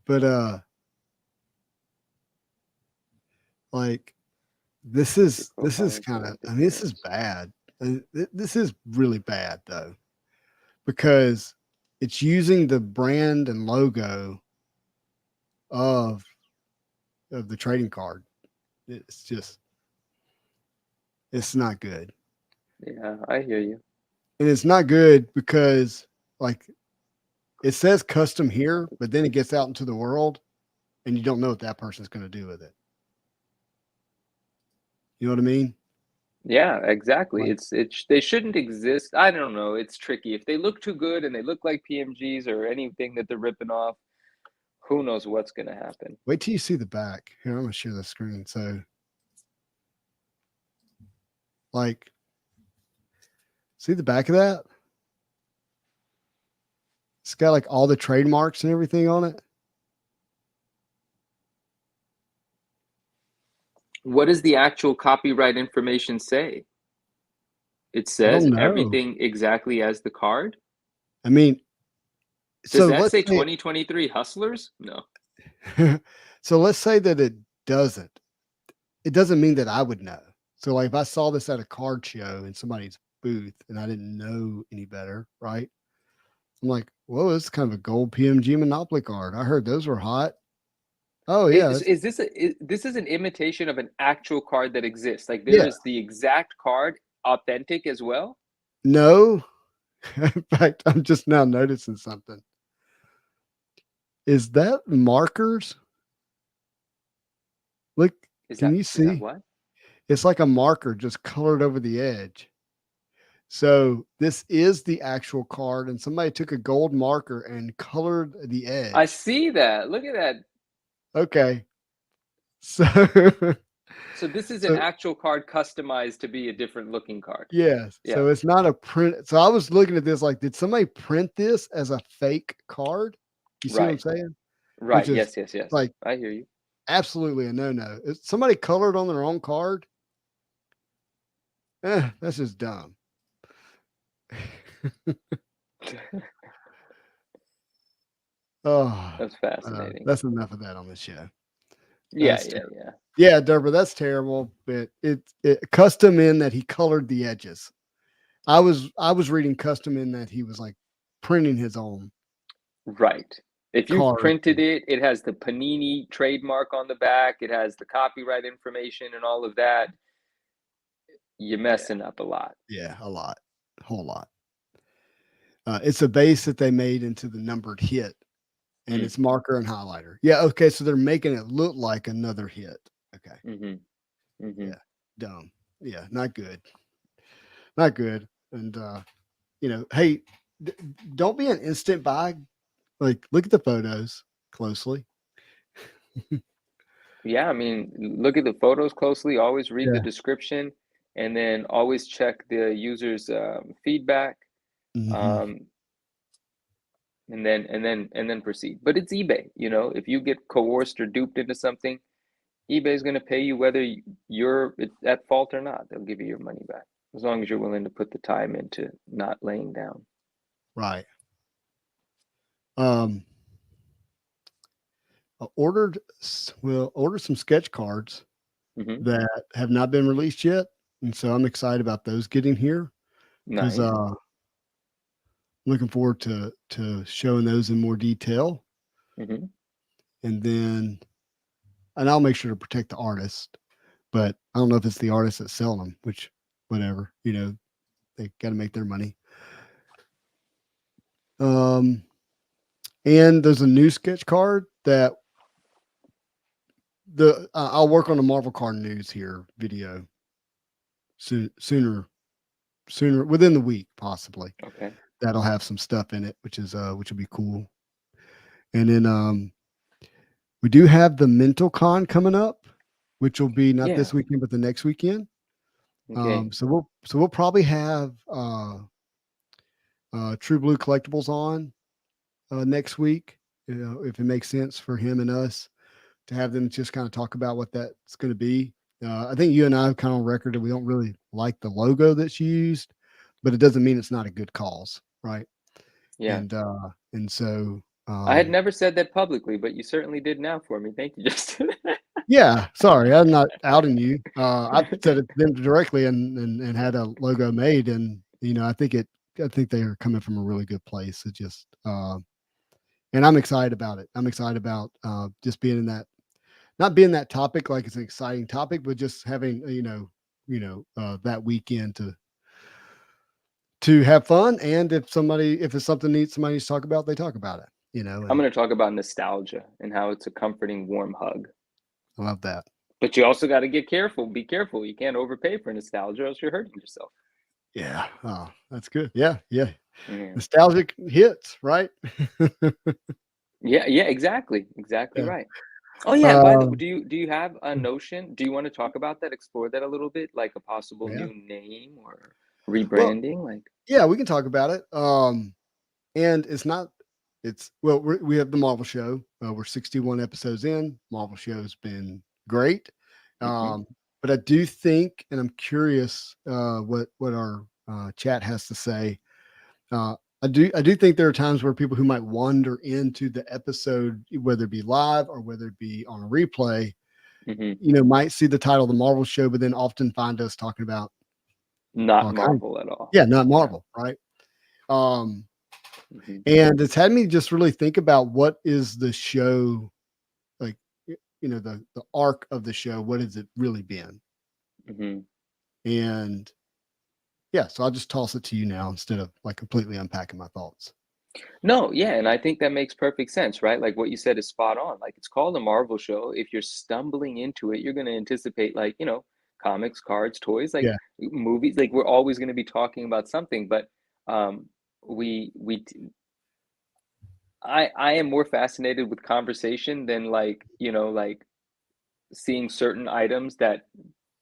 But like this is kind of, I mean, this is bad. This is really bad though, because it's using the brand and logo of the trading card. It's just, it's not good. Yeah, I hear you. And it's not good because like it says custom here, but then it gets out into the world and you don't know what that person's going to do with it. You know what I mean? Yeah, exactly. Like, They shouldn't exist. I don't know. It's tricky. If they look too good and they look like PMGs or anything that they're ripping off, who knows what's going to happen. wait till you see the back. Here, I'm going to share the screen. So, like, see the back of that? It's got like all the trademarks and everything on it. What does the actual copyright information say? It says everything exactly as the card? I mean, does that say 2023 Hustlers? No. So let's say that it doesn't. It doesn't mean that I would know. So like if I saw this at a card show in somebody's booth and I didn't know any better, right? I'm like, whoa, this is kind of a gold PMG Monopoly card. I heard those were hot. Oh yeah. This is an imitation of an actual card that exists? Like there is the exact card authentic as well? No. In fact, I'm just now noticing something. Is that markers? Look, can you see? What? It's like a marker just colored over the edge. So this is the actual card, and somebody took a gold marker and colored the edge. I see that. Look at that. Okay. So this is an actual card customized to be a different looking card. Yes. Yeah. So it's not a print. So I was looking at this like, did somebody print this as a fake card? You see what I'm saying? Right. Yes. Like, I hear you. Absolutely a no-no. If somebody colored on their own card, that's just dumb. Oh, that's fascinating. That's enough of that on the show. Yeah, Deborah, that's terrible. But it custom in that he colored the edges. I was reading custom in that he was like printing his own. Right. If you printed it, it has the Panini trademark on the back. It has the copyright information and all of that. You're messing up a lot. Yeah, a lot, a whole lot. It's a base that they made into the numbered hit, and it's marker and highlighter. Yeah, okay, so they're making it look like another hit. Okay. Yeah, dumb. Yeah, not good. Not good. And hey, don't be an instant buy. Like, look at the photos closely. Yeah, I mean, look at the photos closely. Always read the description, and then always check the user's feedback. And then proceed. But it's eBay. If you get coerced or duped into something, eBay is going to pay you whether you're at fault or not. They'll give you your money back as long as you're willing to put the time into not laying down. Right. I ordered some sketch cards that have not been released yet, and so I'm excited about those getting here. Nice. Looking forward to showing those in more detail. And then, and I'll make sure to protect the artist, but I don't know if it's the artist that's selling them, which whatever, they got to make their money. And there's a new sketch card that I'll work on the Marvel card news here video sooner within the week, possibly. Okay. That'll have some stuff in it, which will be cool. And then we do have the Mental Con coming up, which will be not this weekend, but the next weekend. Okay. So we'll probably have True Blue Collectibles on next week, if it makes sense for him and us to have them just kind of talk about what that's going to be. I think you and I have kind of on record that we don't really like the logo that's used, but it doesn't mean it's not a good cause, right? Yeah. And so I had never said that publicly, but you certainly did now for me. Thank you, Justin. yeah, sorry, I'm not outing you. I've said it to them directly and had a logo made, and I think they are coming from a really good place. It just and I'm excited about it. I'm excited about just being in that, not being that topic like it's an exciting topic, but just having that weekend to have fun, and if it's something somebody needs to talk about, they talk about it. I'm going to talk about nostalgia and how it's a comforting, warm hug. I love that. But you also got to get careful. Be careful. You can't overpay for nostalgia, or else you're hurting yourself. Yeah. Oh, that's good. Yeah. Nostalgic hits, right? Yeah, exactly. Exactly Yeah. right. Oh yeah, by the way, do you have a notion? Do you want to talk about that, explore that a little bit, like a possible Yeah. new name or rebranding? Like, yeah, we can talk about it. And we have the Marvel show. We're 61 episodes in. Marvel show's been great. But I do think, and I'm curious what our chat has to say. I do think there are times where people who might wander into the episode, whether it be live or whether it be on a replay, might see the title of the Marvel show, but then often find us talking about not Marvel at all. Yeah, not Marvel, right? And it's had me just really think about what is the show, like, the arc of the show. What has it really been? And yeah, so I'll just toss it to you now instead of like completely unpacking my thoughts. No, yeah, and I think that makes perfect sense, right? Like what you said is spot on. Like it's called a Marvel show. If you're stumbling into it, you're going to anticipate like, comics, cards, toys, like Yeah. movies. Like we're always going to be talking about something, but we I am more fascinated with conversation than like seeing certain items that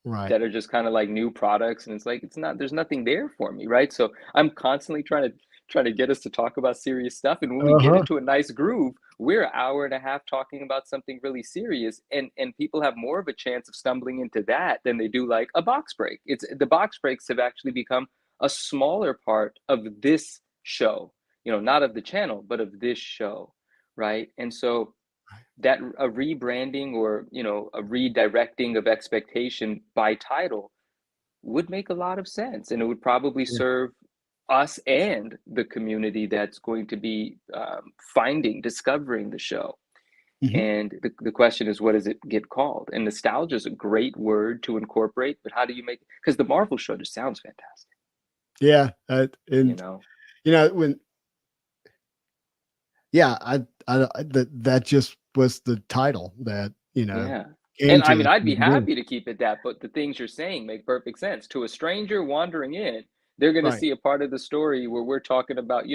Right. are just kind of like new products, and it's like there's nothing there for me, right? So I'm constantly trying to get us to talk about serious stuff, and when we get into a nice groove, we're an hour and a half talking about something really serious, and people have more of a chance of stumbling into that than they do like a box break. It's the box breaks have actually become a smaller part of this show, not of the channel, but of this show, right? And so that a rebranding or a redirecting of expectation by title would make a lot of sense, and it would probably serve us and the community that's going to be discovering the show. And the question is, what does it get called? And nostalgia is a great word to incorporate, but how do you make it? Because the Marvel show just sounds fantastic. Yeah. That just was the title that, Yeah. And I mean, I'd be happy to keep it that, but the things you're saying make perfect sense. To a stranger wandering in, they're going to see a part of the story where we're talking about,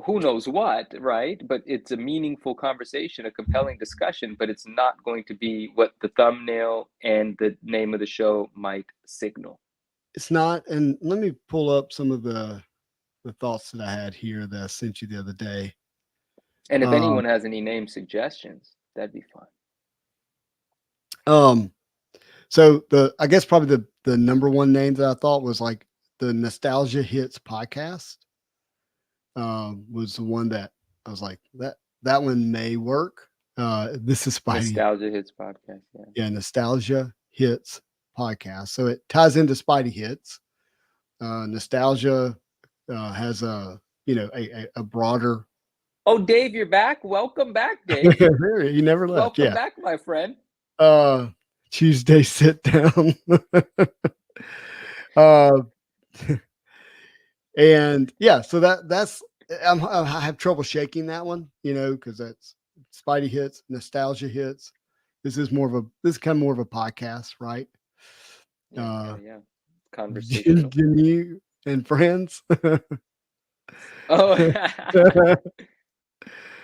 who knows what, right? But it's a meaningful conversation, a compelling discussion, but it's not going to be what the thumbnail and the name of the show might signal. It's not. And let me pull up some of the thoughts that I had here that I sent you the other day. And if anyone has any name suggestions, that'd be fun. So I guess probably the number one name that I thought was like the Nostalgia Hits podcast. Was the one that I was like, that one may work. This is Spidey. Nostalgia Hits podcast. Yeah, Nostalgia Hits podcast. So it ties into Spidey Hits. Nostalgia has a broader. Oh, Dave, you're back. Welcome back, Dave. You never left. Welcome back, my friend. Tuesday sit down. And yeah, so that's I have trouble shaking that one, because that's Spidey Hits, Nostalgia Hits. This is kind of more of a podcast, right? Yeah. Conversation. You and friends. Oh, the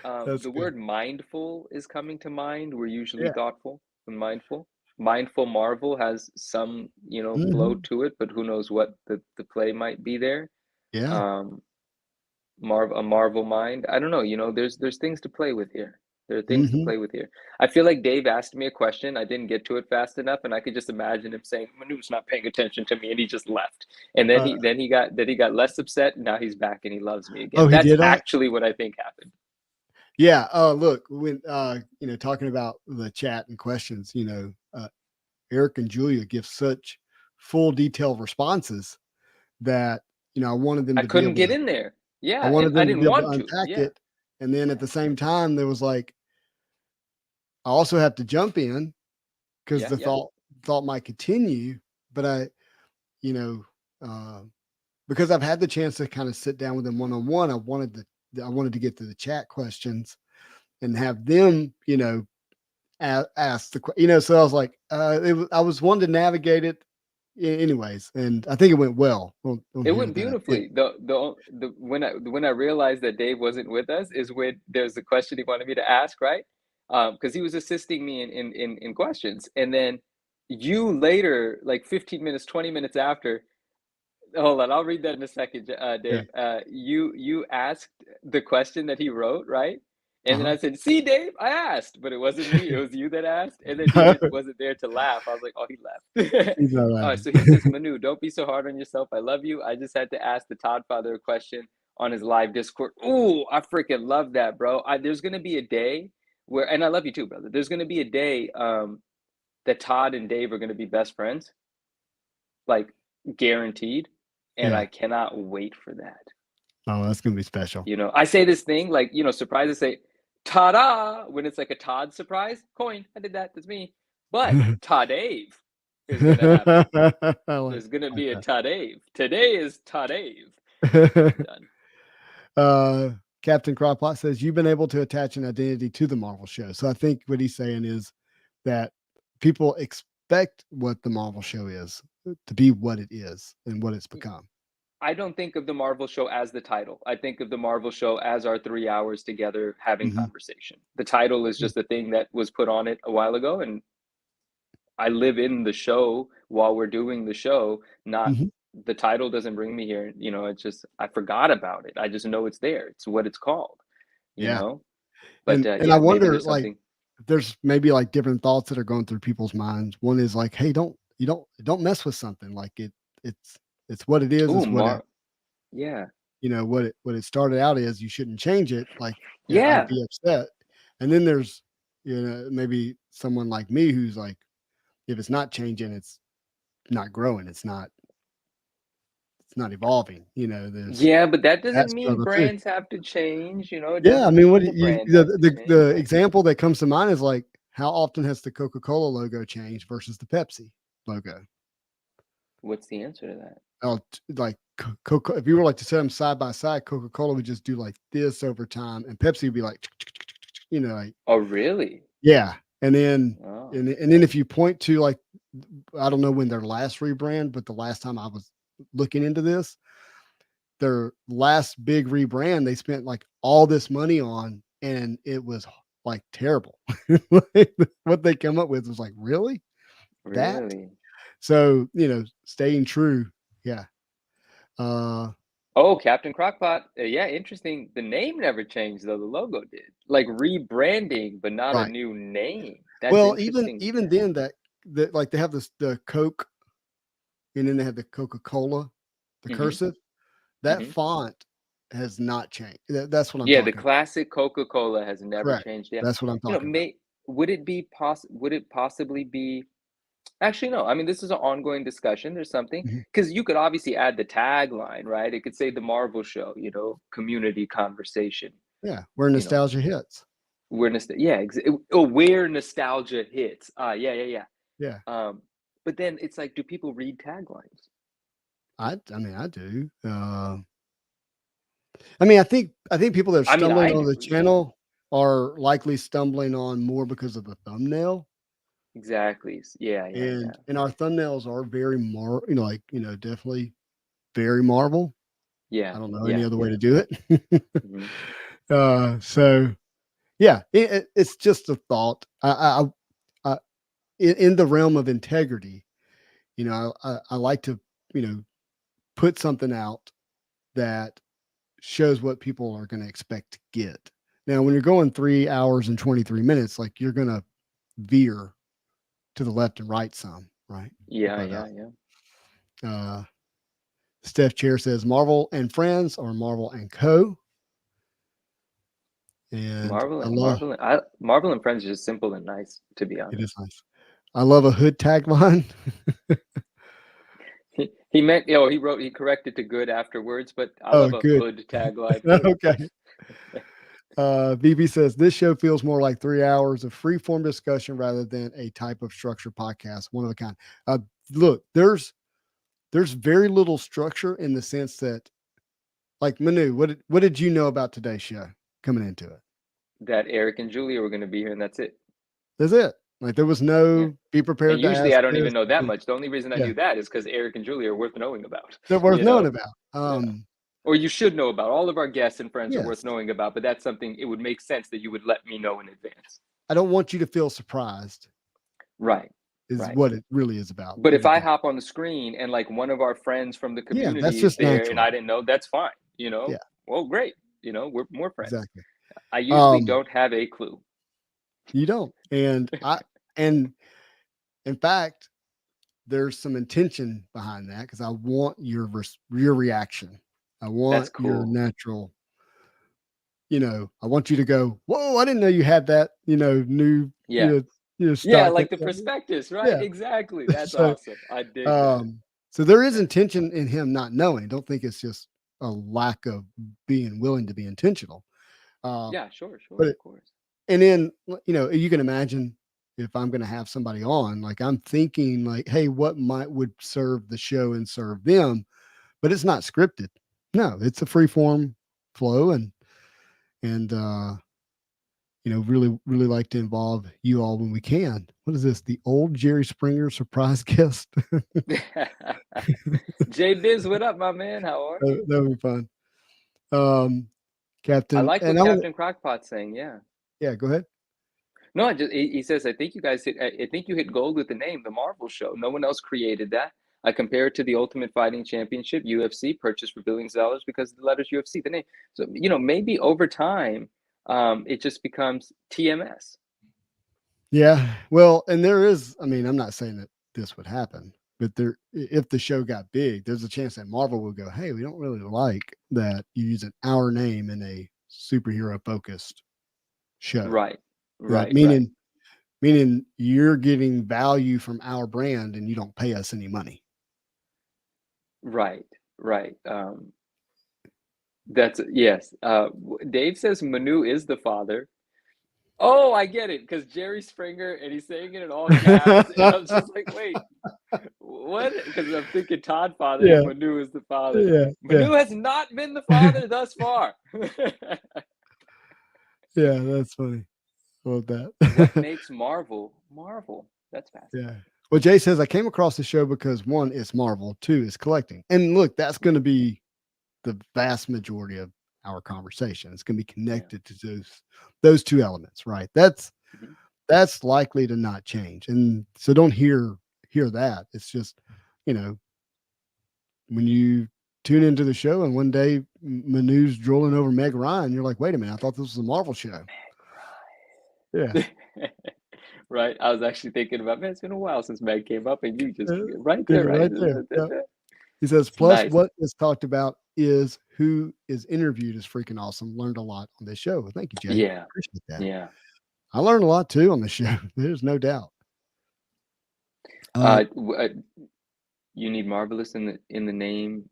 good. Word mindful is coming to mind. We're usually thoughtful and mindful. Mindful Marvel has some, flow to it, but who knows what the play might be there. Yeah. A Marvel mind. I don't know. There's things to play with here. There are things to Mhm. play with here. I feel like Dave asked me a question. I didn't get to it fast enough, and I could just imagine him saying, "Manu's not paying attention to me," and he just left. And then Uh, he got less upset. And now he's back and he loves me again. oh, he That's did that? actually what I think happened. Yeah. Look, when talking about the chat and questions, Eric and Julia give such full detailed responses that I wanted them I to be couldn't able get to. in there. I Yeah, and wanted I them to didn't be able to want to. unpack Yeah, it, and then at yeah, the same time, there was like I also have to jump in because yeah, the yeah. thought might continue, but I, you know, uh, because I've had the chance to kind of sit down with them one on one. I wanted to get to the chat questions and have them, ask so I was like, I was wanting to navigate it anyways. And I think it went well on It here went with that. Yeah. beautifully. The when I realized that Dave wasn't with us is when there's a question he wanted me to ask, right? Because he was assisting me in questions, and then you later, like 15 minutes, 20 minutes after, hold on, I'll read that in a second, Yeah. Dave. You asked the question that he wrote, right? And then Uh-huh. I said, "See, Dave, I asked, but it wasn't me. It was you that asked." And then he wasn't there to laugh. I was like, "Oh, he left." He's not laughing. So he says, "Manu, don't be so hard on yourself. I love you. I just had to ask the Todd Father a question on his live Discord." Ooh, I freaking love that, bro. There's gonna be a day where, and I love you too, brother. There's gonna be a day that Todd and Dave are gonna be best friends, like guaranteed, and Yeah. I cannot wait for that. Oh, that's gonna be special. I say this thing like, surprises say, ta-da, when it's like a Todd surprise. Coin, I did that, that's me. But Todd Dave is going to happen. I There's going to like be a that. Todd Dave. Today is Todd Dave. I'm done. Captain Cropot says you've been able to attach an identity to the Marvel show. So I think what he's saying is that people expect what the Marvel show is to be what it is and what it's become. I don't think of the Marvel show as the title. I think of the Marvel show as our 3 hours together having conversation. The title is just a thing that was put on it a while ago, and I live in the show while we're doing the show. Not Mm-hmm. The title doesn't bring me here. It's just I forgot about it. I just know it's there. It's what it's called. You Yeah. know. But And I maybe wonder, there's like, something. there's maybe like different thoughts that are going through people's minds. One is like, hey, don't mess with something like it's what it is. Ooh, It's what it, yeah, what it started out as. You shouldn't change it. Like, I'd yeah. be upset. And then there's, maybe someone like me who's like, if it's not changing, it's not growing. It's not evolving. There's Yeah, but that that doesn't mean struggle too. brands have to change. It Yeah, I doesn't mean, what mean do the you brand has to the change. example that comes to mind is like how often has the Coca-Cola logo changed versus the Pepsi logo? What's the answer to that? Like Coca, if you were like to set them side by side, Coca-Cola would just do like this over time, and Pepsi would be like, like Oh, really? yeah. And then Oh, and then if you point to like, I don't know when their last rebrand, but the last time I was looking into this, their last big rebrand, they spent like all this money on, and it was like terrible. What they come up with was like, really? That? really? So, staying true. Yeah. Uh, Oh, Captain Crockpot. Yeah, interesting. The name never changed, though. The logo did. Like rebranding, but not a right. new name. That's Well, even interesting. even then that like they have the Coke, and then they have the Coca-Cola, the Hmm. cursive. That Hmm. font has not changed. That's what I'm Yeah, the talking about. classic Coca-Cola has never Correct. changed. Yeah. That's what I'm talking about. Would it possibly be actually no. I mean, this is an ongoing discussion. There's something Mhm. because you could obviously add the tagline, right? It could say the Marvel show, community conversation, Yeah, where you know, nostalgia hits. where nostalgia hits. Yeah, yeah, yeah. Yeah. But then it's like, do people read taglines? I mean, I do. I mean, I think people that are I mean, stumbling I on do. the Yeah, channel are likely stumbling on more because of the thumbnail. exactly. Yeah, yeah, yeah, And our thumbnails are very definitely very Marvel. yeah, I don't know any yeah. other way to do it. Hmm. So yeah, it's just a thought. I in the realm of integrity, I like to, put something out that shows what people are going to expect to get. Now, when you're going 3 hours and 23 minutes, like you're going to veer to the left and right some, right? Yeah, But, yeah, yeah. Steph Chair says Marvel and Friends or Marvel and Co. And Marvel I and love Marvel and Friends is just simple and nice, to be it honest. is nice. I love a hood tagline. He meant, he corrected to good afterwards, but I Oh, love a good. hood tagline too. Okay. VB says this show feels more like 3 hours of free form discussion rather than a type of structured podcast. One of a kind. Look, there's very little structure in the sense that, like Manu, what did you know about today's show coming into it? That Eric and Julia were going to be here, and that's it. That's it. Like there was no be prepared. And usually to I ask don't even this. know that much. The only reason I Yeah. knew that is because Eric and Julia are worth knowing about. They're worth you knowing know? about. Or you should know about. All of our guests and friends are Yes. worth knowing about, but that's something it would make sense that you would let me know in advance. I don't want you to feel surprised. Right. Is Right. what it really is about. But if I hop on the screen and like one of our friends from the community that's is just there natural. and I didn't know, that's fine. You know? Yeah. Well, great. You know, we're more friends. Exactly. I usually don't have a clue. You don't. And and in fact, there's some intention behind that because I want your reaction. I want your natural, I want you to go, whoa, I didn't know you had that, new, yeah, like the prospectus, right? Yeah. Exactly. That's awesome. I dig that. So there is intention in him not knowing. Don't think it's just a lack of being willing to be intentional. Yeah, sure, of course. And then, you can imagine if I'm going to have somebody on, like I'm thinking like, hey, what would serve the show and serve them, but it's not scripted. No, it's a free form flow and really, really like to involve you all when we can. What is this? The old Jerry Springer surprise guest? Jay Biz, what up, my man? How are you? That would be fun. Captain. I like what Captain Crockpot's saying. Yeah. Yeah, go ahead. No, he says, I think you hit gold with the name, The Marvel Show. No one else created that. I compare it to the Ultimate Fighting Championship, UFC, purchased for billions of dollars because of the letters UFC, the name. So, maybe over time, it just becomes TMS. Yeah. Well, and there is, I'm not saying that this would happen, but if the show got big, there's a chance that Marvel will go, hey, we don't really like that you use our name in a superhero focused show. Right. Right. Meaning you're getting value from our brand and you don't pay us any money. Right. That's yes. Dave says Manu is the father. Oh, I get it, because Jerry Springer, and he's saying it in all caps, and I was just like, wait, what? Because I'm thinking Todd father, and Manu is the father. Yeah, Manu has not been the father thus far. Yeah, that's funny. I love that. What makes Marvel? That's fascinating. Yeah. Well, Jay says, I came across the show because 1, it's Marvel, 2, it's collecting. And look, that's going to be the vast majority of our conversation. It's going to be connected to those two elements, right? That's likely to not change. And so don't hear that. It's just, when you tune into the show and one day Manu's drooling over Meg Ryan, you're like, wait a minute, I thought this was a Marvel show. Yeah. Right. I was actually thinking about, man, it's been a while since Meg came up, and you just right there. Yeah. He says, plus nice. What is talked about is who is interviewed is freaking awesome. Learned a lot on this show. Thank you, Jay. Yeah. Appreciate that. Yeah. I learned a lot too on the show. There's no doubt. You need marvelous in the name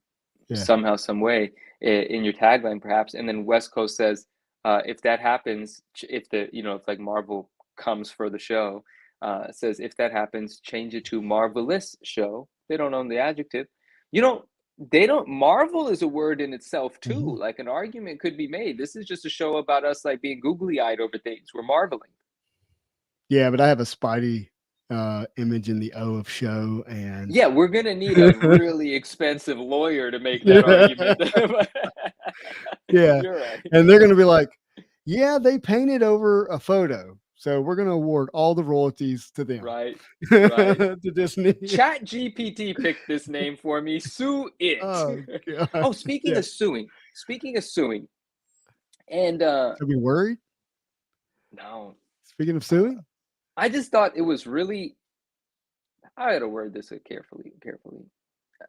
somehow, some way, in your tagline, perhaps. And then West Coast says, if that happens, if like Marvel comes for the show, says if that happens, change it to Marvelous Show. They don't own the adjective. Marvel is a word in itself too. Mm-hmm. Like an argument could be made. This is just a show about us like being googly-eyed over things. We're marveling. Yeah, but I have a Spidey image in the O of show, and yeah, we're gonna need a really expensive lawyer to make that argument. Yeah, you're right. And they're gonna be like, yeah, they painted over a photo, so we're gonna award all the royalties to them. Right. To Disney. Chat GPT picked this name for me. Sue it. Oh, speaking of suing, And Should we be worried? no, Speaking of suing, I just thought it was really. I gotta word this carefully.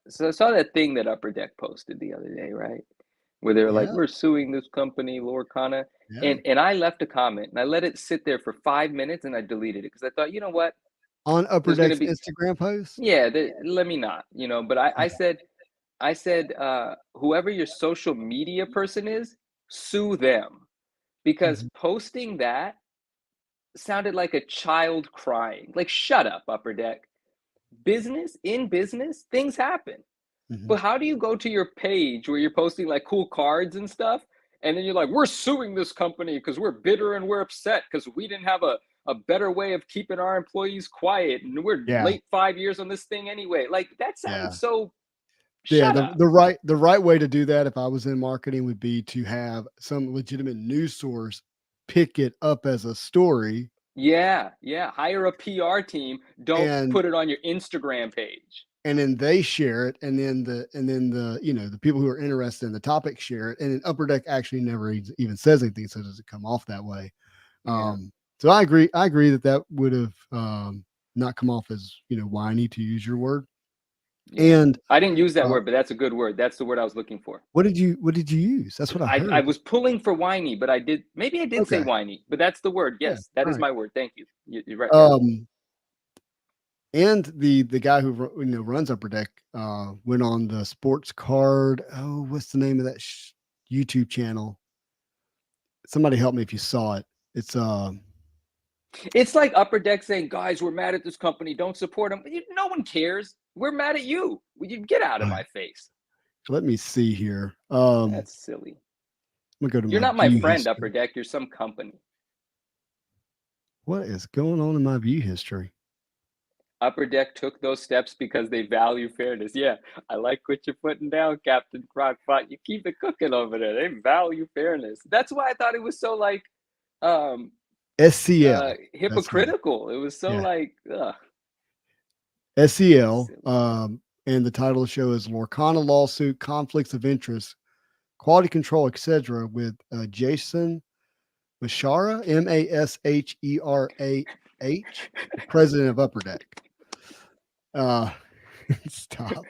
So I saw that thing that Upper Deck posted the other day, right? Where they're like, yeah, "We're suing this company, Lorcana," yeah. and I left a comment and I let it sit there for 5 minutes and I deleted it because I thought, you know what? On Upper There's gonna Deck's be Instagram post. yeah. Let me not, But I Okay. said whoever your social media person is, sue them because Mhm. posting that sounded like a child crying. Like, shut up, Upper Deck. In business, things happen. Mhm. But how do you go to your page where you're posting like cool cards and stuff, and then you're like, we're suing this company because we're bitter and we're upset because we didn't have a better way of keeping our employees quiet and we're Yeah, late 5 years on this thing anyway. Like that sounds yeah. so Yeah, shut up. the right way to do that if I was in marketing would be to have some legitimate news source pick it up as a story Yeah, yeah. Hire a PR team. Don't and put it on your Instagram page. then they share it and then the the people who are interested in the topic share it and then Upper Deck actually never even says anything, so does it come off that way. Yeah. So I agree that that would have not come off as whiny, to use your word. Yeah. And I didn't use that uh, word, but that's a good word. That's the word I was looking for. what did you use? That's what I I heard. was pulling for whiny, but maybe I did say Okay. whiny, but that's the word. Yeah. Yes, that All is right. my word. Thank you. You're right. Yeah. And the guy who runs Upper Deck went on the Sports Card. Oh, what's the name of that YouTube channel? Somebody help me if you saw it. It's It's like Upper Deck saying, guys, we're mad at this company. Don't support them. No one cares. We're mad at you. You get out of my face. let me see here. That's silly. I'm gonna go to You're my not my view friend, Upper history. Deck. You're some company. What is going on in my view history? Upper Deck took those steps because they value fairness. Yeah, I like what you're putting down, Captain Crockpot. You keep it cooking over there. They value fairness. That's why I thought it was so like um SCL. That's me. hypocritical. It was so Yeah. like ugh, SCL. silly. And the title of the show is Lorcana Lawsuit, Conflicts of Interest, Quality Control, etc. with Jason Mashara, MasheraH, the president of Upper Deck. Stop.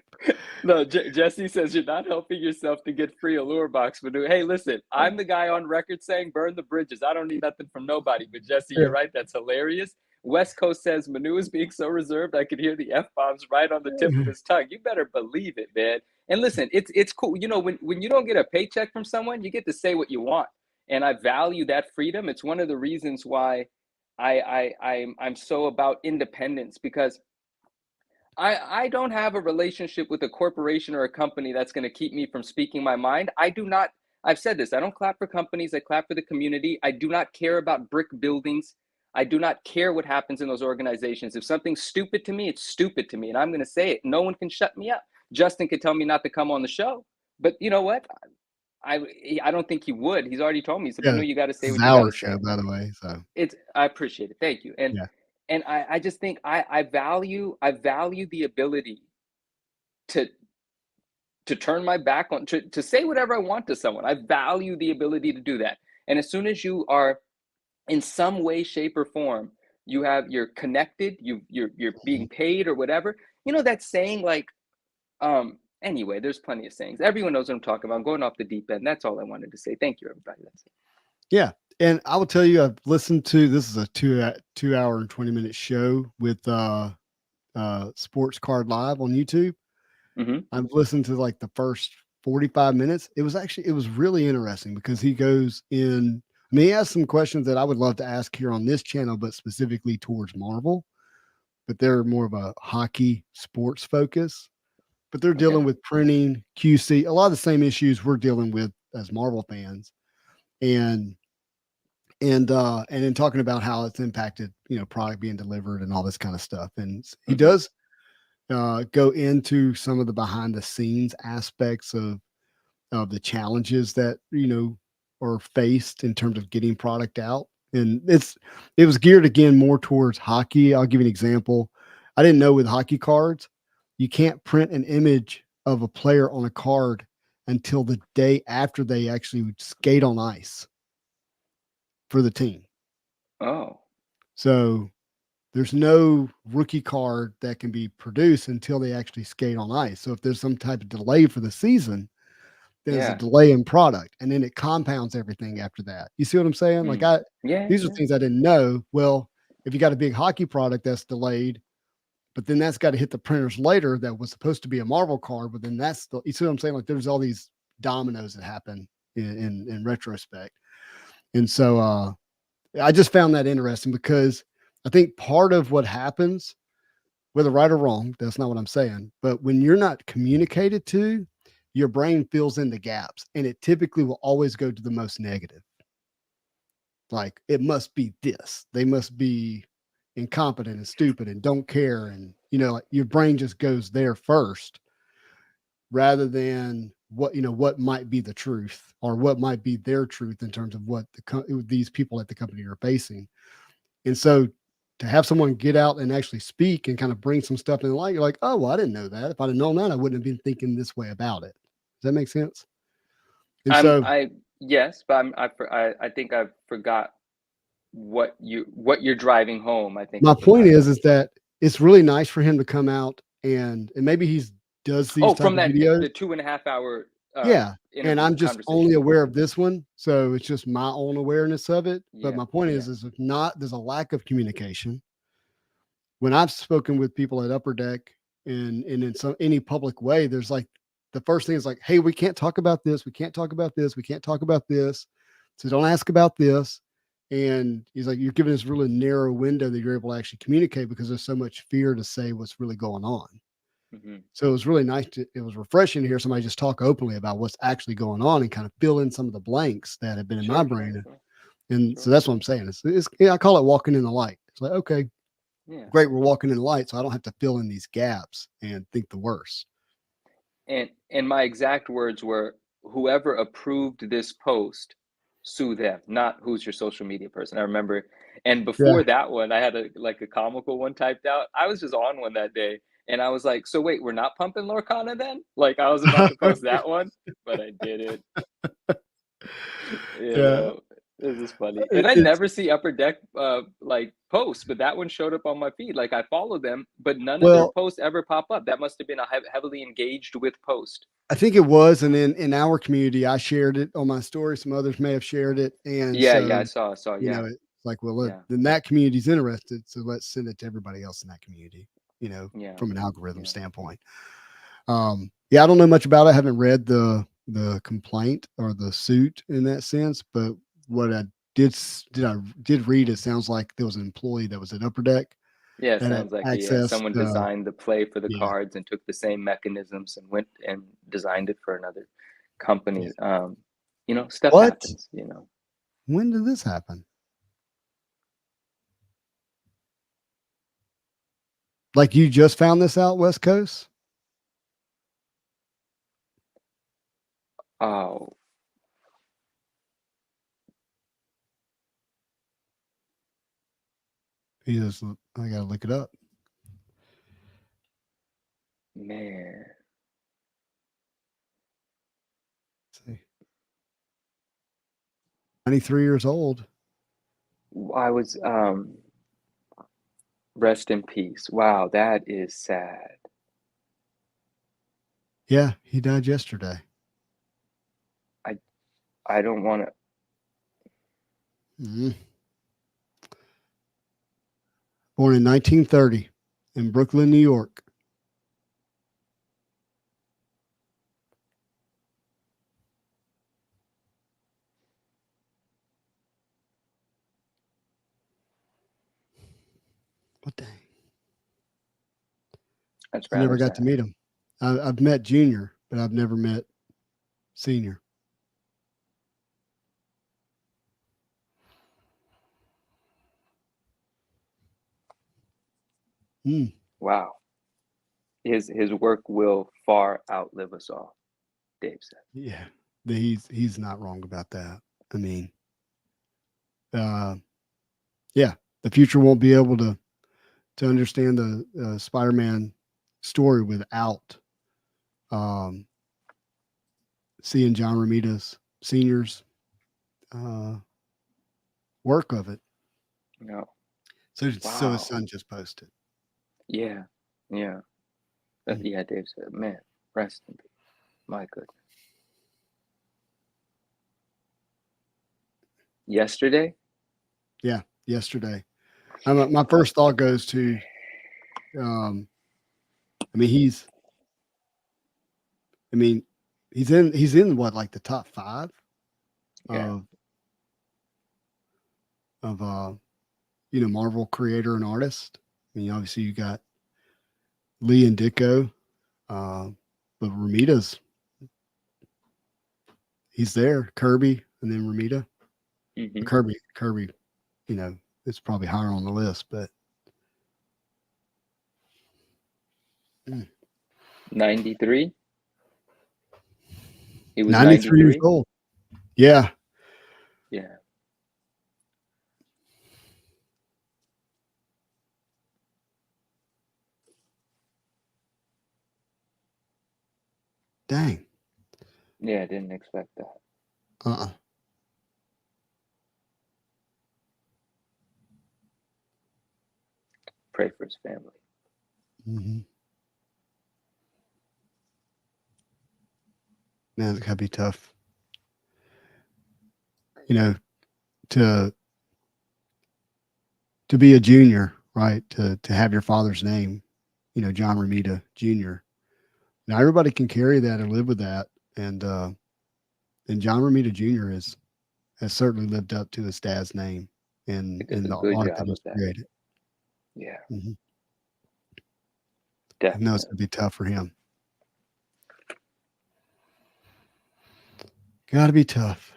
No, Jesse says you're not helping yourself to get free Allure box, Manu. Hey, listen, I'm the guy on record saying burn the bridges. I don't need nothing from nobody. But Jesse, you're right. That's hilarious. West Coast says Manu is being so reserved. I could hear the F bombs right on the tip of his tongue. You better believe it, man. And listen, it's cool. When you don't get a paycheck from someone, you get to say what you want, and I value that freedom. It's one of the reasons why I'm so about independence because I don't have a relationship with a corporation or a company that's going to keep me from speaking my mind. I do not. I've said this. I don't clap for companies. I clap for the community. I do not care about brick buildings. I do not care what happens in those organizations. If something's stupid to me, it's stupid to me, and I'm going to say it. No one can shut me up. Justin could tell me not to come on the show, but you know what? I don't think he would. He's already told me. He said, Yeah, "Manu, you got to say this is what you got our to show, say." by the way. So I appreciate it. Thank you. yeah, And I just think I value the ability to turn my back on to say whatever I want to someone. I value the ability to do that. And as soon as you are in some way, shape, or form, you're connected, you're being paid or whatever. That saying like anyway, there's plenty of sayings. Everyone knows what I'm talking about. I'm going off the deep end. That's all I wanted to say. Thank you, everybody. That's it. yeah. And I will tell you, I've listened to this is a 2 hour and 20-minute show with Sports Card Live on YouTube. Mm-hmm. I've listened to like the first 45 minutes. It was really interesting because he goes in. I mean, he has some questions that I would love to ask here on this channel, but specifically towards Marvel. But they're more of a hockey sports focus. But they're dealing Okay. with printing, QC, a lot of the same issues we're dealing with as Marvel fans, and then talking about how it's impacted, product being delivered and all this kind of stuff. And he does go into some of the behind the scenes aspects of the challenges that are faced in terms of getting product out. And it was geared again more towards hockey. I'll give you an example. I didn't know with hockey cards, you can't print an image of a player on a card until the day after they actually skate on ice. for the team. Oh, So there's no rookie card that can be produced until they actually skate on ice. So if there's some type of delay for the season, there's a yeah. delay in product, and then it compounds everything after that. You see what I'm saying? Like Yeah, these are yeah. things I didn't know. Well, if you got a big hockey product that's delayed, but then that's got to hit the printers later that was supposed to be a Marvel card, but then that's the, you see what I'm saying? Like there's all these dominoes that happen in retrospect. And so I just found that interesting because I think part of what happens, whether right or wrong, that's not what I'm saying, but when you're not communicated to, your brain fills in the gaps, and it typically will always go to the most negative. Like it must be this, they must be incompetent and stupid and don't care. And, like your brain just goes there first rather than what might be the truth or what might be their truth in terms of what these people at the company are facing. And so to have someone get out and actually speak and kind of bring some stuff in the light, you're like, oh, well, I didn't know that. If I'd have known that, I wouldn't have been thinking this way about it. Does that make sense? And so Yes, but I think I forgot what you're driving home. I think my is the point concept. is that it's really nice for him to come out and maybe he does these Oh, type from of that videos. the 2.5 hour Yeah. And interview I'm just only conversation. aware of this one. So it's just my own awareness of it. But Yeah, my point yeah. is if not, there's a lack of communication. When I've spoken with people at Upper Deck and in any public way, there's like the first thing is like, hey, we can't talk about this. We can't talk about this. We can't talk about this. So don't ask about this. And he's like, you're giving this really narrow window that you're able to actually communicate because there's so much fear to say what's really going on. Mm-hmm. So it was really nice. It was refreshing to hear somebody just talk openly about what's actually going on and kind of fill in some of the blanks that have been in my brain. Sure. And so that's what I'm saying. I call it walking in the light. It's like, okay, Yeah. great, we're walking in the light, so I don't have to fill in these gaps and think the worst. And my exact words were, whoever approved this post, sue them, not who's your social media person. I remember. And Yeah. before that one, I had a comical one typed out. I was just on one that day, and I was like, so wait, we're not pumping Lorcana then? Like I was about to post that one, but I didn't. Yeah. This is funny. And I It's never see Upper Deck like posts, but that one showed up on my feed. Like I follow them, but none of their well, posts ever pop up. That must have been a heavily engaged with post. I think it was, and then in our community, I shared it on my story. Some others may have shared it, and Yeah, so I saw, yeah. it's like, well, Yeah. then that community's interested, so let's send it to everybody else in that community. Yeah. From an algorithm Yeah. standpoint. Yeah, I don't know much about it. I haven't read the complaint or the suit in that sense, but what I did read, it sounds like there was an employee that was at Upper Deck Yeah, it that had sounds like access someone to, designed the play for the yeah, cards and took the same mechanisms and went and designed it for another yeah. company. Stuff What? happens, When did this happen? Like you just found this out, West Coast? Oh, I gotta look it up. man. Let's see. 93 years old. I was rest in peace. Wow, that is sad. Yeah, he died yesterday. I don't want to. Mm-hmm. Born in 1930 in Brooklyn, New York. What dang? That's I never rather got to sad. meet him. I've met Junior, but I've never met Senior. Wow. His work will far outlive us all, Dave said. Yeah, he's not wrong about that. I mean, yeah, the future won't be able to understand the Spider-Man story without seeing John Romita's Senior's work of it. No. So Wow. his son just posted. Yeah. Yeah. Yeah, Dave said, man, rest in peace. My goodness. Yesterday? Yeah, yesterday. My first thought goes to, I mean, he's in what, like the top 5 Yeah. of Marvel creator and artist. I mean, obviously you got Lee and Ditko, but Romita's, he's there. Kirby and then Romita. Mm-hmm. Kirby, it's probably higher on the list, but 93? He was 93 years 93? old. Yeah. Yeah. Dang. Yeah, I didn't expect that. Pray for his family. Mm-hmm. Man, it's gotta be tough. To be a junior, right? To have your father's name, John Romita Jr. Now everybody can carry that or live with that, and John Romita Jr. has certainly lived up to his dad's name in He did a the good art that job he's of that. created. Yeah. Mm-hmm. I Definitely. know it's gonna be tough for him. Gotta be tough.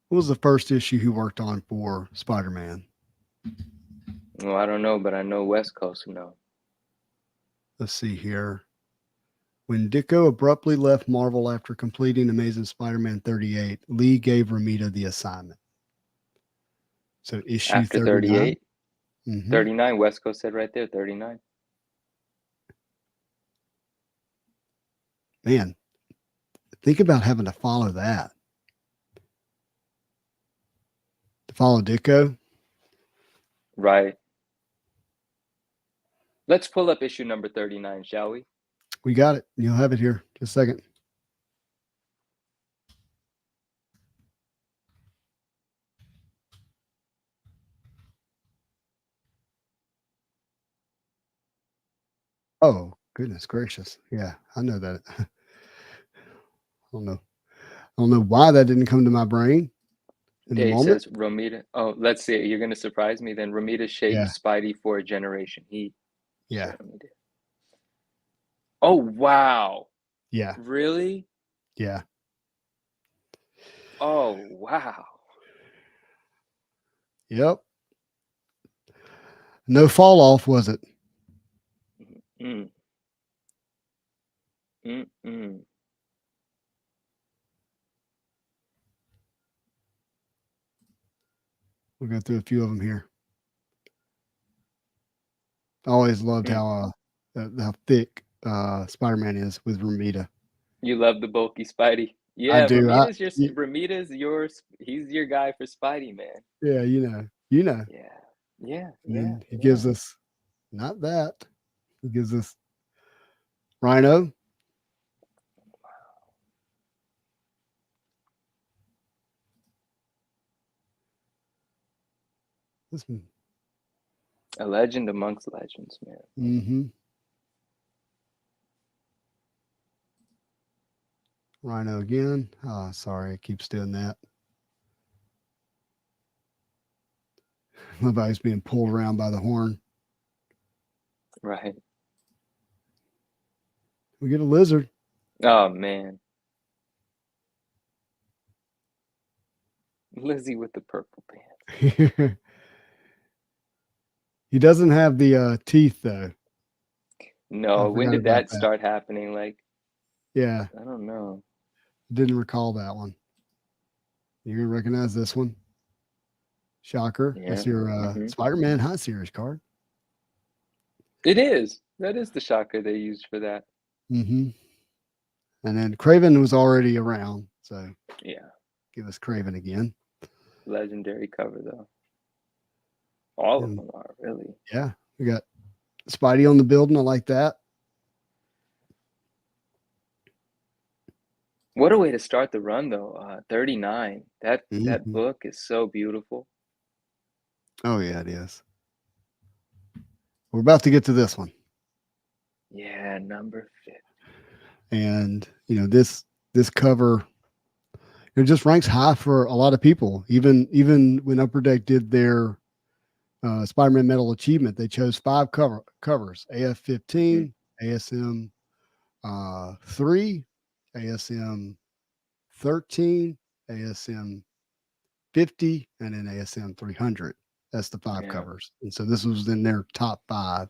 What was the first issue he worked on for Spider-Man? Well, I don't know, but I know West Coast know. Let's see here. When Ditko abruptly left Marvel after completing Amazing Spider-Man 38, Lee gave Romita the assignment. So issue After 39. 38? Mm-hmm. 39, West Coast said right there, 39. Man, think about having to follow that. To follow Ditko. Right. Let's pull up issue number 39, shall we? We got it. You'll have it here. Just a second. Oh, goodness gracious. Yeah, I know that. I don't know why that didn't come to my brain in the Dave moment. says Romita. Oh, let's see. You're going to surprise me then. Romita shaped Yeah. Spidey for a generation. He Yeah. certainly did. Oh, wow. Yeah. Really? Yeah. Oh, wow. Yep. No fall off, was it? Mm. Mm-mm. We'll go through a few of them here. I always loved how thick Spider-Man is with Romita. You love the bulky Spidey. I Yeah, do. Romita's yours. He's your guy for Spidey, man. Yeah, you know. Yeah. Yeah. And Yeah. then he gives us not that. He gives us Rhino. This one. A legend amongst legends, man. Mm-hmm. Rhino again. Oh, sorry, it keeps doing that. Nobody's being pulled around by the horn. Right. We get a lizard. Oh, man. Lizzie with the purple pants. He doesn't have the teeth though. No, when did that start happening? Like, yeah, I don't know. Didn't recall that one. You're gonna recognize this one. Shocker. Yeah. That's your Spider-Man Hot Series card. It is. That is the shocker they used for that. Mm-hmm. And then Craven was already around, so Yeah, give us Craven again. legendary cover though. All of And them are really. yeah, we got Spidey on the building. I like that. What a way to start the run though. 39. That Mhm. book is so beautiful. Oh yeah, it is. We're about to get to this one, Yeah, number 50. and this cover, it just ranks high for a lot of people. Even when Upper Deck did their Spider-Man Metal Achievement, they chose 5 covers: AF-15, ASM 3, ASM 13, ASM 50, and then ASM 300. That's the 5 Yeah. covers. And so this was in their top 5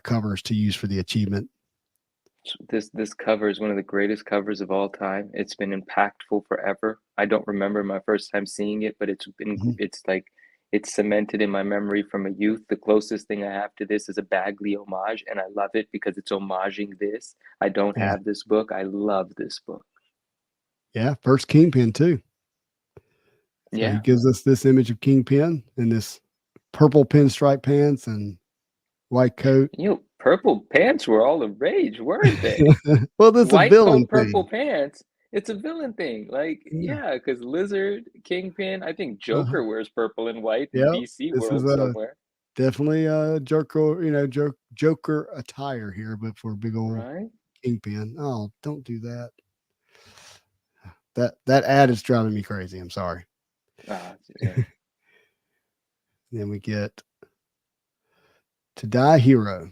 covers to use for the achievement. This cover is one of the greatest covers of all time. It's been impactful forever. I don't remember my first time seeing it, but it's like it's cemented in my memory from a youth. The closest thing I have to this is a Bagley homage, and I love it because it's homaging this. I don't have this book. I love this book. Yeah, first Kingpin too. So Yeah. he gives us this image of Kingpin in this purple pinstripe pants and white coat. Purple pants were all the rage, weren't they? Well, that's a White villain coat, purple thing. pants. It's a villain thing. Like, yeah, because Lizard, Kingpin, I think Joker wears purple and white in Yep. DC This world is somewhere. definitely a Joker, Joker attire here, but for a big old Kingpin. Oh, don't do that. That ad is driving me crazy. I'm sorry. Yeah. Then we get To Die Hero.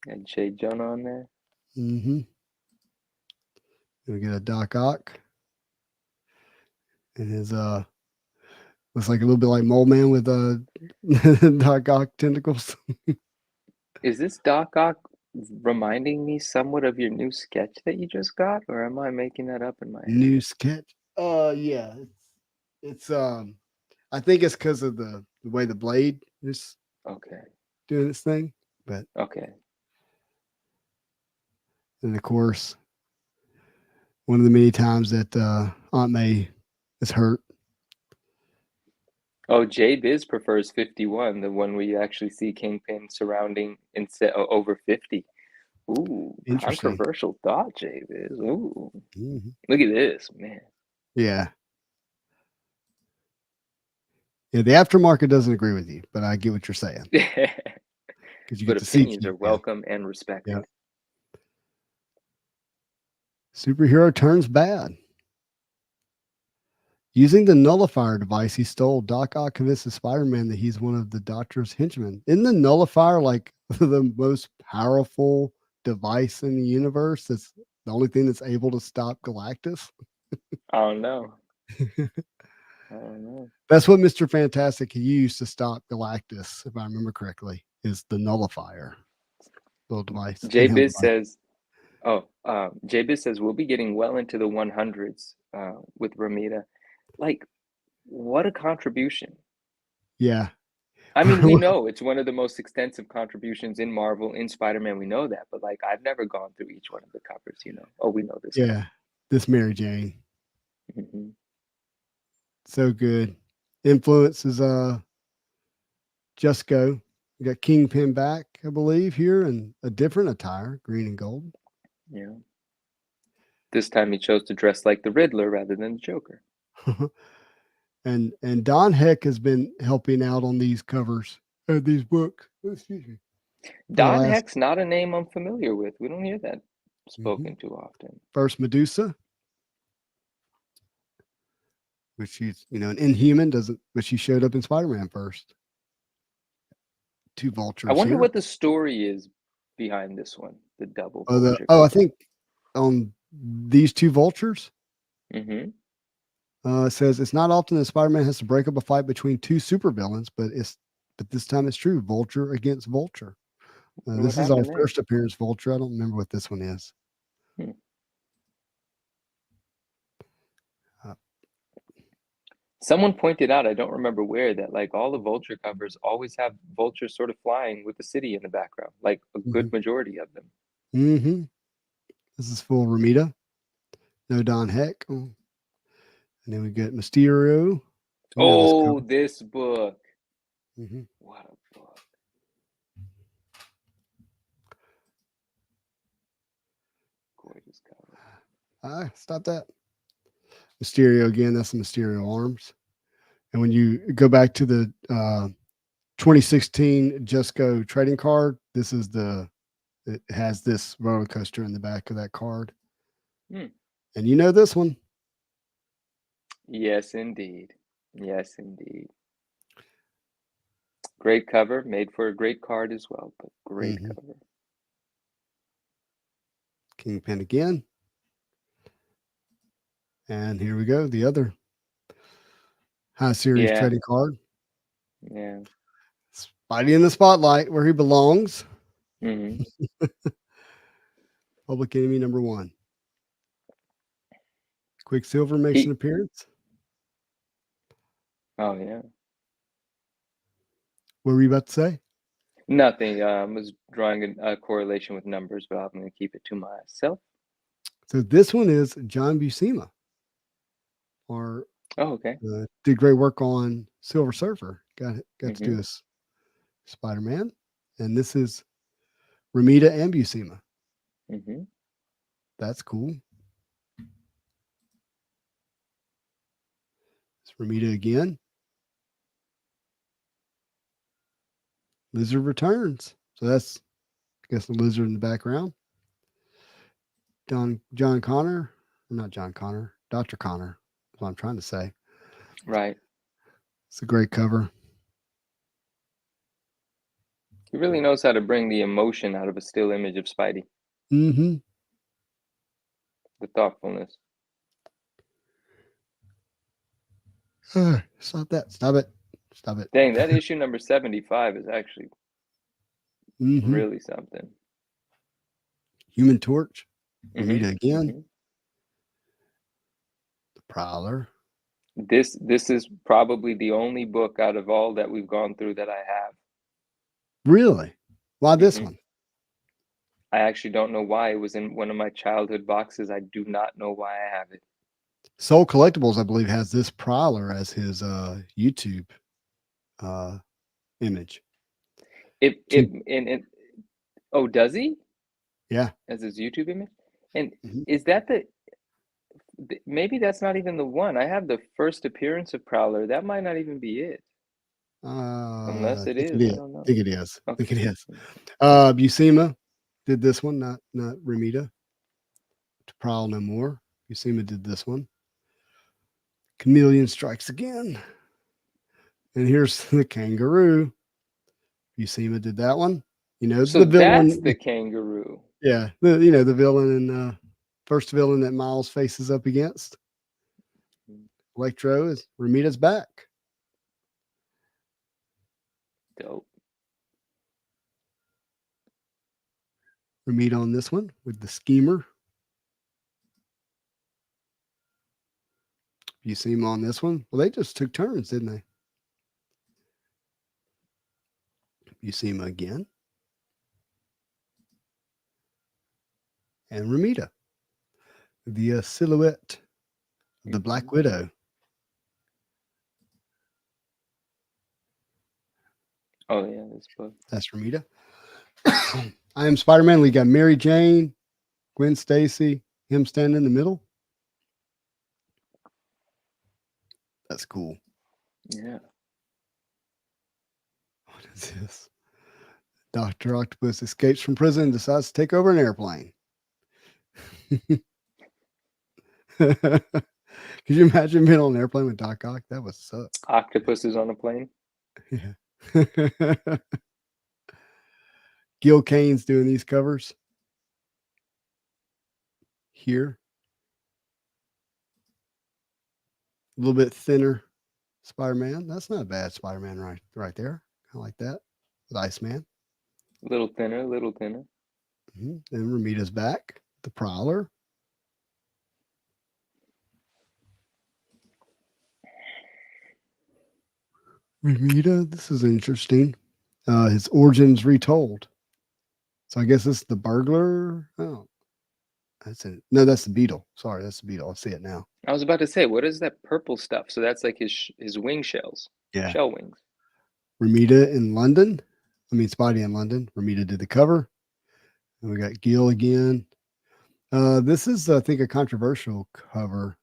And Jay Jonah on there. Mm-hmm. We get a Doc Ock. And his looks like a little bit like Mole Man with Doc Ock tentacles. Is this Doc Ock reminding me somewhat of your new sketch that you just got, or am I making that up in my head? New sketch? Yeah. It's I think it's because of the way the blade is doing its thing. But and of course, one of the many times that Aunt May is hurt. Oh, Jay Biz prefers 51, the one where you actually see Kingpin surrounding instead over 50. Ooh, controversial thought, Jay Biz. Ooh, look at this, man. Yeah. Yeah, the aftermarket doesn't agree with you, but I get what you're saying. Because you get to see opinions are welcome and respected. Yep. Superhero turns bad. Using the nullifier device he stole, Doc Ock convinces Spider-Man that he's one of the Doctor's henchmen. Isn't the nullifier like the most powerful device in the universe? That's the only thing that's able to stop Galactus? I don't know. I don't know. That's what Mr. Fantastic used to stop Galactus, if I remember correctly, is the nullifier little device. Jay Biz says, Jay Biz says we'll be getting well into the 100s with Ramita. Like, what a contribution. Yeah. I mean, we know it's one of the most extensive contributions in Marvel, in Spider-Man. We know that, but like, I've never gone through each one of the covers, Oh, we know this. Yeah. This Mary Jane. Mm-hmm. So good. Influence is Just Go. We got Kingpin back, I believe, here in a different attire, green and gold. Yeah. This time he chose to dress like the Riddler rather than the Joker. And Don Heck has been helping out on these covers, these books. Excuse me. Don Heck's not a name I'm familiar with. We don't hear that spoken too often. First Medusa, which she's an Inhuman, but she showed up in Spider-Man first. 2 Vultures. I wonder what the story is behind this one, the double. I think on these 2 Vultures. Mm-hmm. It says it's not often that Spider-Man has to break up a fight between 2 supervillains, but this time it's true. Vulture against Vulture. This is our first appearance, Vulture. I don't remember what this one is. Someone pointed out, I don't remember where, that like all the Vulture covers always have Vulture sort of flying with the city in the background, like a good majority of them. Mm-hmm. This is full Ramita. No Don Heck. Oh. And then we get Mysterio. Oh, this book. Mm-hmm. What a book. Gorgeous cover. Stop that. Mysterio again. That's the Mysterio arms. And when you go back to the 2016 Just Go trading card, this is it has this roller coaster in the back of that card. And you know this one. Yes, indeed. Yes, indeed. Great cover, made for a great card as well, but great cover. Kingpin again. And here we go, the other high series trading card. Yeah. Spidey in the spotlight where he belongs. Public Enemy #1. Quicksilver makes an appearance. Oh, yeah. What were you about to say? Nothing. I was drawing a correlation with numbers, but I'm going to keep it to myself. So this one is John Buscema. Did great work on Silver Surfer. Got to do this Spider-Man. And this is Ramita and Buscema. That's cool. It's Ramita again. Lizard returns. So that's, I guess, the lizard in the background. John Connor. Not John Connor. Dr. Connor. That's what I'm trying to say. Right. It's a great cover. He really knows how to bring the emotion out of a still image of Spidey. The thoughtfulness. Stop that. Stop it. Stop it. Dang, that issue number 75 is actually really something. Human Torch. Ramita again. The Prowler. This is probably the only book out of all that we've gone through that I have. Really? Why this one? I actually don't know why. It was in one of my childhood boxes. I do not know why I have it. Soul Collectibles, I believe, has this Prowler as his YouTube image. Oh, does he? Yeah. As his YouTube image? And is that maybe that's not even the one. I have the first appearance of Prowler. That might not even be it. Unless it is. I don't know. I think it is. Okay. I think it is. Buscema did this one, not Ramita. To Prowl No More. Buscema did this one. Chameleon strikes again. And here's the kangaroo. Buscema did that one. You know, so the villain. That's the kangaroo. Yeah. The villain in first villain that Miles faces up against. Electro is Ramita's back. Dope. Ramita on this one with the schemer. You see him on this one? Well, they just took turns, didn't they? You see him again. And Ramita. The silhouette of the Black Widow. Oh, yeah, this book. That's Ramita. I Am Spider-Man. We got Mary Jane, Gwen Stacy, him standing in the middle. That's cool. Yeah. What is this? Dr. Octopus escapes from prison and decides to take over an airplane. Could you imagine being on an airplane with Doc Ock? That would suck. Octopus is on a plane. Yeah. Gil Kane's doing these covers here. A little bit thinner Spider-Man. That's not a bad Spider-Man right there. I like that. With Iceman. A little thinner, a little thinner. Then Ramita's back. The Prowler. Ramita, this is interesting. His origins retold. So I guess this is the burglar. Oh. That's it. No, that's the beetle. Sorry, that's the beetle. I see it now. I was about to say, what is that purple stuff? So that's like his wing shells, Yeah. shell wings. Ramita in London. I mean, Spidey in London. Ramita did the cover. And we got Gil again. This is, I think, a controversial cover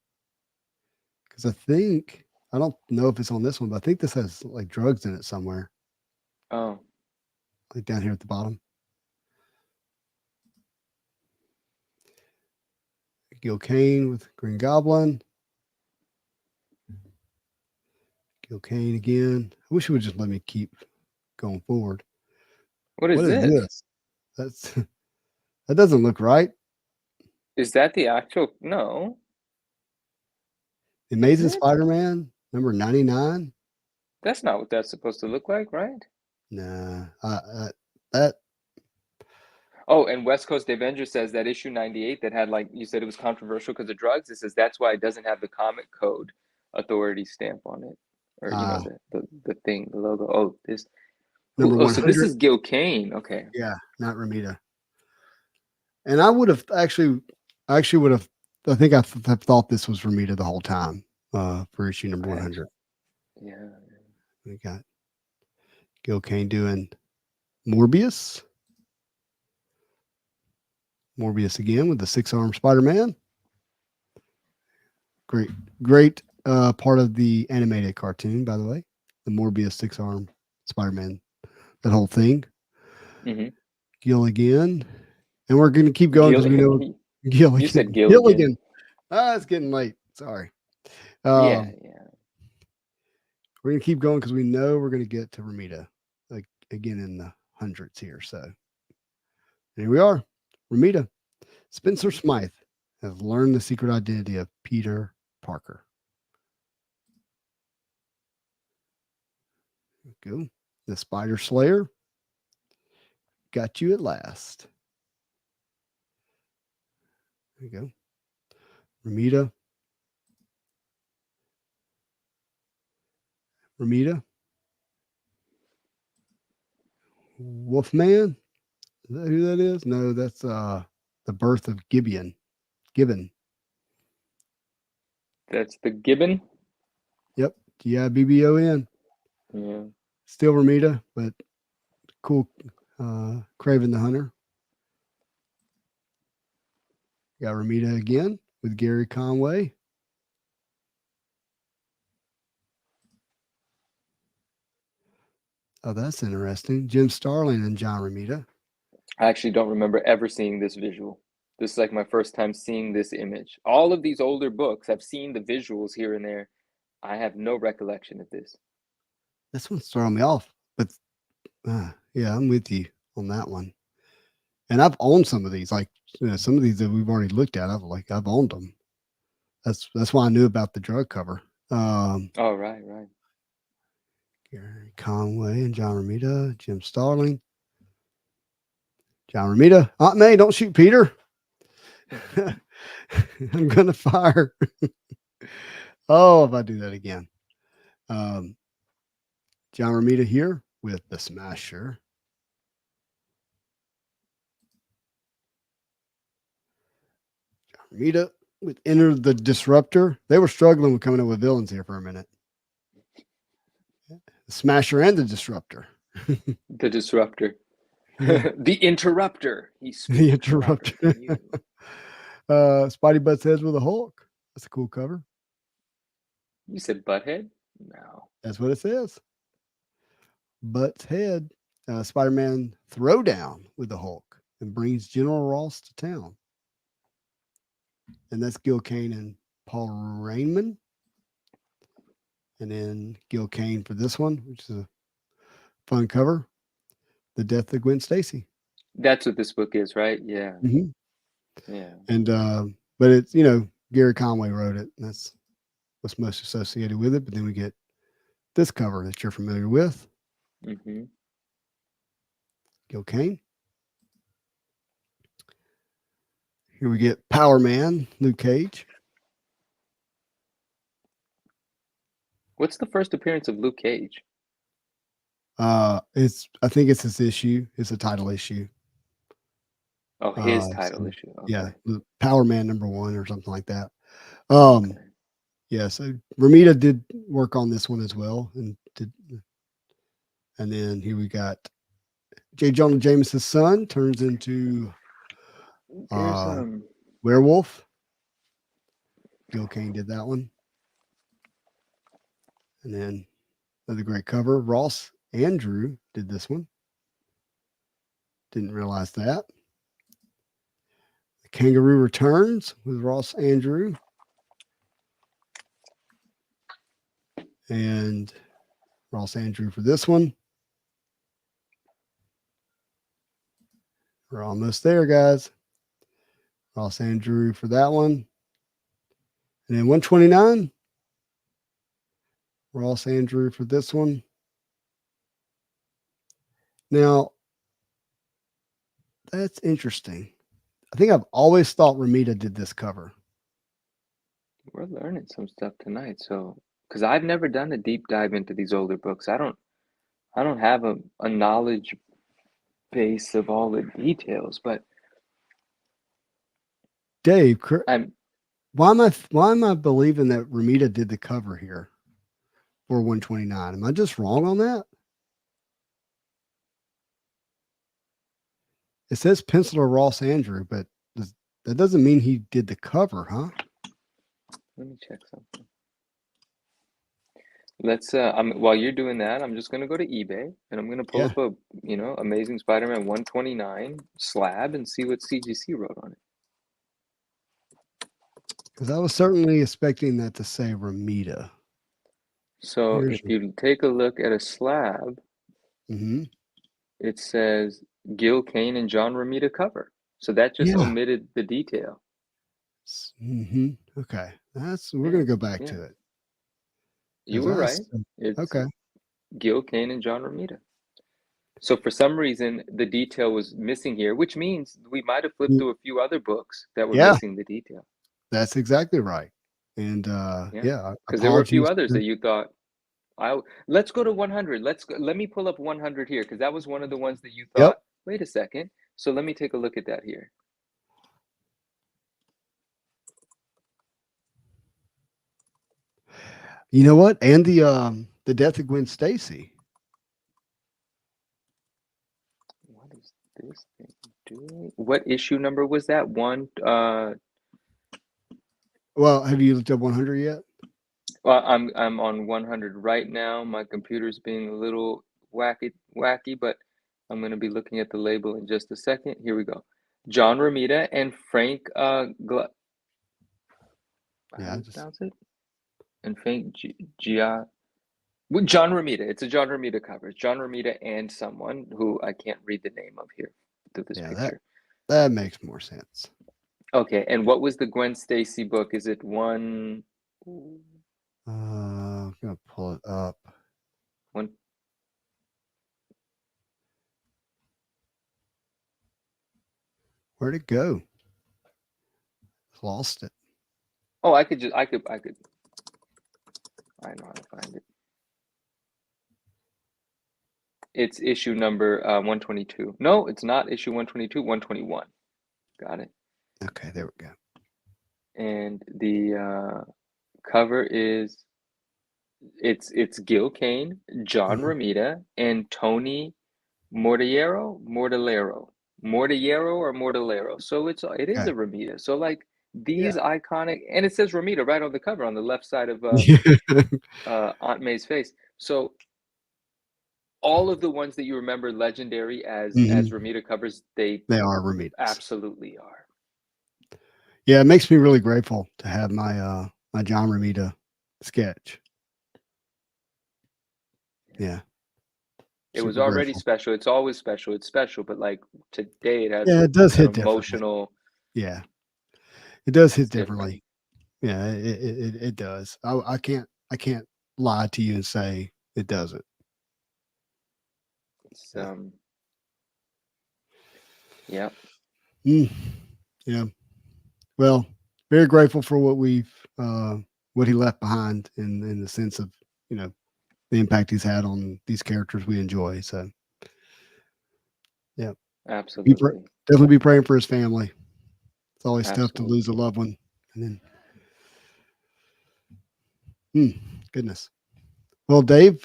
because I don't know if it's on this one, but I think this has like drugs in it somewhere, Oh, like down here at the bottom. Gil Kane with Green Goblin. Gil Kane again. I wish it would just let me keep going forward. what is this? this? That's that doesn't look right. Is that the actual? No, Amazing Is it? Spider-Man number 99. that's not what that's supposed to look like, right? Nah, that Oh, and West Coast Avenger says that issue 98 that had, like you said, it was controversial because of drugs. It says that's why it doesn't have the Comic Code Authority stamp on it, or the thing, the logo. Oh, this. number Oh, so this 100. is Gil Kane. Okay. Yeah, not Ramita. And I would have actually would have. I think I have thought this was Ramita the whole time for issue number 100. Yeah. We got Gil Kane doing Morbius. Morbius again with the 6-armed Spider-Man. Great part of the animated cartoon, by the way. The Morbius 6-armed Spider-Man, that whole thing. Mm-hmm. Gil again. And we're going to keep going because we know Gilligan. You said Gilligan. It's getting late. Sorry. Yeah. We're going to keep going because we know we're going to get to Ramita, like again in the hundreds here. So here we are. Ramita. Spencer Smythe has learned the secret identity of Peter Parker. Go. The Spider Slayer got you at last. There you go. Ramita. Wolfman. Is that who that is? No, that's the birth of Gibbon. That's the Gibbon. Yep. Gibbon. Yeah. Still Ramita, but cool. Craven the Hunter. Got Ramita again with Gary Conway. Oh, that's interesting. Jim Starlin and John Romita. I actually don't remember ever seeing this visual. This is like my first time seeing this image. All of these older books, I've seen the visuals here and there. I have no recollection of this. This one's throwing me off, but yeah, I'm with you on that one. And I've owned some of these, like some of these that we've already looked at. I've owned them. That's why I knew about the drug cover. Oh, right. Gary Conway and John Romita, Jim Starling. John Romita, Aunt May, don't shoot Peter. I'm gonna fire. Oh, if I do that again. John Romita here with the Smasher. John Romita with Enter the Disruptor. They were struggling with coming up with villains here for a minute. The Smasher and the Disruptor. The Disruptor. The Interrupter. The Interrupter. Spidey butts heads with a Hulk. That's a cool cover. You said Butthead? No. That's what it says. Butts head. Spider-Man throwdown with the Hulk and brings General Ross to town. And that's Gil Kane and Paul Rainman. And then Gil Kane for this one, which is a fun cover. The Death of Gwen Stacy. That's what this book is, right? Yeah. Mm-hmm. Yeah. And but it's Gary Conway wrote it. And that's what's most associated with it. But then we get this cover that you're familiar with. Mm-hmm. Gil Kane. Here we get Power Man, Luke Cage. What's the first appearance of Luke Cage? I think it's this issue. It's a title issue. Oh, his So, title issue. yeah, Okay. the Power Man #1 or something like that. Okay. Yeah, so Ramita did work on this one as well, and then here we got J. Jonah Jameson's son turns into There's werewolf. Gil Kane did that one, and then another great cover. Ross Andrew did this one. Didn't realize that. The Kangaroo Returns with Ross Andrew. And Ross Andrew for this one. We're almost there, guys. Ross Andrew for that one. And then 129. Ross Andrew for this one. Now, that's interesting. I think I've always thought Ramita did this cover. we're learning some stuff tonight. So, because I've never done a deep dive into these older books, I don't have a knowledge base of all the details. But Dave, I'm why am I believing that Ramita did the cover here for 129? Am I just wrong on that? It says penciler Ross Andrew, but that doesn't mean he did the cover, huh? let me check something. Let's while you're doing that, I'm just gonna go to eBay and I'm gonna pull Yeah. up a Amazing Spider-Man 129 slab and see what CGC wrote on it. Because I was certainly expecting that to say Ramita. So Here's if you take a look at a slab, it says Gil Kane and John Romita cover. So that just Yeah. omitted the detail. Okay. We're gonna go back Yeah. to it. You were right. It's Okay. Gil Kane and John Romita. So for some reason, the detail was missing here, which means we might have flipped through a few other books that were Yeah. missing the detail. That's exactly right. And because there were a few others that you thought, let's go to 100. Let me pull up 100 here, because that was one of the ones that you thought, wait a second. So let me take a look at that here. You know what? And the death of Gwen Stacy. What is this thing doing? What issue number was that? One. Well, have you looked up 100 yet? Well, I'm on 100 right now. My computer's being a little wacky, but I'm going to be looking at the label in just a second. Here we go. John Romita and Frank Yeah, pronounce it? And Frank John Romita. It's a John Romita cover. It's John Romita and someone who I can't read the name of here through this picture. That makes more sense. Okay, and what was the Gwen Stacy book? Is it one? I'm gonna pull it up. One. Where'd it go? Lost it. Oh, I could. I know how to find it. It's issue number 122. No, it's not issue 122. 121. Got it. Okay, there we go. And the cover is it's Gil Kane, John Romita, and Tony Mortallero. So it is a Romita. So like these iconic, and it says Romita right on the cover on the left side of Aunt May's face. So all of the ones that you remember legendary as Romita covers, they are Romitas. Absolutely are. Yeah, it makes me really grateful to have my my John Romita sketch. Yeah. It was already special. It's always special. It's special, but like today it has it does hit emotional. Yeah. It does hit differently. Yeah, it does. I can't lie to you and say it doesn't. It's yeah. Yeah. Well, very grateful for what what he left behind in the sense of, the impact he's had on these characters we enjoy. So yeah. Absolutely. definitely be praying for his family. It's always tough to Absolutely. lose a loved one. And then, goodness. Well, Dave,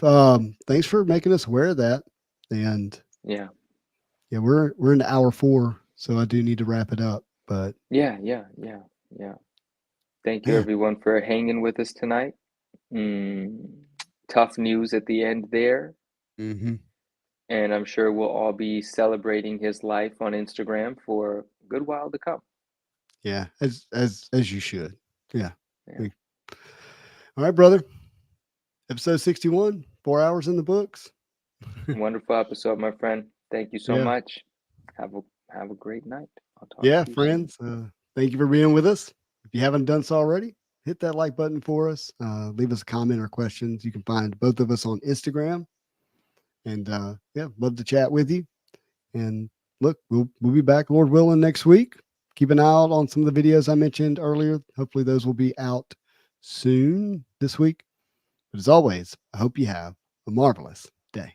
thanks for making us aware of that. And Yeah. we're into hour 4, so I do need to wrap it up. But Yeah. Thank you, man, everyone, for hanging with us tonight. Tough news at the end there. mm-hmm. And I'm sure we'll all be celebrating his life on Instagram for a good while to come. Yeah, as you should. Yeah. Yeah. All right, brother. Episode 61, 4 hours in the books. Wonderful episode, my friend. Thank you so Yeah. much. Have a great night. I'll talk Yeah, to you soon. friends. Thank you for being with us. If you haven't done so already, hit that like button for us. Leave us a comment or questions. You can find both of us on Instagram. And love to chat with you. And look, we'll be back, Lord willing, next week. Keep an eye out on some of the videos I mentioned earlier. Hopefully those will be out soon this week. But as always, I hope you have a marvelous day.